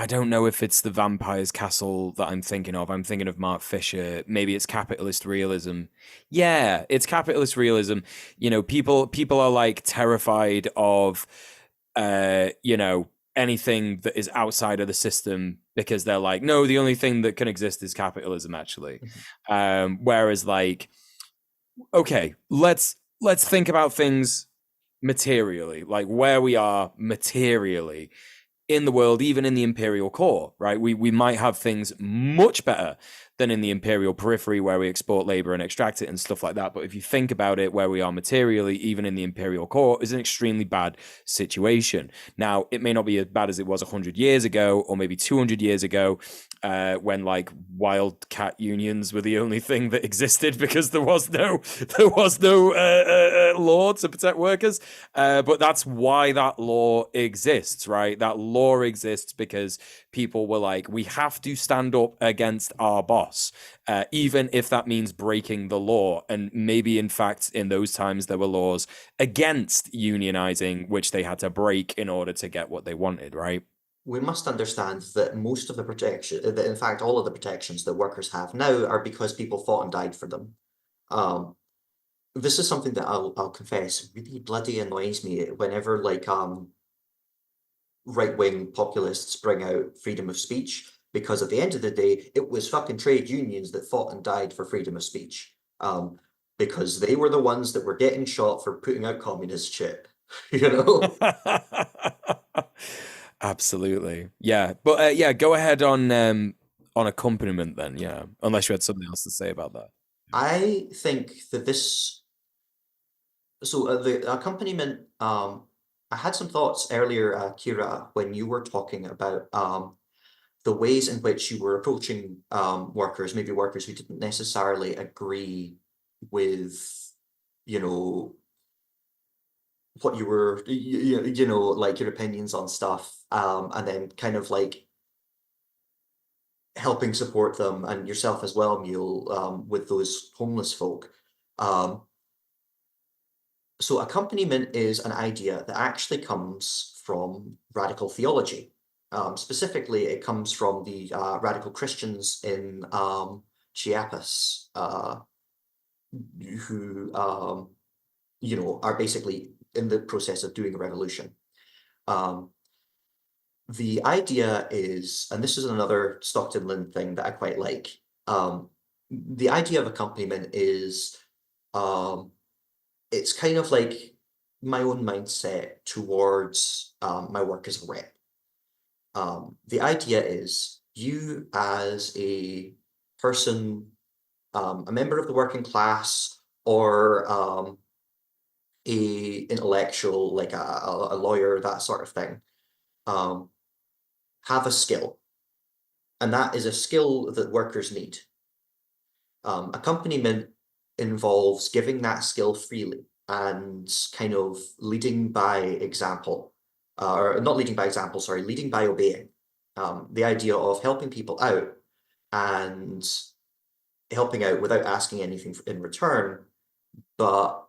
B: don't know if it's the Vampire's Castle that I'm thinking of. I'm thinking of Mark Fisher. Maybe it's capitalist realism. Yeah, it's capitalist realism. You know, people are like terrified of anything that is outside of the system because they're like, no, the only thing that can exist is capitalism, actually. Whereas like, okay, let's think about things materially, like where we are materially in the world, even in the imperial core, right? We might have things much better than in the imperial periphery where we export labor and extract it and stuff like that. But if you think about it, where we are materially, even in the imperial core, is an extremely bad situation. Now, it may not be as bad as it was 100 years ago or maybe 200 years ago, when like wildcat unions were the only thing that existed because there was no law to protect workers. But that's why that law exists, right? That law exists because people were like, we have to stand up against our boss, even if that means breaking the law. And maybe, in fact, in those times, there were laws against unionizing, which they had to break in order to get what they wanted, right?
C: We must understand that most of the protection, that in fact, all of the protections that workers have now are because people fought and died for them. This is something that I'll confess really bloody annoys me whenever like right-wing populists bring out freedom of speech, because at the end of the day, it was fucking trade unions that fought and died for freedom of speech. Because they were the ones that were getting shot for putting out communist shit, you know?
B: Absolutely. Yeah. But yeah, go ahead on accompaniment then, yeah. Unless you had something else to say about that.
C: I think that the accompaniment, I had some thoughts earlier, Kira, when you were talking about the ways in which you were approaching workers, maybe workers who didn't necessarily agree with, you know, what you were, like your opinions on stuff, and then kind of like helping support them and yourself as well, Mule, with those homeless folk. So accompaniment is an idea that actually comes from radical theology. Specifically, it comes from the radical Christians in Chiapas, who are basically in the process of doing a revolution. The idea is, and this is another Stockton Lynn thing that I quite like. The idea of accompaniment is it's kind of like my own mindset towards my work as a rep. The idea is you as a person, a member of the working class, or a intellectual, like a lawyer, that sort of thing, um, have a skill, and that is a skill that workers need. Accompaniment involves giving that skill freely and kind of leading by example, or not leading by example, sorry, leading by obeying. The idea of helping people out and helping out without asking anything in return, but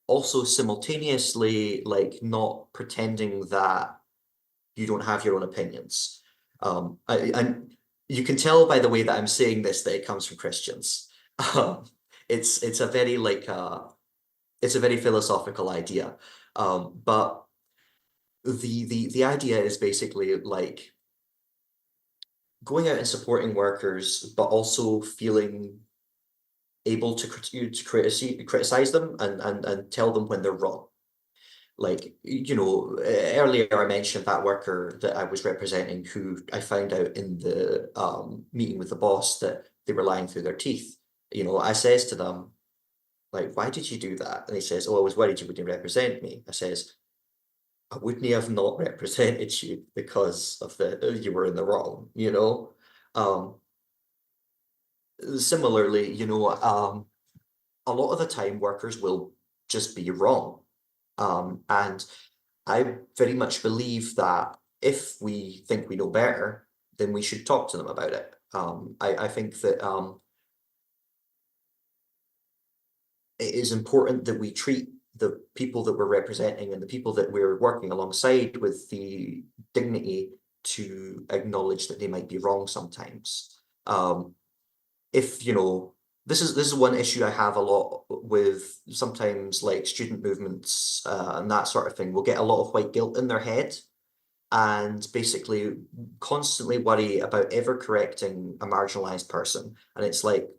C: also simultaneously like not pretending that you don't have your own opinions. And you can tell by the way that I'm saying this that it comes from Christians. Um, it's a very like it's a very philosophical idea. But the idea is basically like going out and supporting workers, but also feeling able to criticize them and tell them when they're wrong. Like, earlier I mentioned that worker that I was representing who I found out in the meeting with the boss that they were lying through their teeth. I says to them, like, why did you do that? And he says, oh, I was worried you wouldn't represent me. I says, I wouldn't have not represented you because of you were in the wrong, Um, Similarly, a lot of the time workers will just be wrong. And I very much believe that if we think we know better, then we should talk to them about it. I think that it is important that we treat the people that we're representing and the people that we're working alongside with the dignity to acknowledge that they might be wrong sometimes. If this is one issue I have a lot with sometimes like student movements and that sort of thing will get a lot of white guilt in their head and basically constantly worry about ever correcting a marginalized person. And it's like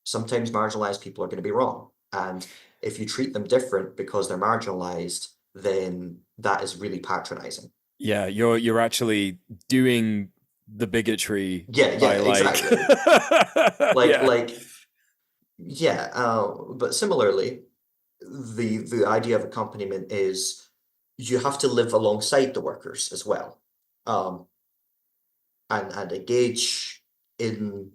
C: sometimes marginalized people are going to be wrong. And if you treat them different because they're marginalized, then that is really patronizing.
B: Yeah, you're actually doing the bigotry
C: Yeah,
B: by
C: yeah,
B: like
C: exactly. Like,
B: yeah.
C: like, yeah, but similarly, the idea of accompaniment is you have to live alongside the workers as well. Um, and engage in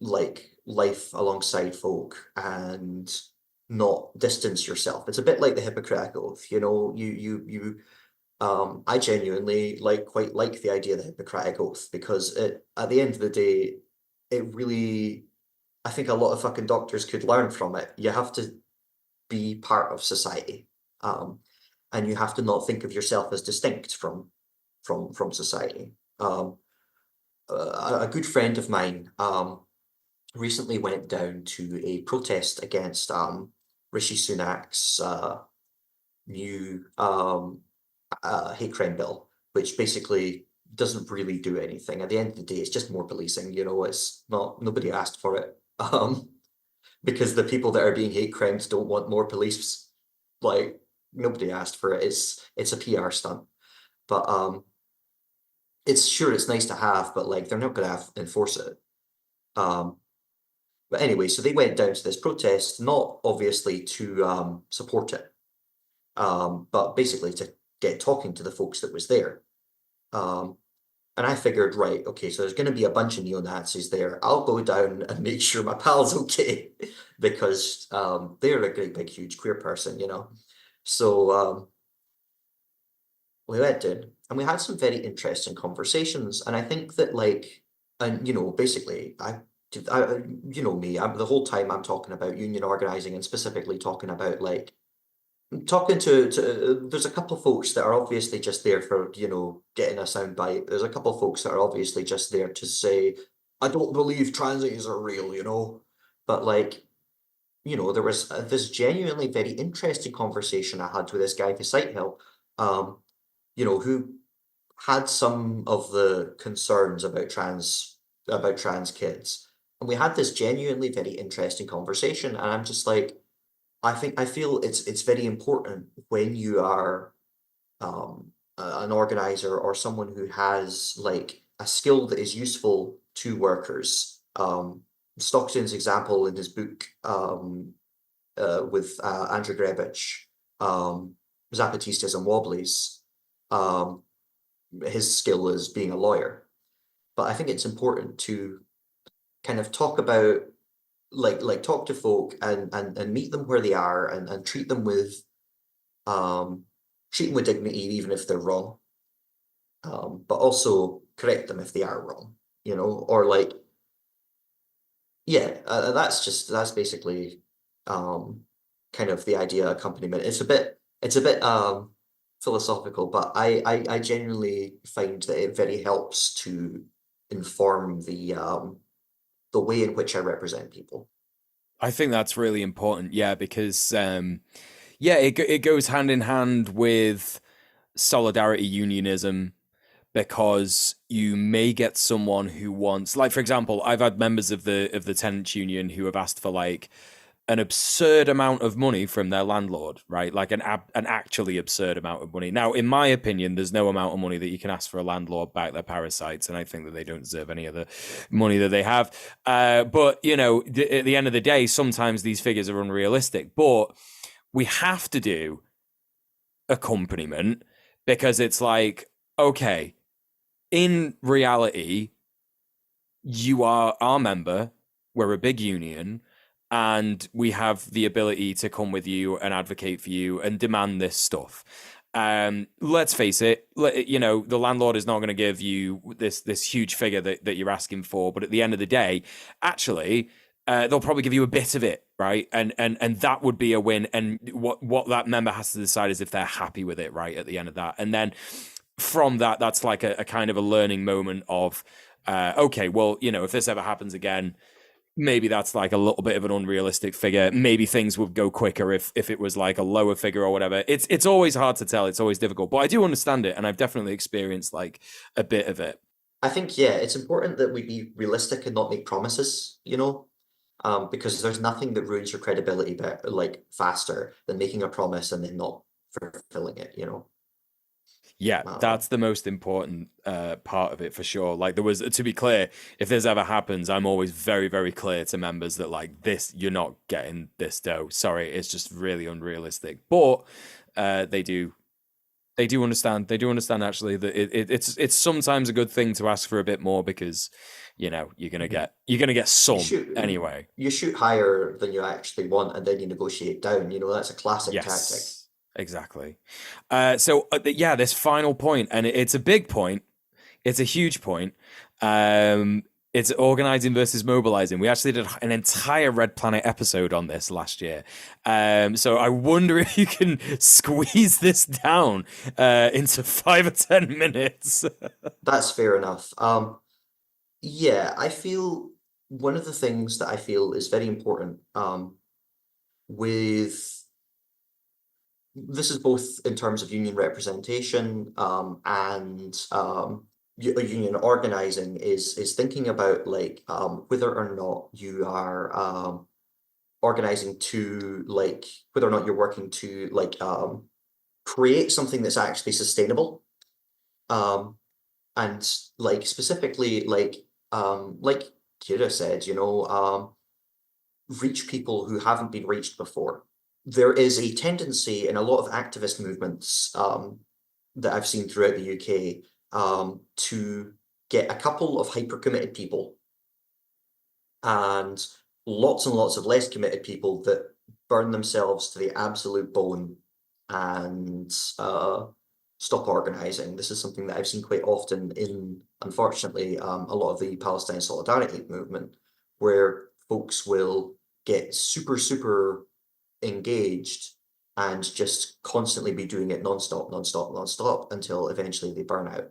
C: like life alongside folk and not distance yourself. It's a bit like the Hippocratic Oath, I genuinely quite like the idea of the Hippocratic Oath because at the end of the day, it really I think a lot of fucking doctors could learn from it. You have to be part of society. Um, and you have to not think of yourself as distinct from society. A good friend of mine recently went down to a protest against Rishi Sunak's new hate crime bill, which basically doesn't really do anything. At the end of the day, it's just more policing. It's not nobody asked for it. Because the people that are being hate crimes don't want more police. Like nobody asked for it. It's a PR stunt. But it's nice to have, but like they're not gonna enforce it. Um, but anyway, so they went down to this protest, not obviously to support it, but basically to get talking to the folks that was there. Um, and I figured, right, okay, so there's going to be a bunch of neo-Nazis there. I'll go down and make sure my pal's okay because they're a great big huge queer person. So we went in and we had some very interesting conversations. And I think that and basically you know me, the whole time I'm talking about union organizing and specifically talking about talking to there's a couple of folks that are obviously just there for getting a sound bite. There's a couple of folks that are obviously just there to say, I don't believe transies are real. But there was this genuinely very interesting conversation I had with this guy for Site Hill, who had some of the concerns about trans kids. And we had this genuinely very interesting conversation, and I'm just like, I feel it's very important when you are an organizer or someone who has like a skill that is useful to workers. Stockton's example in his book with Andrew Grebich, Zapatistas and Wobblies, um, his skill is being a lawyer. But I think it's important to kind of talk about talk to folk and meet them where they are and um treat them with dignity even if they're wrong. But also correct them if they are wrong, or like, yeah, that's basically kind of the idea of accompaniment. It's a bit philosophical, but I genuinely find that it very helps to inform the way in which I represent people.
B: I think that's really important, yeah, because yeah, it goes hand in hand with solidarity unionism, because you may get someone who wants, like, for example, I've had members of the tenants union who have asked for like an absurd amount of money from their landlord, right? Like an actually absurd amount of money. Now, in my opinion, there's no amount of money that you can ask for a landlord back. They're parasites, and I think that they don't deserve any of the money that they have. But at the end of the day, sometimes these figures are unrealistic. But we have to do accompaniment, because it's like, okay, in reality, you are our member, we're a big union, and we have the ability to come with you and advocate for you and demand this stuff. Let's face it, the landlord is not going to give you this huge figure that you're asking for, but at the end of the day, actually, they'll probably give you a bit of it, right? And that would be a win. And what that member has to decide is if they're happy with it, right? At the end of that, and then from that, that's like a kind of a learning moment of, okay, well, if this ever happens again, maybe that's like a little bit of an unrealistic figure. Maybe things would go quicker if it was like a lower figure or whatever. It's always hard to tell. It's always difficult, but I do understand it, and I've definitely experienced like a bit of it.
C: I think, yeah, it's important that we be realistic and not make promises, because there's nothing that ruins your credibility like faster than making a promise and then not fulfilling it.
B: Yeah,
C: Um,
B: that's the most important part of it for sure. Like, there was, to be clear, if this ever happens, I'm always very, very clear to members that like this, you're not getting this dough. Sorry, it's just really unrealistic. But they do understand. They do understand actually that it's sometimes a good thing to ask for a bit more, because you're gonna
C: mhm.
B: get
C: you
B: some
C: shoot
B: anyway.
C: you shoot higher than you actually want, and then you negotiate down. That's a classic tactic.
B: Yes, exactly. Yeah, this final point, and it's a big point. It's a huge point. Um, it's organizing versus mobilizing. We actually did an entire Red Planet episode on this last year. So I wonder if you can squeeze this down into 5 or 10 minutes.
C: That's fair enough. Yeah, I feel one of the things that I feel is very important with this is both in terms of union representation and union organizing is thinking about like whether or not you are organizing to like whether or not you're working to like create something that's actually sustainable um, and like specifically like Kira said, reach people who haven't been reached before. There is a tendency in a lot of activist movements that I've seen throughout the UK to get a couple of hyper committed people and lots of less committed people that burn themselves to the absolute bone and stop organizing. This is something that I've seen quite often in, unfortunately, a lot of the Palestine solidarity movement, where folks will get super, super engaged and just constantly be doing it nonstop, nonstop, nonstop until eventually they burn out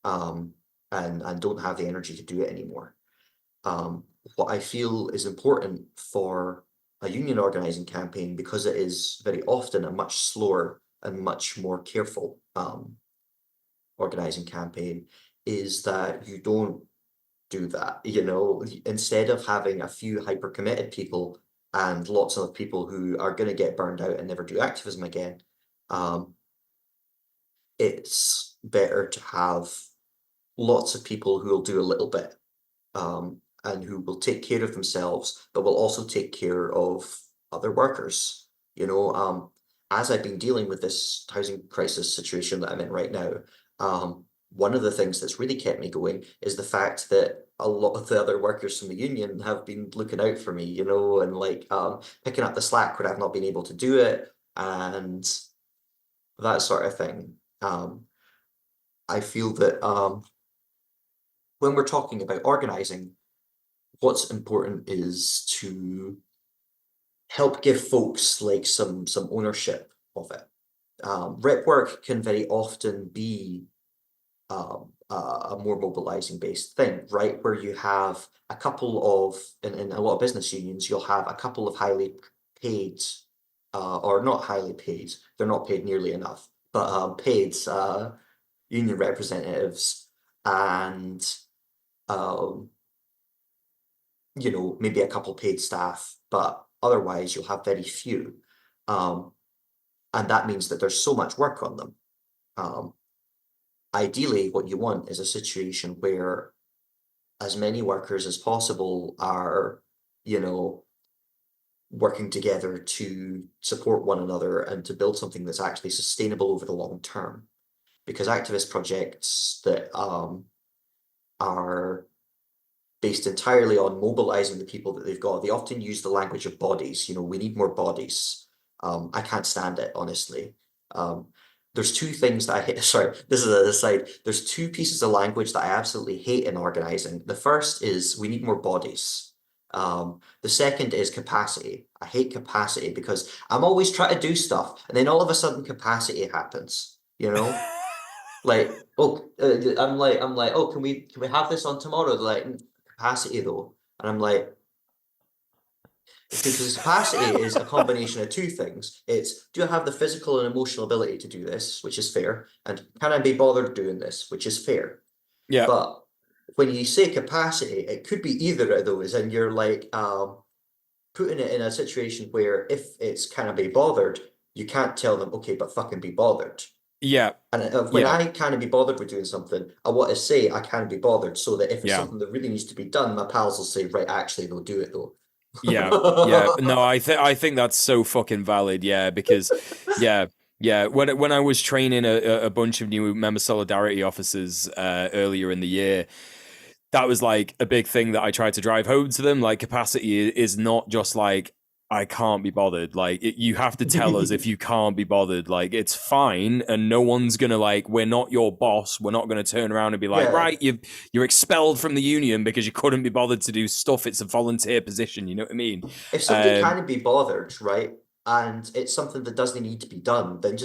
C: um, and don't have the energy to do it anymore. What I feel is important for a union organizing campaign, because it is very often a much slower and much more careful organizing campaign, is that you don't do that. Instead of having a few hyper committed people and lots of people who are going to get burned out and never do activism again, um, it's better to have lots of people who will do a little bit, and who will take care of themselves, but will also take care of other workers. As I've been dealing with this housing crisis situation that I'm in right now, one of the things that's really kept me going is the fact that a lot of the other workers from the union have been looking out for me, and like picking up the slack when I've not been able to do it and that sort of thing. I feel that when we're talking about organizing, what's important is to help give folks like some ownership of it. Rep work can very often be a more mobilizing based thing, right? Where you have a couple of, in a lot of business unions, you'll have a couple of highly paid, or not highly paid, they're not paid nearly enough, but paid union representatives and maybe a couple paid staff, but otherwise you'll have very few. And that means that there's so much work on them. Ideally, what you want is a situation where as many workers as possible are, working together to support one another and to build something that's actually sustainable over the long term. Because activist projects that are based entirely on mobilizing the people that they've got, they often use the language of bodies. We need more bodies. I can't stand it, honestly. There's two things that I hate. Sorry, this is an aside. There's two pieces of language that I absolutely hate in organizing. The first is we need more bodies. The second is capacity. I hate capacity because I'm always trying to do stuff, and then all of a sudden capacity happens. Like, oh, I'm like, oh, can we have this on tomorrow? They're like, capacity though," and I'm like, because capacity is a combination of two things. It's, do I have the physical and emotional ability to do this, which is fair, and can I be bothered doing this, which is fair.
B: Yeah.
C: But when you say capacity, it could be either of those, and you're like putting it in a situation where if it's can I be bothered, you can't tell them, okay, but fucking be bothered.
B: Yeah.
C: And when I can't be bothered with doing something, I want to say I can't be bothered, so that if it's something that really needs to be done, my pals will say, right, actually, they'll do it though.
B: Yeah. No, I think that's so fucking valid. Yeah, because when I was training a bunch of new member solidarity officers earlier in the year, that was like a big thing that I tried to drive home to them. Like, capacity is not just like, I can't be bothered. Like, you have to tell us if you can't be bothered. Like, it's fine, and no one's gonna, like, we're not your boss. We're not gonna turn around and be like, right, you're expelled from the union because you couldn't be bothered to do stuff. It's a volunteer position. You know what I mean?
C: If somebody can't be bothered, right, and it's something that doesn't need to be done, then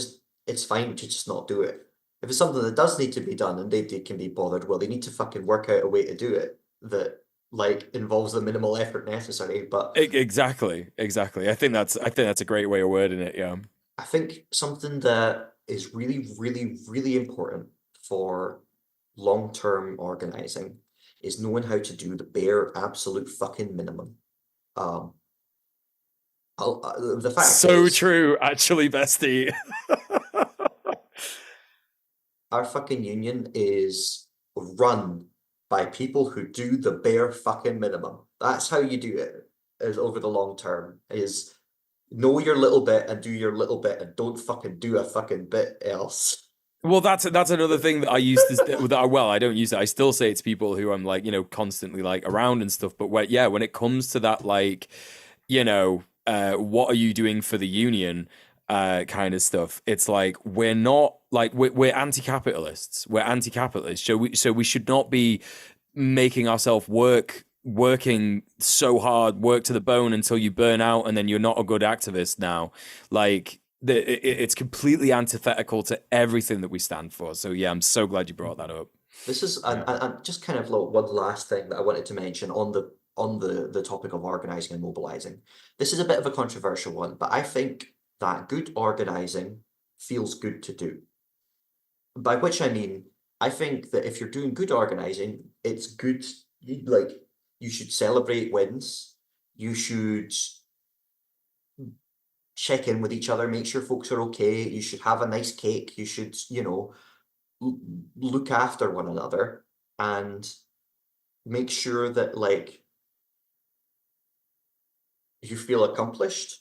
C: it's fine to just not do it. If it's something that does need to be done and they can be bothered, well, they need to fucking work out a way to do it that like involves the minimal effort necessary. But
B: Exactly. I think that's a great way of wording it. Yeah.
C: I think something that is really, really, really important for long-term organizing is knowing how to do the bare absolute fucking minimum. The fact
B: So
C: is,
B: true, actually, bestie.
C: our fucking union is run by people who do the bare fucking minimum. That's how you do it, is over the long term, is know your little bit and do your little bit and don't fucking do a fucking bit else.
B: Well, that's another thing that I used to I don't use it. I still say it to people who I'm like, constantly like around and stuff. But when it comes to that, like, what are you doing for the union, kind of stuff? It's like, we're not like we're anti-capitalists. We're anti-capitalists. So we should not be making ourselves working so hard, work to the bone until you burn out, and then you're not a good activist now. Like, it's completely antithetical to everything that we stand for. So yeah, I'm so glad you brought that up.
C: This is and just kind of like one last thing that I wanted to mention on the topic of organizing and mobilizing. This is a bit of a controversial one, but I think that good organizing feels good to do. By which I mean, I think that if you're doing good organizing, it's good. You should celebrate wins. You should check in with each other, make sure folks are okay. You should have a nice cake. You should, look after one another and make sure that like you feel accomplished.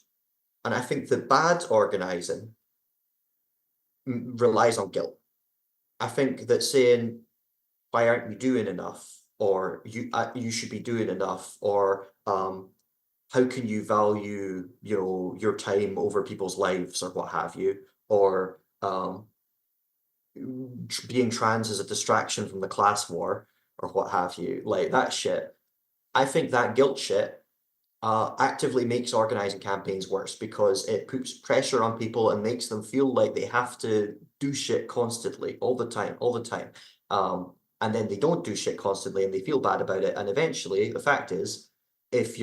C: And I think the bad organizing relies on guilt. I think that saying, why aren't you doing enough? Or you should be doing enough, or how can you value, your time over people's lives or what have you, or being trans is a distraction from the class war or what have you, like that shit. I think that guilt shit actively makes organizing campaigns worse because it puts pressure on people and makes them feel like they have to do shit constantly, all the time, all the time. And then they don't do shit constantly and they feel bad about it. And eventually, the fact is, if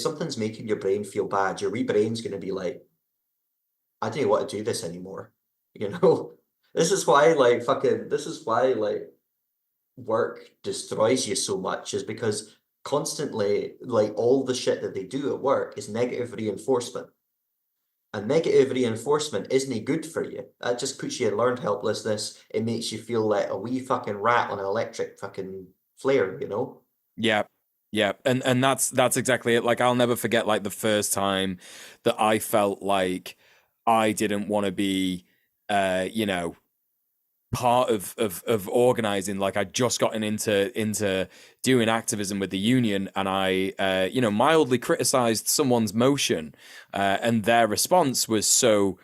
C: something's making your brain feel bad, your wee brain's going to be like, I don't want to do this anymore. You know, this is why like work destroys you so much, is because constantly, like all the shit that they do at work is negative reinforcement. And negative reinforcement isn't good for you. That just puts you in learned helplessness. It makes you feel like a wee fucking rat on an electric fucking flare, you know?
B: Yeah. Yeah. And that's exactly it. Like I'll never forget like the first time that I felt like I didn't want to be part of organizing. Like I'd just gotten into doing activism with the union, and I mildly criticized someone's motion, and their response was so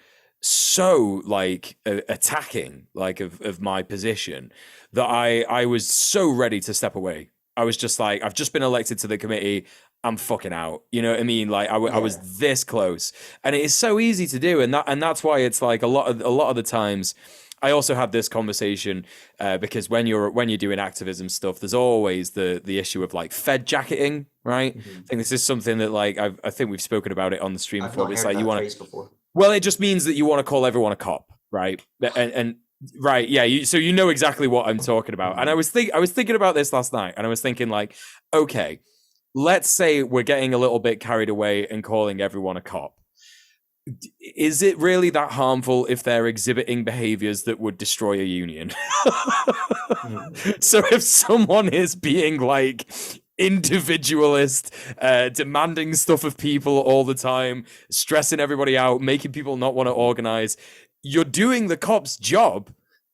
B: like attacking like of my position that I was so ready to step away. I was just like, I've just been elected to the committee, I'm fucking out. You know what I mean? Like I was this close, and it is so easy to do, and that's why it's like a lot of the times. I also had this conversation because when you're doing activism stuff, there's always the issue of like Fed jacketing, right?
C: Mm-hmm.
B: I think this is something that like I think we've spoken about it on the stream before.
C: I've
B: It's
C: not heard
B: like you
C: that
B: want
C: phrase before.
B: well, it just means that you want to call everyone a cop, right? And right, yeah. So you know exactly what I'm talking about. And I was thinking about this last night, and I was thinking like, okay, let's say we're getting a little bit carried away and calling everyone a cop. Is it really that harmful if they're exhibiting behaviors that would destroy a union? So if someone is being like individualist, demanding stuff of people all the time, stressing everybody out, making people not want to organize, you're doing the cop's job.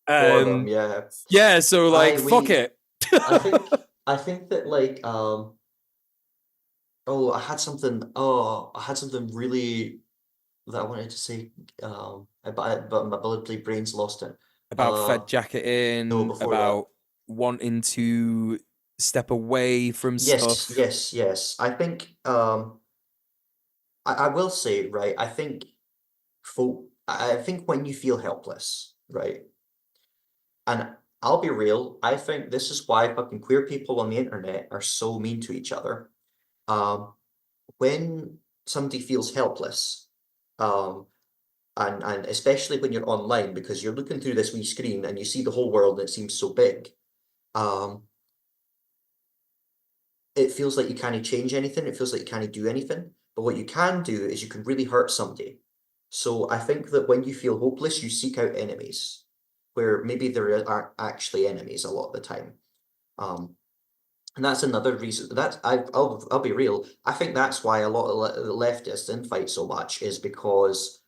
C: For them, yeah.
B: Yeah, so like fuck it.
C: I think that like I had something really that I wanted to say, but my bloody brain's lost it.
B: About Fed
C: No,
B: jacketing,
C: before that.
B: about wanting to step away from stuff.
C: Yes. I think I will say, right, I think when you feel helpless, right, and I'll be real, I think this is why fucking queer people on the internet are so mean to each other. When somebody feels helpless, um, and especially when you're online, because you're looking through this wee screen and you see the whole world and it seems so big, um, it feels like you can't change anything. It feels like you can't do anything. But what you can do is you can really hurt somebody. So I think that when you feel hopeless, you seek out enemies, where maybe there aren't actually enemies a lot of the time. And that's another reason that I'll be real. I think that's why a lot of the leftists infight so much, is because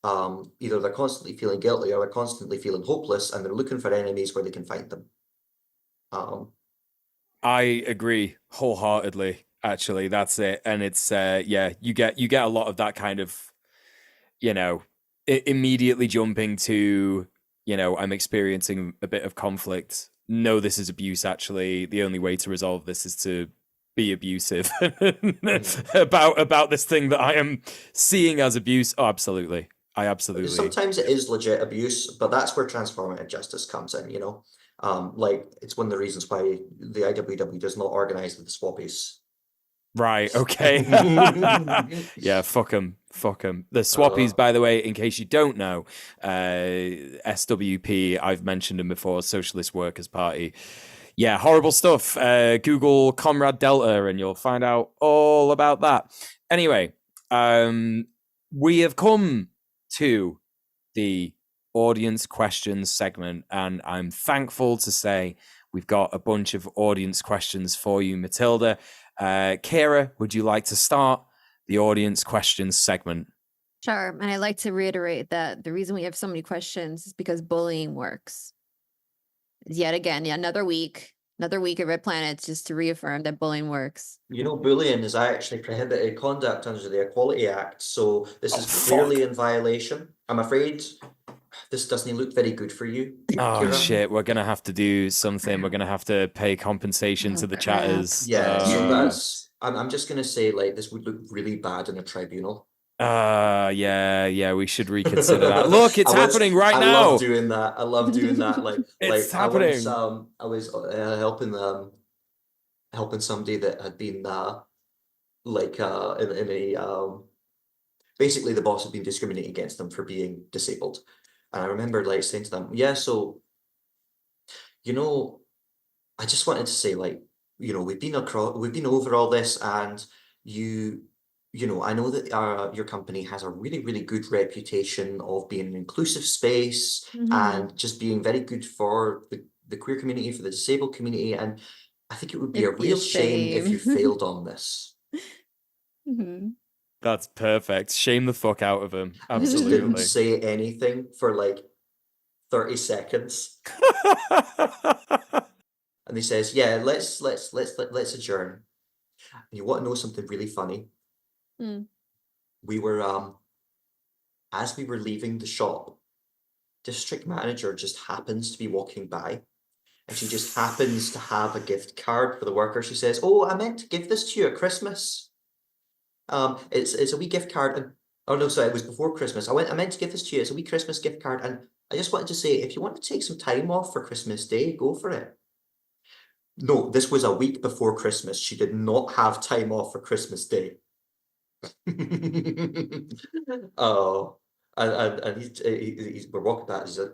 C: either they're constantly feeling guilty or they're constantly feeling hopeless, and they're looking for enemies where they can find them.
B: I agree wholeheartedly. Actually, that's it. And it's you get a lot of that kind of, immediately jumping to, I'm experiencing a bit of conflict. No, this is abuse. Actually, the only way to resolve this is to be abusive about this thing that I am seeing as abuse. Oh, absolutely. I absolutely.
C: Sometimes it is legit abuse, but that's where transformative justice comes in, like it's one of the reasons why the IWW does not organize with the swappies.
B: Right, okay. Yeah, fuck them. The swappies, by the way, in case you don't know, SWP, I've mentioned them before, Socialist Workers Party. Yeah, horrible stuff. Google Conrad Delta and you'll find out all about that. Anyway, we have come to the audience questions segment, and I'm thankful to say we've got a bunch of audience questions for you, Matilda. Kira, would you like to start the audience questions segment?
A: Sure. And I'd like to reiterate that the reason we have so many questions is because bullying works. Yet again, another week at Red Planet just to reaffirm that bullying works.
C: You know, bullying is actually prohibited conduct under the Equality Act, so this is clearly in violation. I'm afraid this doesn't look very good for you,
B: Oh
C: Kira.
B: shit, we're gonna have to do something. We're gonna have to pay compensation to the chatters.
C: Yeah, so that's I'm just gonna say, like, this would look really bad in a tribunal.
B: Yeah, we should reconsider that. Look, it's happening right now.
C: I love doing that. I love doing that.
B: It's happening.
C: I was helping somebody that had been in a basically the boss had been discriminating against them for being disabled. And I remember like saying to them, yeah, so you know, I just wanted to say, like, you know, we've been over all this, and you know, I know that your company has a really, really good reputation of being an inclusive space and just being very good for the queer community, for the disabled community, and I think it would be a real shame if you failed on this.
B: That's perfect. Shame the fuck out of him. Absolutely.
C: Just didn't say anything for like 30 seconds. And he says, yeah, let's adjourn. And you want to know something really funny? We were as we were leaving the shop, district manager just happens to be walking by, and she just happens to have a gift card for the worker. She says, oh, I meant to give this to you at Christmas. It's a wee gift card, and oh no, sorry, it was before Christmas. I meant to give this to you. It's a wee Christmas gift card, and I just wanted to say, if you want to take some time off for Christmas Day, go for it. No, this was a week before Christmas. She did not have time off for Christmas Day. Oh, and we're walking back. He's like,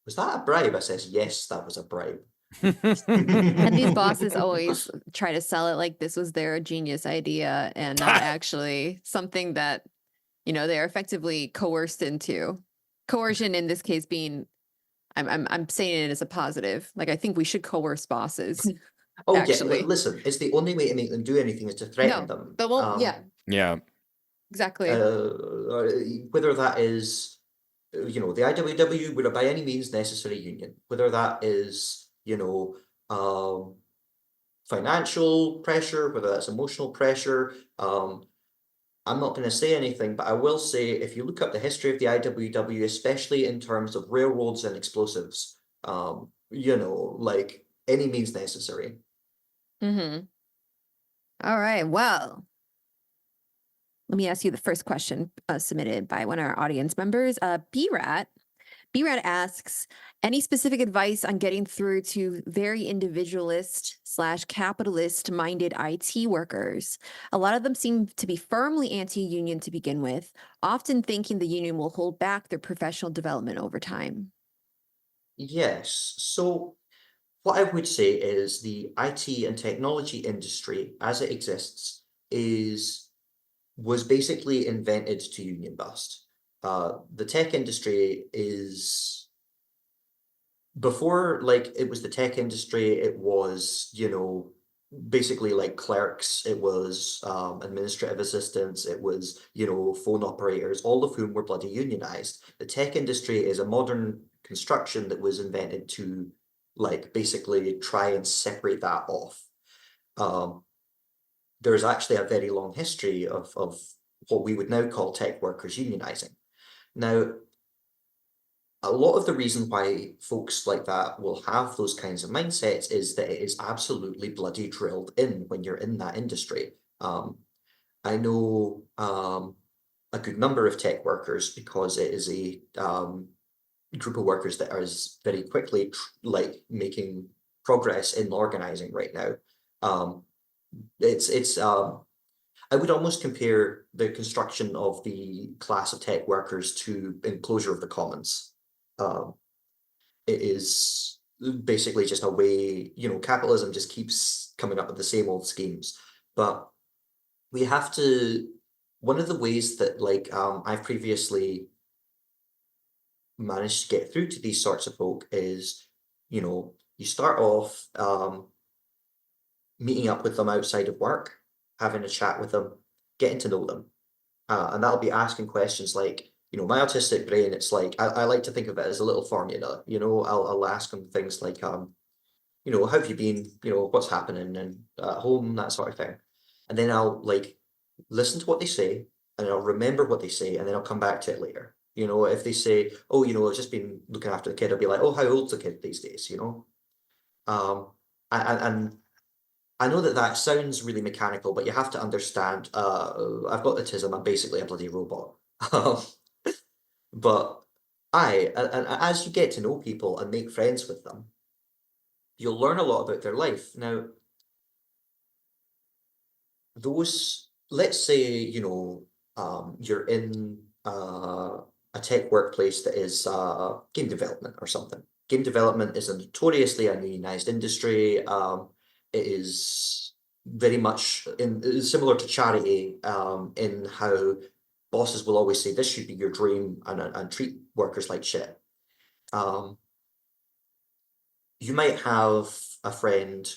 C: was that a bribe? I says, yes, that was a bribe.
A: And these bosses always try to sell it like this was their genius idea and not actually something that, you know, they're effectively coerced into. Coercion in this case being, I'm saying it as a positive. Like, I think we should coerce bosses.
C: Oh,
A: actually.
C: yeah, listen, it's the only way to make them do anything is to threaten them.
A: But well,
B: yeah.
A: Exactly.
C: Whether that is, you know, the IWW would by any means necessary union, whether that is, you know, financial pressure, whether that's emotional pressure. I'm not going to say anything, but I will say, if you look up the history of the IWW, especially in terms of railroads and explosives, you know, like any means necessary.
A: All right. Well, let me ask you the first question submitted by one of our audience members. B-Rat asks, any specific advice on getting through to very individualist / capitalist minded IT workers? A lot of them seem to be firmly anti-union to begin with, often thinking the union will hold back their professional development over time.
C: Yes. So what I would say is the IT and technology industry as it exists was basically invented to union bust. The tech industry is, before, like, it was the tech industry, it was, you know, basically like clerks, it was administrative assistants, it was, you know, phone operators, all of whom were bloody unionized. The tech industry is a modern construction that was invented to, like, basically try and separate that off. There's actually a very long history of what we would now call tech workers unionizing. Now, a lot of the reason why folks like that will have those kinds of mindsets is that it is absolutely bloody drilled in when you're in that industry. I know a good number of tech workers, because it is a group of workers that is very quickly like making progress in organizing right now. I would almost compare the construction of the class of tech workers to enclosure of the commons. It is basically just a way, you know, capitalism just keeps coming up with the same old schemes, but we have to one of the ways that like I've previously managed to get through to these sorts of folk is, you start off meeting up with them outside of work, having a chat with them, getting to know them. And that'll be asking questions like, my autistic brain, it's like, I like to think of it as a little formula, I'll ask them things like, how have you been, what's happening and at home, that sort of thing. And then I'll like listen to what they say and I'll remember what they say and then I'll come back to it later. If they say, oh, I've just been looking after the kid, I'll be like, oh, how old's the kid these days, Um, and I know that that sounds really mechanical, but you have to understand, I've got autism, I'm basically a bloody robot. Um, but and as you get to know people and make friends with them, you'll learn a lot about their life. Now, let's say, you're in a tech workplace that is game development or something. Game development is a notoriously ununionized industry. It is very much similar to charity in how bosses will always say this should be your dream and treat workers like shit. Um, you might have a friend,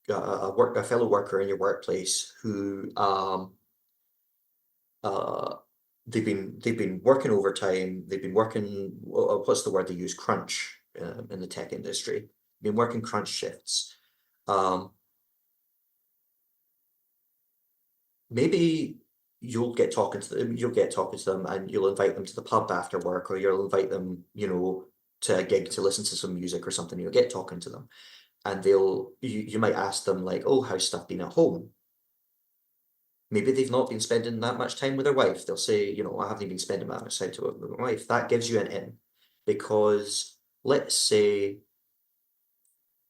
C: a fellow worker in your workplace who uh, they've been working overtime. They've been working what's the word they use? Crunch in the tech industry. Been working crunch shifts. Um, maybe you'll get talking to them. You'll get talking to them, and you'll invite them to the pub after work, or you'll invite them, to a gig to listen to some music or something. You'll get talking to them, and you might ask them like, "Oh, how's stuff been at home?" Maybe they've not been spending that much time with their wife. They'll say, I haven't been spending that much time with my wife. That gives you an in because let's say,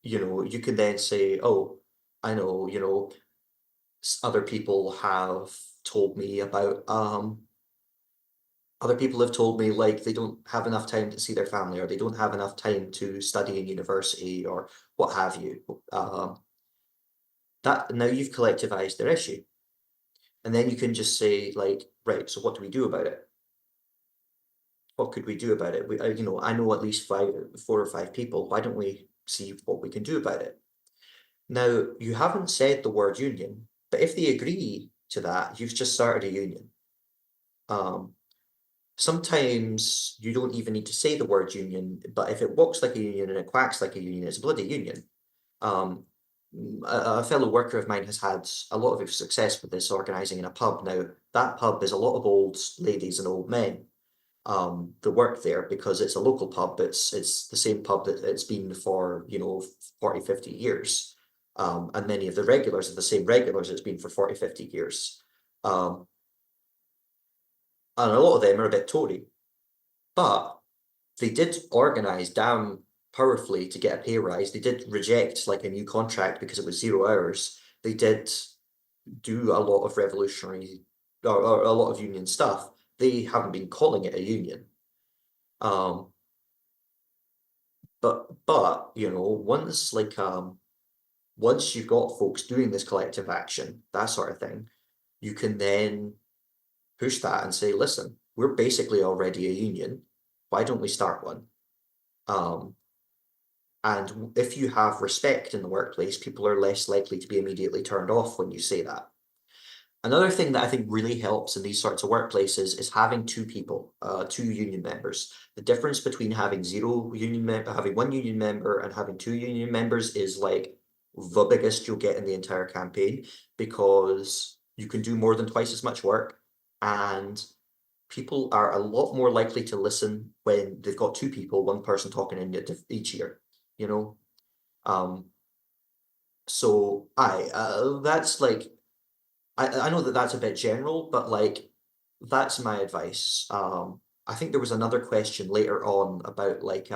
C: you can then say, oh, I know, other people have told me about, other people have told me like they don't have enough time to see their family or they don't have enough time to study in university or what have you. That now you've collectivized their issue. And then you can just say like, right, so what do we do about it? What could we do about it? I know at least 4 or 5 people. Why don't we see what we can do about it? Now, you haven't said the word union, but if they agree to that, you've just started a union. Um, Sometimes you don't even need to say the word union, but if it walks like a union and it quacks like a union, it's a bloody union. Um, a fellow worker of mine has had a lot of success with this organizing in a pub. Now, that pub is a lot of old ladies and old men that work there because it's a local pub. It's the same pub that it's been for, 40, 50 years. And many of the regulars are the same regulars it's been for 40, 50 years. Um, and a lot of them are a bit Tory, but they did organize damn powerfully to get a pay rise. They did reject like a new contract because it was 0 hours. They did do a lot of revolutionary or a lot of union stuff. They haven't been calling it a union. Um, but once you've got folks doing this collective action, that sort of thing, you can then push that and say, listen, we're basically already a union. Why don't we start one? Um, and if you have respect in the workplace, people are less likely to be immediately turned off when you say that. Another thing that I think really helps in these sorts of workplaces is having two people, two union members. The difference between having having one union member and having two union members is like the biggest you'll get in the entire campaign because you can do more than twice as much work and people are a lot more likely to listen when they've got two people, one person talking in each ear, you know? Um, so that's like, I know that that's a bit general, but like that's my advice. I think there was another question later on about like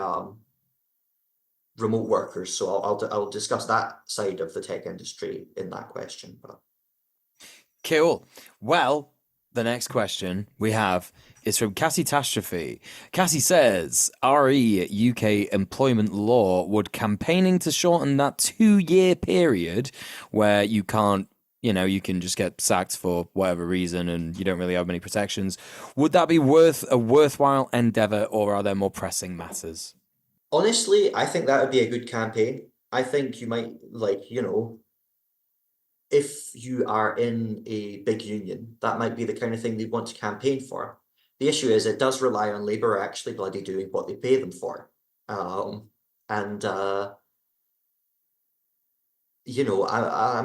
C: remote workers, so I'll discuss that side of the tech industry in that question. But
B: Cool. Well, the next question we have is from Cassie Tastrophe. Cassie says, RE UK employment law, would campaigning to shorten that 2-year period where you can't you can just get sacked for whatever reason and you don't really have many protections. Would that be worth a worthwhile endeavor, or are there more pressing matters?
C: Honestly, I think that would be a good campaign. I think you might, if you are in a big union, that might be the kind of thing they want to campaign for. The issue is it does rely on Labour actually bloody doing what they pay them for. And I'm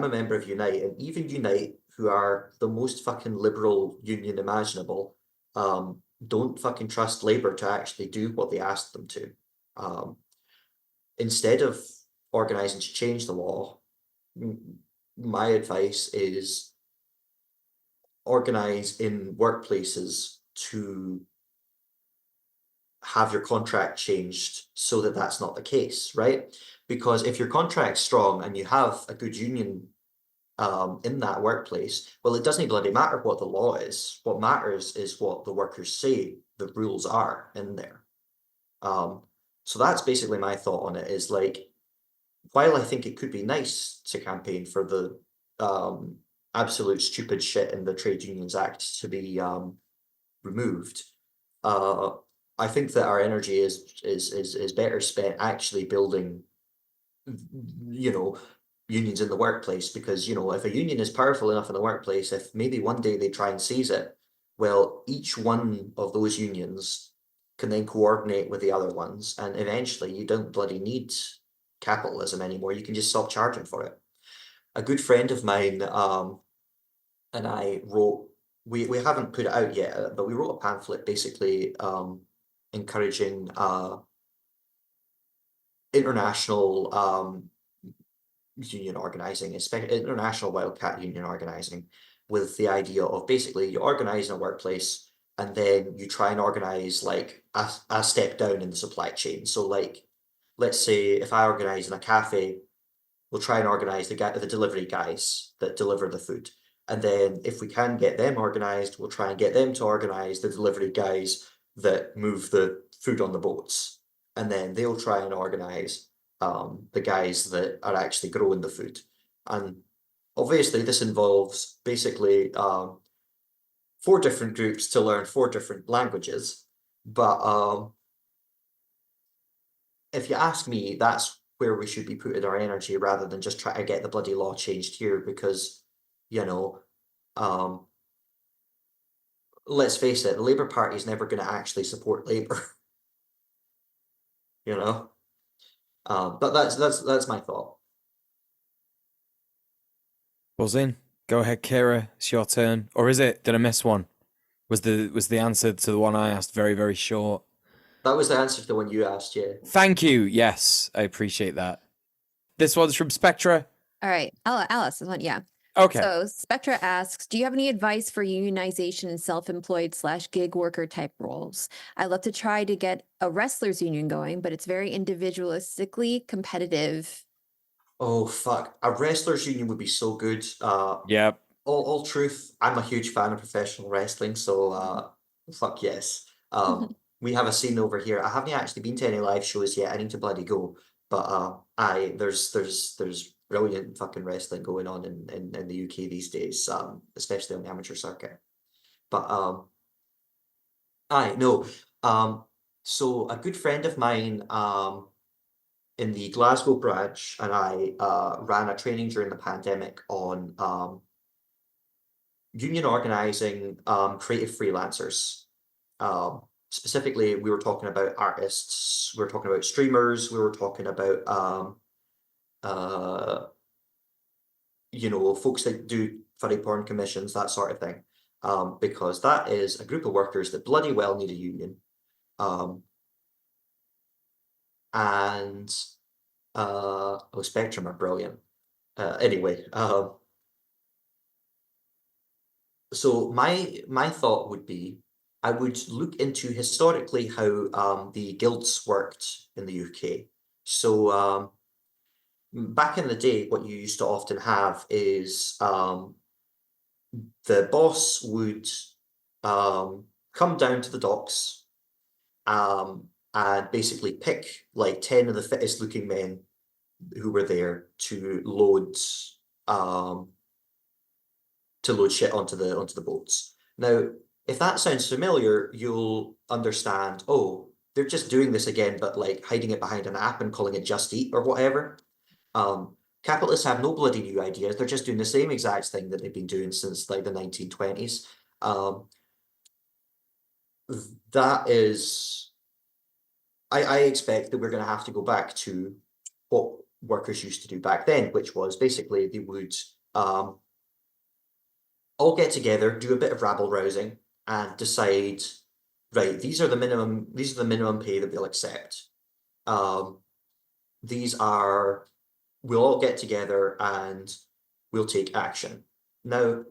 C: a member of Unite, and even Unite, who are the most fucking liberal union imaginable, don't fucking trust Labour to actually do what they asked them to. Um, Instead of organising to change the law, my advice is organise in workplaces to have your contract changed so that that's not the case, right? Because if your contract's strong and you have a good union in that workplace, well, it doesn't bloody matter what the law is. What matters is what the workers say the rules are in there. So that's basically my thought on it, is like, while I think it could be nice to campaign for the absolute stupid shit in the Trade Unions Act to be removed, uh, I think that our energy is better spent actually building, you know, unions in the workplace, because, if a union is powerful enough in the workplace, if maybe one day they try and seize it, well, each one of those unions can then coordinate with the other ones, and eventually you don't bloody need capitalism anymore. You can just stop charging for it. A good friend of mine and I wrote, we haven't put it out yet, but we wrote a pamphlet basically encouraging international union organizing, especially international wildcat union organizing, with the idea of basically you organize in a workplace and then you try and organize like a step down in the supply chain. So like, let's say if I organize in a cafe, we'll try and organize the delivery guys that deliver the food. And then if we can get them organized, we'll try and get them to organize the delivery guys that move the food on the boats. And then they'll try and organize the guys that are actually growing the food. And obviously this involves basically 4 different groups to learn 4 different languages. But if you ask me, that's where we should be putting our energy rather than just try to get the bloody law changed here, because, you know, um, let's face it, the Labour Party is never going to actually support Labour, you know. But that's my thought.
B: Buzzing. Go ahead, Kira. It's your turn. Or is it? Did I miss one? Was the answer to the one I asked very, very short?
C: That was the answer to the one you asked, yeah.
B: Thank you. Yes, I appreciate that. This one's from Spectra.
A: All right. Alice is one. Yeah.
B: Okay.
A: So Spectra asks, do you have any advice for unionization in self-employed/gig worker type roles? I'd love to try to get a wrestlers union going, but it's very individualistically competitive.
C: Oh, fuck. A wrestlers union would be so good.
B: Yep.
C: All truth, I'm a huge fan of professional wrestling, so fuck yes. We have a scene over here. I haven't actually been to any live shows yet. I need to bloody go. But there's brilliant fucking wrestling going on in the UK these days, especially on the amateur circuit. But I no. So a good friend of mine in the Glasgow branch and I ran a training during the pandemic on union organizing creative freelancers. Specifically, we were talking about artists, we were talking about streamers, we were talking about folks that do furry porn commissions, that sort of thing. Because that is a group of workers that bloody well need a union. And Spectrum are brilliant. Anyway, so my thought would be, I would look into historically how the guilds worked in the UK. So back in the day, what you used to often have is the boss would come down to the docks and basically pick like 10 of the fittest looking men who were there to load to load shit onto the boats. Now, if that sounds familiar, you'll understand, oh, they're just doing this again, but like hiding it behind an app and calling it Just Eat or whatever. Capitalists have no bloody new ideas. They're just doing the same exact thing that they've been doing since like the 1920s. That is, I expect that we're going to have to go back to what workers used to do back then, which was basically they would all get together, do a bit of rabble rousing, and decide, right, these are the minimum pay that we'll accept. We'll all get together and we'll take action. Now,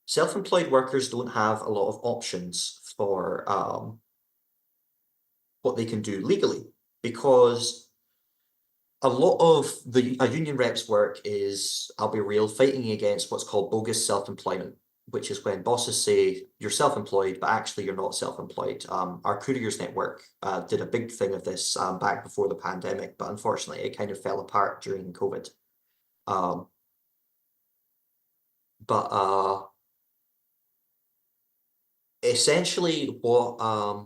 C: self-employed workers don't have a lot of options for what they can do legally, because a lot of a union rep's work is, I'll be real, fighting against what's called bogus self-employment, which is when bosses say you're self-employed, but actually you're not self-employed. Our couriers network did a big thing of this back before the pandemic, but unfortunately it kind of fell apart during COVID. But essentially what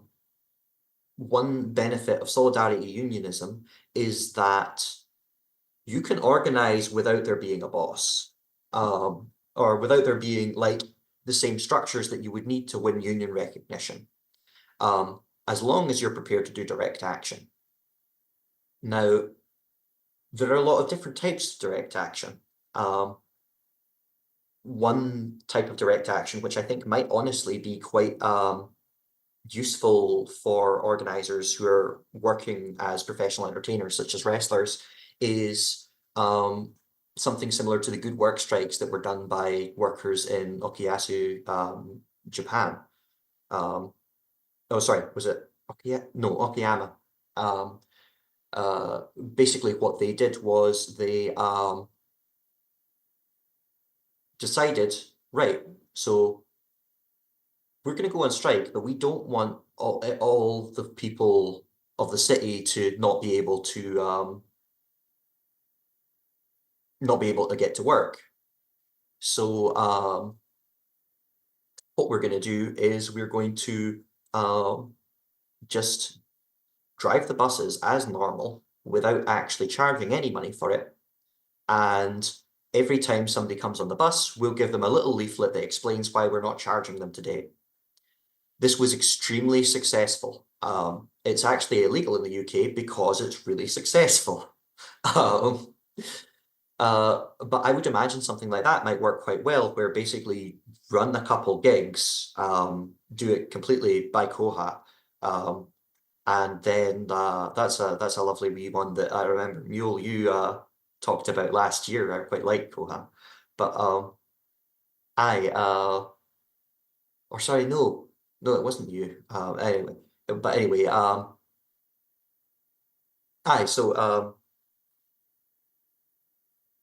C: one benefit of solidarity unionism is that you can organize without there being a boss, or without there being like the same structures that you would need to win union recognition, as long as you're prepared to do direct action. Now, there are a lot of different types of direct action. One type of direct action, which I think might honestly be quite useful for organizers who are working as professional entertainers, such as wrestlers, is something similar to the good work strikes that were done by workers in Okuyasu, Japan. Oh, sorry, was it Okayama? Basically what they did was they decided, right, so we're going to go on strike, but we don't want all the people of the city to not be able to get to work. So what we're going to do is we're going to just drive the buses as normal without actually charging any money for it. And every time somebody comes on the bus, we'll give them a little leaflet that explains why we're not charging them today. This was extremely successful. It's actually illegal in the UK because it's really successful. But I would imagine something like that might work quite well, where basically run a couple gigs, do it completely by Koha, and then that's a lovely wee one that I remember Mule you talked about last year. I quite like Koha, but I or sorry, no, it wasn't you. Anyway, aye, so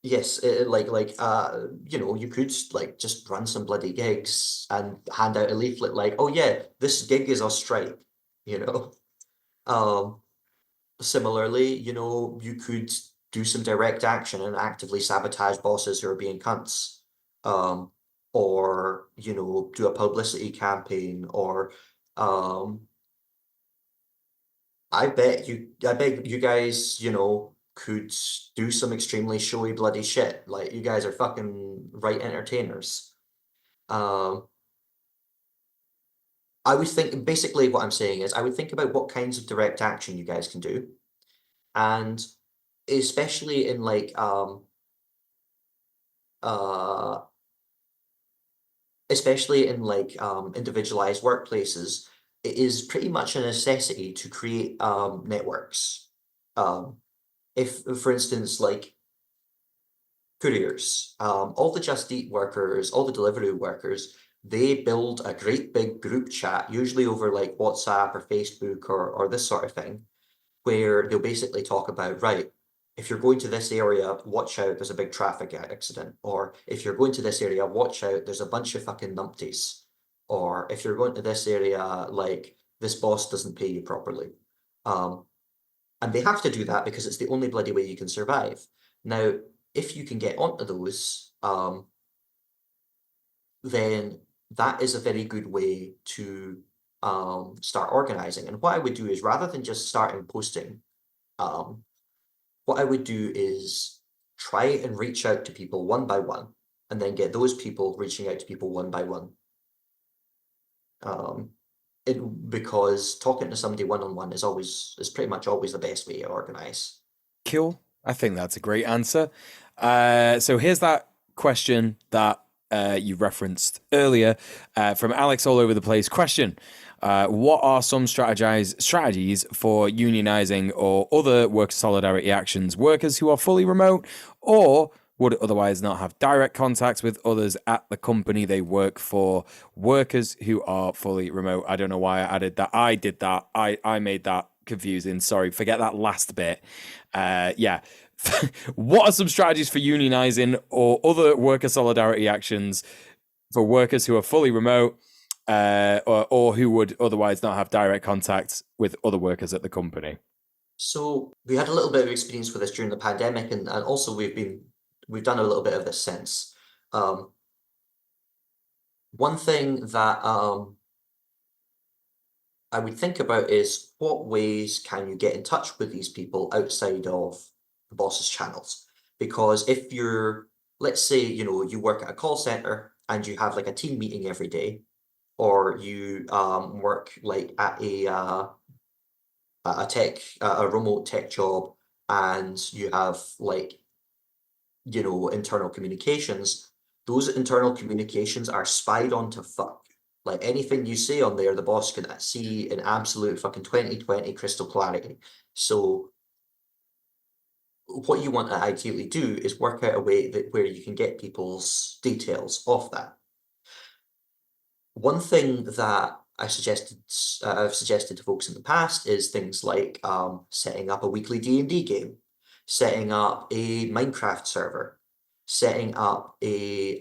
C: yes, you could like just run some bloody gigs and hand out a leaflet like, oh yeah, this gig is a strike, you know. Similarly, you could do some direct action and actively sabotage bosses who are being cunts. Or, do a publicity campaign, or I bet you guys, could do some extremely showy bloody shit. Like you guys are fucking right entertainers. I would think basically what I'm saying is I would think about what kinds of direct action you guys can do. And especially in like uh individualized workplaces, it is pretty much a necessity to create networks. If, for instance, like couriers, all the Just Eat workers, all the delivery workers, they build a great big group chat, usually over like WhatsApp or Facebook or this sort of thing, where they'll basically talk about, right, if you're going to this area, watch out, there's a big traffic accident. Or if you're going to this area, watch out, there's a bunch of fucking numpties. Or if you're going to this area, like, this boss doesn't pay you properly. And they have to do that because it's the only bloody way you can survive. Now, if you can get onto those, then that is a very good way to start organizing. And what I would do is, rather than just starting posting, what I would do is try and reach out to people one by one, and then get those people reaching out to people one by one. Um, because talking to somebody one-on-one is pretty much always the best way to organize.
B: Cool. I think that's a great answer. So here's that question that you referenced earlier from Alex all over the place. Question: what are some strategies for unionizing or other worker solidarity actions workers who are fully remote or would otherwise not have direct contacts with others at the company they work for? Workers who are fully remote. I don't know why I added that. I did that. I made that confusing. Sorry, forget that last bit. Yeah. What are some strategies for unionizing or other worker solidarity actions for workers who are fully remote or who would otherwise not have direct contact with other workers at the company?
C: So we had a little bit of experience with this during the pandemic, and also we've done a little bit of this since. One thing that I would think about is, what ways can you get in touch with these people outside of the boss's channels? Because if you're, let's say, you work at a call center and you have like a team meeting every day, or you work like at a remote tech job, and you have like, internal communications, those internal communications are spied on to fuck. Like, anything you say on there, the boss can see in absolute fucking 2020 crystal clarity. So what you want to ideally do is work out a way where you can get people's details off that. One thing that I've suggested to folks in the past is things like setting up a weekly D&D game, setting up a Minecraft server, setting up a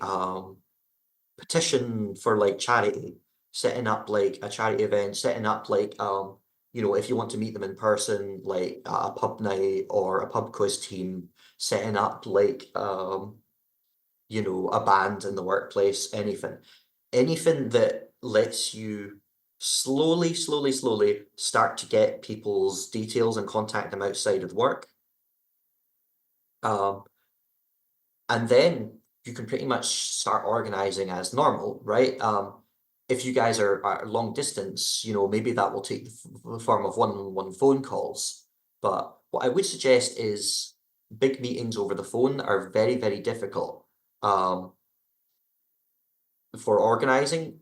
C: petition for like charity, setting up like a charity event, setting up like if you want to meet them in person, like a pub night or a pub quiz team, setting up like a band in the workplace, anything that lets you slowly start to get people's details and contact them outside of work. Um, and then you can pretty much start organizing as normal, right? If you guys are long distance, maybe that will take the form of one-on-one phone calls. But what I would suggest is, big meetings over the phone are very, very difficult for organizing.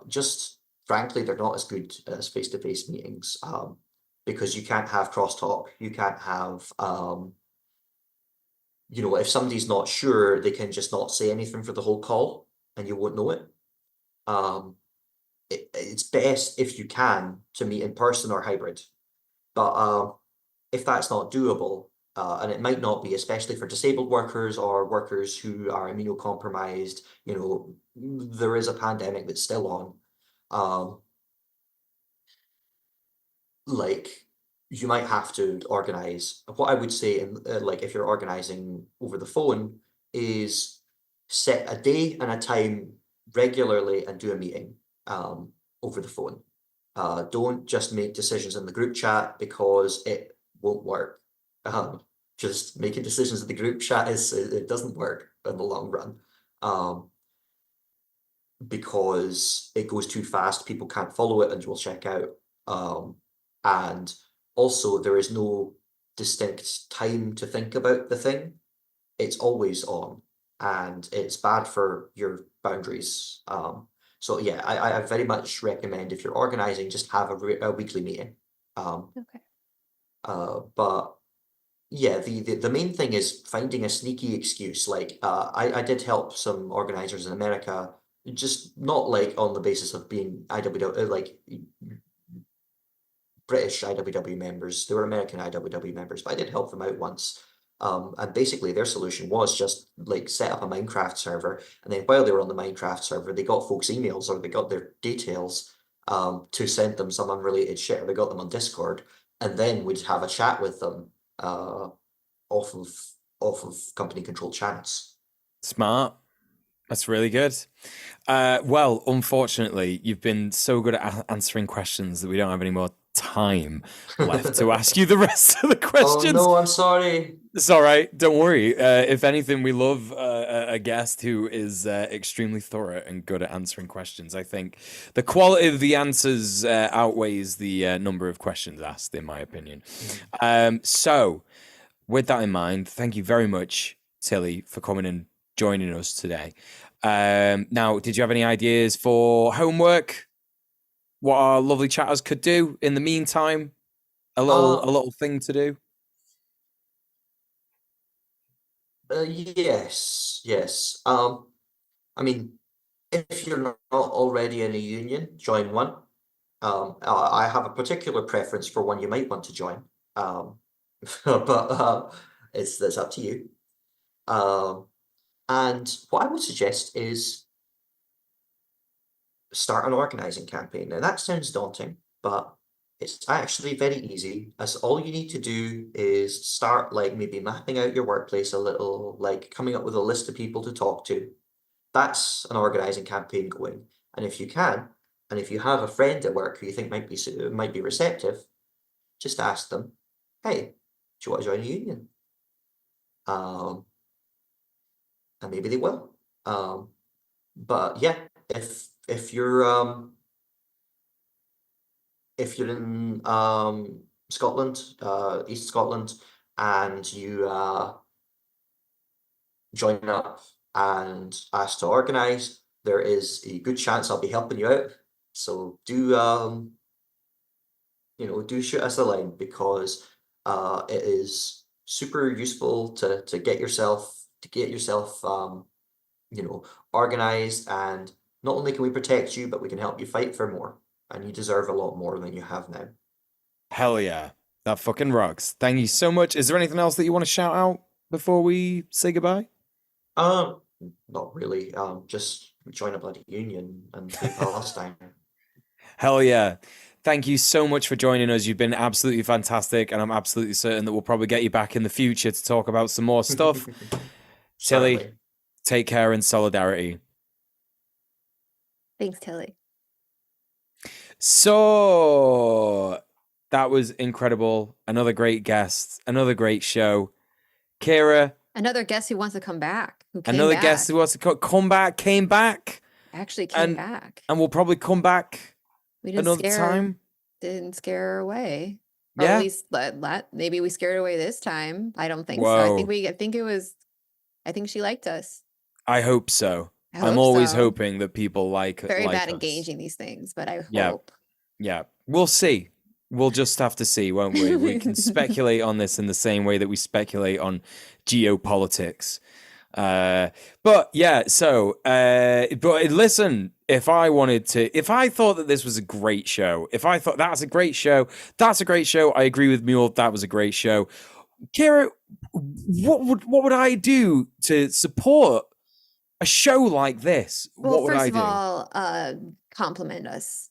C: Just frankly, they're not as good as face-to-face meetings because you can't have crosstalk. You can't have if somebody's not sure, they can just not say anything for the whole call and you won't know it. It's best if you can to meet in person or hybrid. But if that's not doable, and it might not be, especially for disabled workers or workers who are immunocompromised, there is a pandemic that's still on. Like, you might have to organize. What I would say, like, if you're organizing over the phone, is set a day and a time regularly and do a meeting over the phone. Don't just make decisions in the group chat, because it won't work. Just making decisions in the group chat it doesn't work in the long run. Because it goes too fast, people can't follow it and will check out. And also, there is no distinct time to think about the thing. It's always on, and it's bad for your boundaries. So yeah, I very much recommend, if you're organizing, just have a weekly meeting.
A: Okay.
C: But yeah, the main thing is finding a sneaky excuse. Like, I did help some organizers in America, just not like on the basis of being IWW, like British IWW members. They were American IWW members, but I did help them out once. And basically their solution was just like set up a Minecraft server, and then while they were on the Minecraft server, they got folks' emails, or they got their details to send them some unrelated shit, or they got them on Discord, and then we'd have a chat with them off of company controlled channels.
B: Smart. That's really good. Well, unfortunately, you've been so good at answering questions that we don't have any more time left to ask you the rest of the
C: Oh
B: questions.
C: no, I'm sorry.
B: It's all right. Don't worry. If anything, we love a guest who is extremely thorough and good at answering questions. I think the quality of the answers outweighs the number of questions asked, in my opinion. So, with that in mind, thank you very much, Tilly, for coming and joining us today. Now, did you have any ideas for homework? What our lovely chatters could do in the meantime? A
C: Uh,
B: little thing to do.
C: yes, yes. I mean, if you're not already in a union, join one. I have a particular preference for one you might want to join. Um, but that's up to you. Um, and what I would suggest is start an organizing campaign. Now that sounds daunting, but it's actually very easy. As all you need to do is start like maybe mapping out your workplace a little, like coming up with a list of people to talk to. That's an organizing campaign going. And if you can, and if you have a friend at work who you think might be receptive, just ask them, "Hey, do you want to join a union?" Um, and maybe they will. But yeah, if you're in Scotland, East Scotland, and you join up and ask to organise, there is a good chance I'll be helping you out. So do do shoot us a line because it is super useful to get yourself organized, and not only can we protect you, but we can help you fight for more, and you deserve a lot more than you have now.
B: Hell yeah. That fucking rocks. Thank you so much. Is there anything else that you want to shout out before we say goodbye?
C: Um, Not really. Just join a bloody union and free Palestine.
B: Hell yeah. Thank you so much for joining us. You've been absolutely fantastic, and I'm absolutely certain that we'll probably get you back in the future to talk about some more stuff. Tilly,
C: Certainly.
B: take care in solidarity.
A: Thanks, Tilly.
B: So that was incredible. Another great guest, another great show. Kira,
A: Another guest who wants to come back, who came
B: another
A: back.
B: guest who wants to come back, came back.
A: Actually came back.
B: And we'll probably come back
A: We didn't
B: another time.
A: Didn't scare her away. Or
B: Yeah.
A: at least maybe we scared her away this time. I don't think so.
B: Whoa.
A: I think she liked us.
B: I hope so. I'm always hoping that people like
A: Very bad
B: us.
A: engaging these things, but I
B: Yeah.
A: hope.
B: Yeah. We'll see. We'll just have to see, won't we? We can speculate on this in the same way that we speculate on geopolitics. But yeah, so but listen, if I thought that this was a great show, if I thought that's a great show, I agree with Mule, that was a great show. Kira, what would I do to support a show like this?
A: Well,
B: what would
A: first
B: I
A: of
B: do?
A: all, compliment us.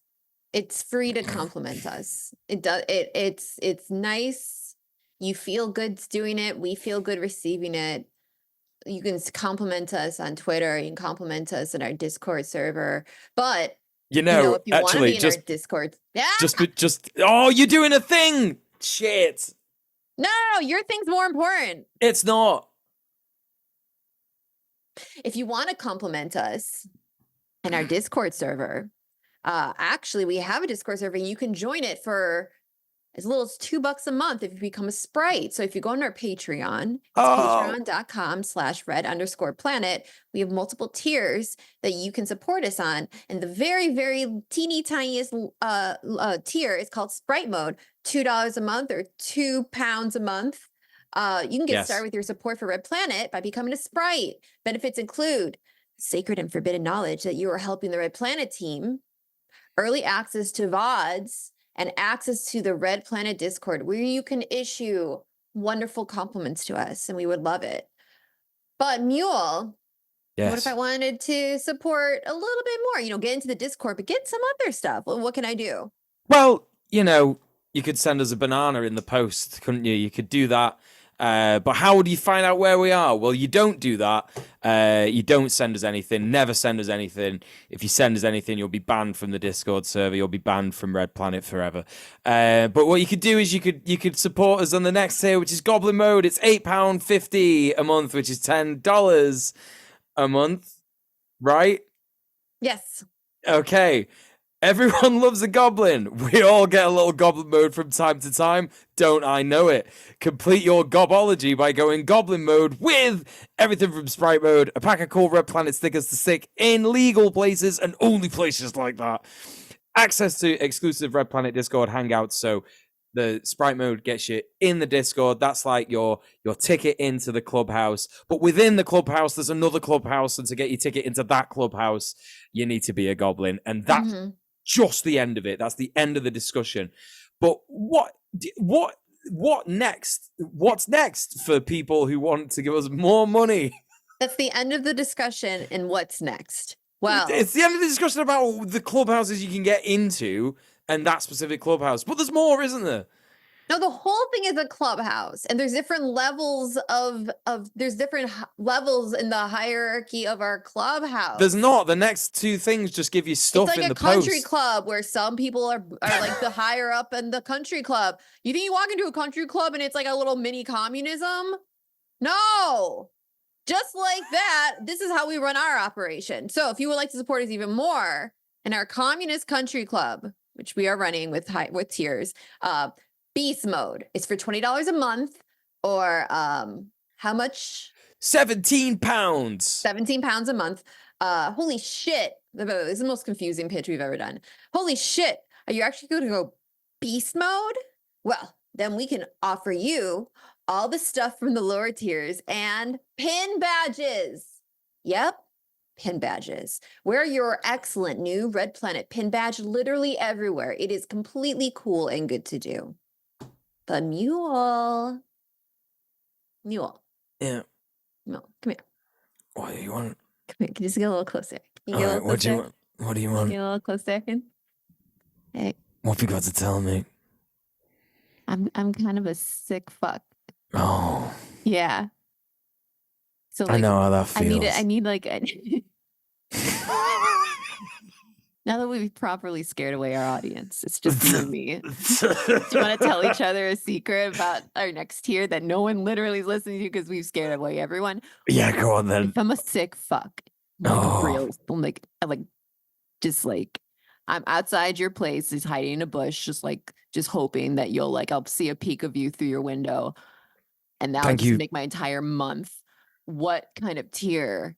A: It's free to compliment us. It's nice. You feel good doing it. We feel good receiving it. You can compliment us on Twitter. You can compliment us in our Discord server. But if you want to
B: actually,
A: be in our Discord,
B: oh, you're doing a thing. Shit.
A: No, your thing's more important.
B: It's not.
A: If you want to compliment us in our Discord server, actually, we have a Discord server. You can join it for as little as $2 a month if you become a Sprite. So if you go on our Patreon, it's patreon.com/red_planet. We have multiple tiers that you can support us on. And the very, very teeny tiniest tier is called Sprite Mode, $2 a month or £2 a month. You can get started with your support for Red Planet by becoming a Sprite. Benefits include sacred and forbidden knowledge that you are helping the Red Planet team, early access to VODs, and access to the Red Planet Discord, where you can issue wonderful compliments to us, and we would love it. But Mule, what if I wanted to support a little bit more? Get into the Discord, but get some other stuff. Well, what can I do?
B: Well, you could send us a banana in the post, couldn't you? You could do that. But how do you find out where we are? Well, you don't do that. You don't send us anything. Never send us anything. If you send us anything, you'll be banned from the Discord server. You'll be banned from Red Planet forever. But what you could do is you could support us on the next tier, which is Goblin Mode. It's £8.50 a month, which is $10 a month, right?
A: Yes.
B: Okay. Everyone loves a goblin. We all get a little goblin mode from time to time. Don't I know it? Complete your gobology by going goblin mode with everything from sprite mode, a pack of cool Red Planet stickers to stick in legal places and only places like that. Access to exclusive Red Planet Discord hangouts. So the sprite mode gets you in the Discord. That's like your ticket into the clubhouse. But within the clubhouse, there's another clubhouse. And to get your ticket into that clubhouse, you need to be a goblin. And that's just the end of it. That's the end of the discussion. But what next? What's next for people who want to give us more money?
A: That's the end of the discussion. And what's next? Well,
B: it's the end of the discussion about the clubhouses you can get into and that specific clubhouse. But there's more, isn't there?
A: No, the whole thing is a clubhouse, and there's different levels there's different levels in the hierarchy of our clubhouse.
B: There's not. The next two things just give you stuff
A: it's like
B: in
A: a
B: the
A: country
B: post.
A: club where some people are like the higher up in the country club. You think you walk into a country club and it's like a little mini communism? No. Just like that, this is how we run our operation. So if you would like to support us even more in our communist country club, which we are running with tiers, Beast mode. It's for $20 a month, or how much?
B: £17.
A: £17 a month. Holy shit. This is the most confusing pitch we've ever done. Holy shit. Are you actually going to go beast mode? Well, then we can offer you all the stuff from the lower tiers and pin badges. Yep. Pin badges. Wear your excellent new Red Planet pin badge literally everywhere. It is completely cool and good to do. The mule.
B: Yeah.
A: Mule, come here.
B: What do you want?
A: Come here. Can you just get a little closer? Can you
B: All
A: get a
B: right,
A: little
B: what do you
A: closer?
B: want? What do you
A: Can you
B: want?
A: get a little closer? Hey,
B: What have you got to tell me?
A: I'm kind of a sick fuck.
B: Oh,
A: Yeah. So
B: I
A: like,
B: know how that feels.
A: I need like now that we've properly scared away our audience, it's just you and me. Do you want to tell each other a secret about our next tier that no one literally is listening to because we've scared away everyone?
B: Yeah, go on then.
A: If I'm a sick fuck, like just like I'm outside your place, is hiding in a bush, just hoping that I'll see a peek of you through your window, and that would just make my entire month. What kind of tier?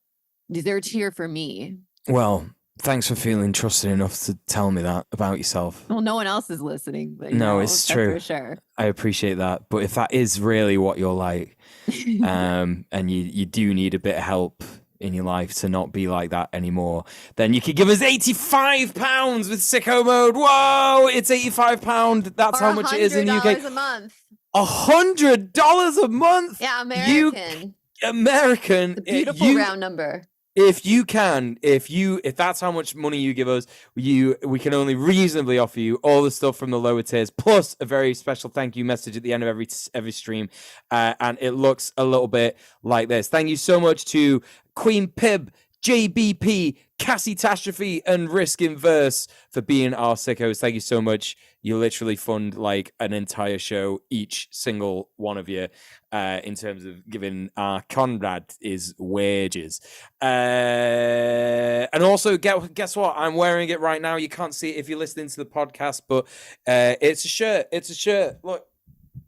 A: Is there a tier for me?
B: Well, thanks for feeling trusted enough to tell me that about yourself.
A: Well, no one else is listening. But
B: no, it's true.
A: For sure.
B: I appreciate that. But if that is really what you're like, and you do need a bit of help in your life to not be like that anymore, then you could give us £85 with sicko mode. Whoa, it's £85. That's how much it is in the UK.
A: $100 a month.
B: $100 a month.
A: Yeah, American.
B: American.
A: It's a beautiful round number.
B: If that's how much money you give us, we can only reasonably offer you all the stuff from the lower tiers, plus a very special thank you message at the end of every stream, and it looks a little bit like this. Thank you so much to Queen Pib, JBP, Cassitastrophe, and Risk Inverse for being our sickos. Thank you so much. You literally fund like an entire show, each single one of you, in terms of giving Conrad his wages. And also, guess what? I'm wearing it right now. You can't see it if you're listening to the podcast, but it's a shirt. It's a shirt. Look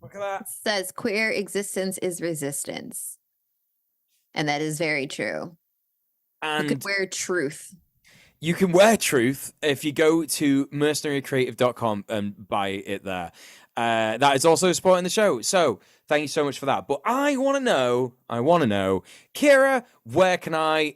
B: at that.
A: It says queer existence is resistance. And that is very true.
B: And
A: you could wear truth.
B: You can wear truth if you go to mercenarycreative.com and buy it there. That is also supporting the show. So thank you so much for that. But I want to know, Kira, where can I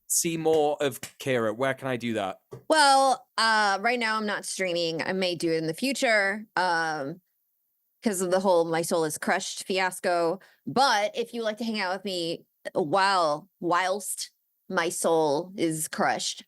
B: see more of Kira? Where can I do that?
A: Well, right now I'm not streaming. I may do it in the future because of the whole My Soul is Crushed fiasco. But if you like to hang out with me whilst my soul is crushed,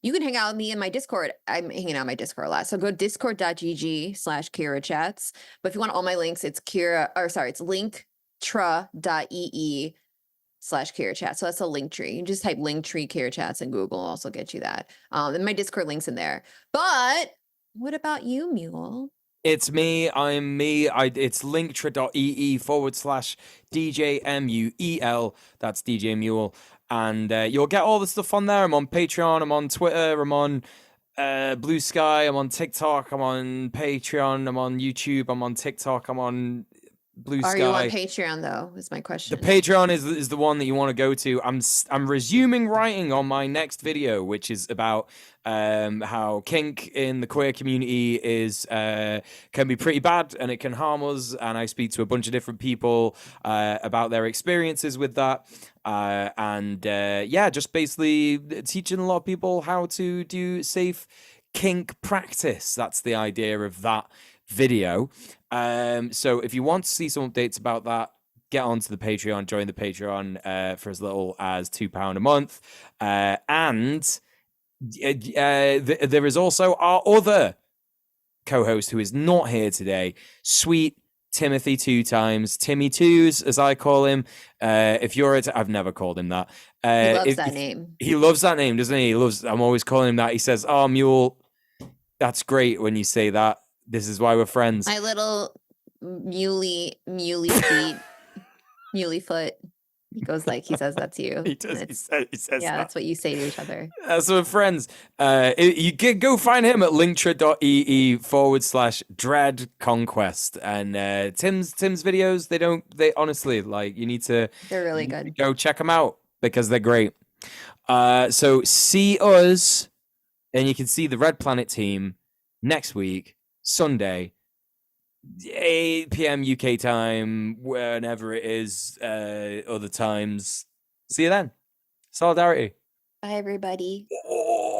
A: You can hang out with me in my Discord. I'm hanging out in my Discord a lot. So go discord.gg/KiraChats. But if you want all my links, it's it's linktra.ee/KiraChats. So that's a link tree. You just type Linktree KiraChats in Google, will also get you that. And my Discord link's in there. But what about you, Mule?
B: It's me. I'm me. It's linktra.ee/DJMUEL. That's DJ Mule. And you'll get all the stuff on there. I'm on Patreon. I'm on Twitter. I'm on Blue Sky. I'm on TikTok. I'm on Patreon. I'm on YouTube. I'm on TikTok. I'm on Blue Sky.
A: Are you on Patreon though? Is my question.
B: The Patreon is the one that you want to go to. I'm resuming writing on my next video, which is about how kink in the queer community can be pretty bad and it can harm us. And I speak to a bunch of different people about their experiences with that. Just basically teaching a lot of people how to do safe kink practice. That's the idea of that video. So if you want to see some updates about that, get onto the Patreon, join the Patreon for as little as £2 a month. There is also our other co-host who is not here today, sweet Timothy 2 times, Timmy Twos, as I call him. If you're I've never called him that.
A: He loves that name.
B: He loves that name, doesn't he? I'm always calling him that. He says, "Oh, Mule, that's great when you say that. This is why we're friends."
A: My little muley feet, muley foot. He says that to you.
B: He does. He says
A: yeah,
B: that.
A: that's what you say to each other.
B: So we're friends. You can go find him at linktra.ee/dread conquest. And Tim's videos, they honestly, like, you need to.
A: They're really good.
B: Go check them out because they're great. So see us, and you can see the Red Planet team next week, Sunday, 8 p.m. UK time, whenever it is, other times. See you then. Solidarity.
A: Bye, everybody.
B: Oh.